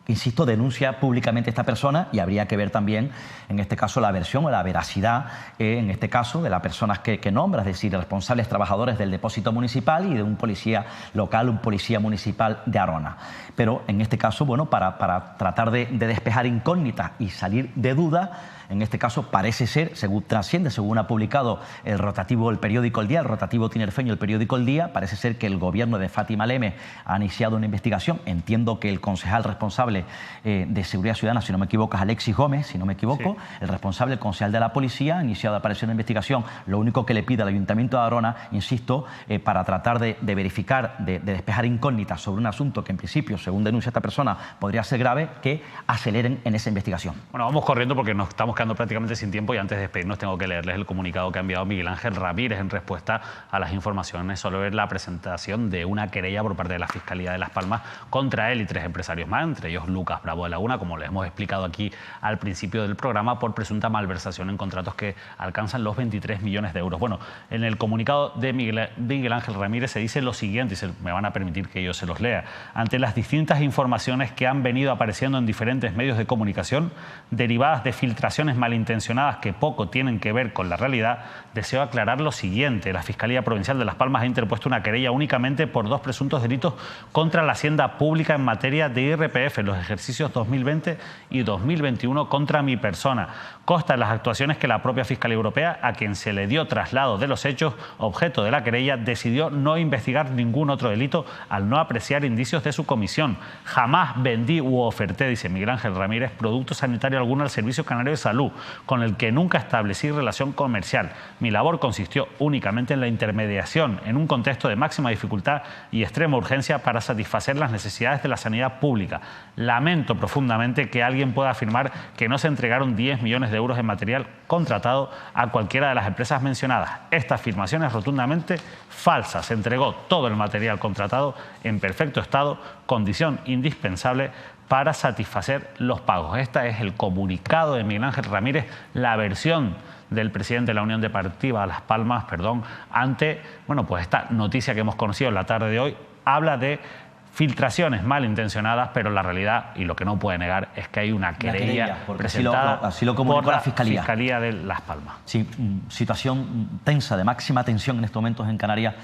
Insisto, denuncia públicamente esta persona y habría que ver también, en este caso, la versión o la veracidad, en este caso, de las personas que nombra, es decir, responsables trabajadores del depósito municipal y de un policía local, un policía municipal de Arona. Pero, en este caso, bueno, para tratar de despejar incógnitas y salir de duda, en este caso parece ser, según trasciende, según ha publicado el periódico El Día, el rotativo tinerfeño, el periódico El Día, parece ser que el gobierno de Fátima Leme ha iniciado una investigación. Entiendo que el concejal responsable de Seguridad Ciudadana, si no me equivoco, es Alexis Gómez, si no me equivoco, el responsable, el concejal de la policía, ha iniciado una investigación. Lo único que le pide al Ayuntamiento de Arona, insisto, para tratar de verificar, de despejar incógnitas sobre un asunto que en principio, según denuncia esta persona, podría ser grave, que aceleren en esa investigación.
Bueno, vamos corriendo porque nos estamos quedando prácticamente sin tiempo y antes de despedirnos tengo que leerles el comunicado que ha enviado Miguel Ángel Ramírez en respuesta a las informaciones sobre la presentación de una querella por parte de la Fiscalía de Las Palmas contra él y 3 empresarios más, entre ellos Lucas Bravo de Laguna, como les hemos explicado aquí al principio del programa, por presunta malversación en contratos que alcanzan los 23 millones de euros. Bueno, en el comunicado de Miguel Ángel Ramírez se dice lo siguiente, y me van a permitir que yo se los lea. Ante las distintas informaciones que han venido apareciendo en diferentes medios de comunicación derivadas de filtraciones acusaciones malintencionadas que poco tienen que ver con la realidad, deseo aclarar lo siguiente. La Fiscalía Provincial de Las Palmas ha interpuesto una querella únicamente por 2 presuntos delitos contra la hacienda pública en materia de IRPF en los ejercicios 2020 y 2021 contra mi persona. Consta en las actuaciones que la propia Fiscalía Europea, a quien se le dio traslado de los hechos objeto de la querella, decidió no investigar ningún otro delito al no apreciar indicios de su comisión. Jamás vendí u oferté, dice Miguel Ángel Ramírez, producto sanitario alguno al Servicio Canario de Salud, con el que nunca establecí relación comercial. Mi labor consistió únicamente en la intermediación, en un contexto de máxima dificultad y extrema urgencia para satisfacer las necesidades de la sanidad pública. Lamento profundamente que alguien pueda afirmar que no se entregaron 10 millones de euros en material contratado a cualquiera de las empresas mencionadas. Esta afirmación es rotundamente falsa. Se entregó todo el material contratado en perfecto estado, condición indispensable para satisfacer los pagos. Este es el comunicado de Miguel Ángel Ramírez, la versión del presidente de la Unión Deportiva Las Palmas, ante pues esta noticia que hemos conocido en la tarde de hoy. Habla de filtraciones malintencionadas, pero la realidad, y lo que no puede negar, es que hay una querella presentada
así lo comunicó
por
la Fiscalía
de Las Palmas.
Sí, situación tensa, de máxima tensión en estos momentos en Canarias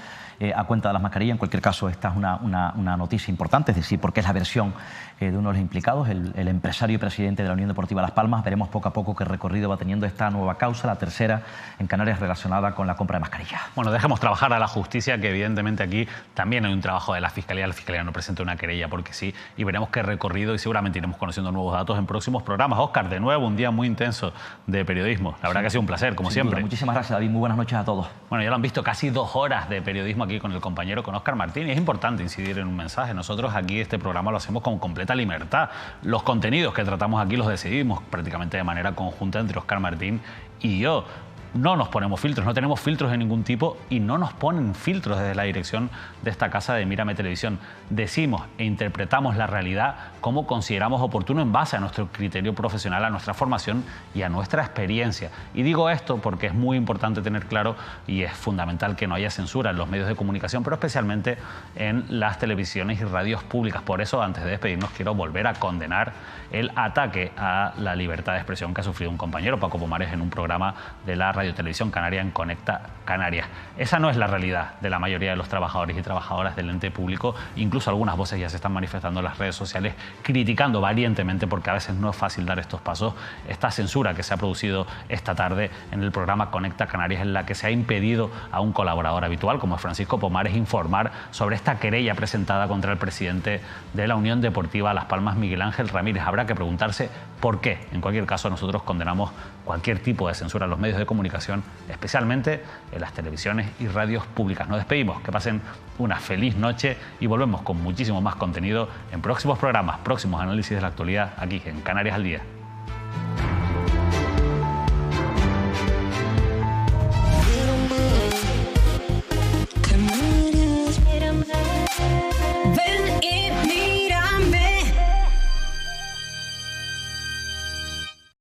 a cuenta de las mascarillas. En cualquier caso, esta es una noticia importante, es decir, porque es la versión de uno de los implicados, el empresario y presidente de la Unión Deportiva Las Palmas. Veremos poco a poco qué recorrido va teniendo esta nueva causa, la tercera en Canarias relacionada con la compra de mascarillas.
Bueno, dejemos trabajar a la justicia, que evidentemente aquí también hay un trabajo de la Fiscalía. La Fiscalía no presenta una querella porque sí, y veremos qué recorrido, y seguramente iremos conociendo nuevos datos en próximos programas. Óscar, de nuevo un día muy intenso de periodismo. La verdad que ha sido un placer, como siempre.
Muchísimas gracias, David. Muy buenas noches a todos.
Bueno, ya lo han visto, casi 2 horas de periodismo aquí con el compañero, con Óscar Martín, y es importante incidir en un mensaje. Nosotros aquí este programa lo hacemos con completa libertad. Los contenidos que tratamos aquí los decidimos prácticamente de manera conjunta entre Óscar Martín y yo. No nos ponemos filtros, no tenemos filtros de ningún tipo, y no nos ponen filtros desde la dirección de esta casa de Mírame Televisión. Decimos e interpretamos la realidad como consideramos oportuno en base a nuestro criterio profesional, a nuestra formación y a nuestra experiencia. Y digo esto porque es muy importante tener claro, y es fundamental, que no haya censura en los medios de comunicación, pero especialmente en las televisiones y radios públicas. Por eso, antes de despedirnos, quiero volver a condenar el ataque a la libertad de expresión que ha sufrido un compañero, Paco Pomares, en un programa de la Radio Televisión Canaria en Conecta Canarias. Esa no es la realidad de la mayoría de los trabajadores y trabajadoras del ente público. Incluso algunas voces ya se están manifestando en las redes sociales criticando valientemente, porque a veces no es fácil dar estos pasos, esta censura que se ha producido esta tarde en el programa Conecta Canarias, en la que se ha impedido a un colaborador habitual como es Francisco Pomares informar sobre esta querella presentada contra el presidente de la Unión Deportiva Las Palmas, Miguel Ángel Ramírez. Habrá que preguntarse por qué. En cualquier caso, nosotros condenamos cualquier tipo de censura en los medios de comunicación, especialmente en las televisiones y radios públicas. Nos despedimos, que pasen una feliz noche y volvemos con muchísimo más contenido en próximos programas, próximos análisis de la actualidad aquí en Canarias al Día.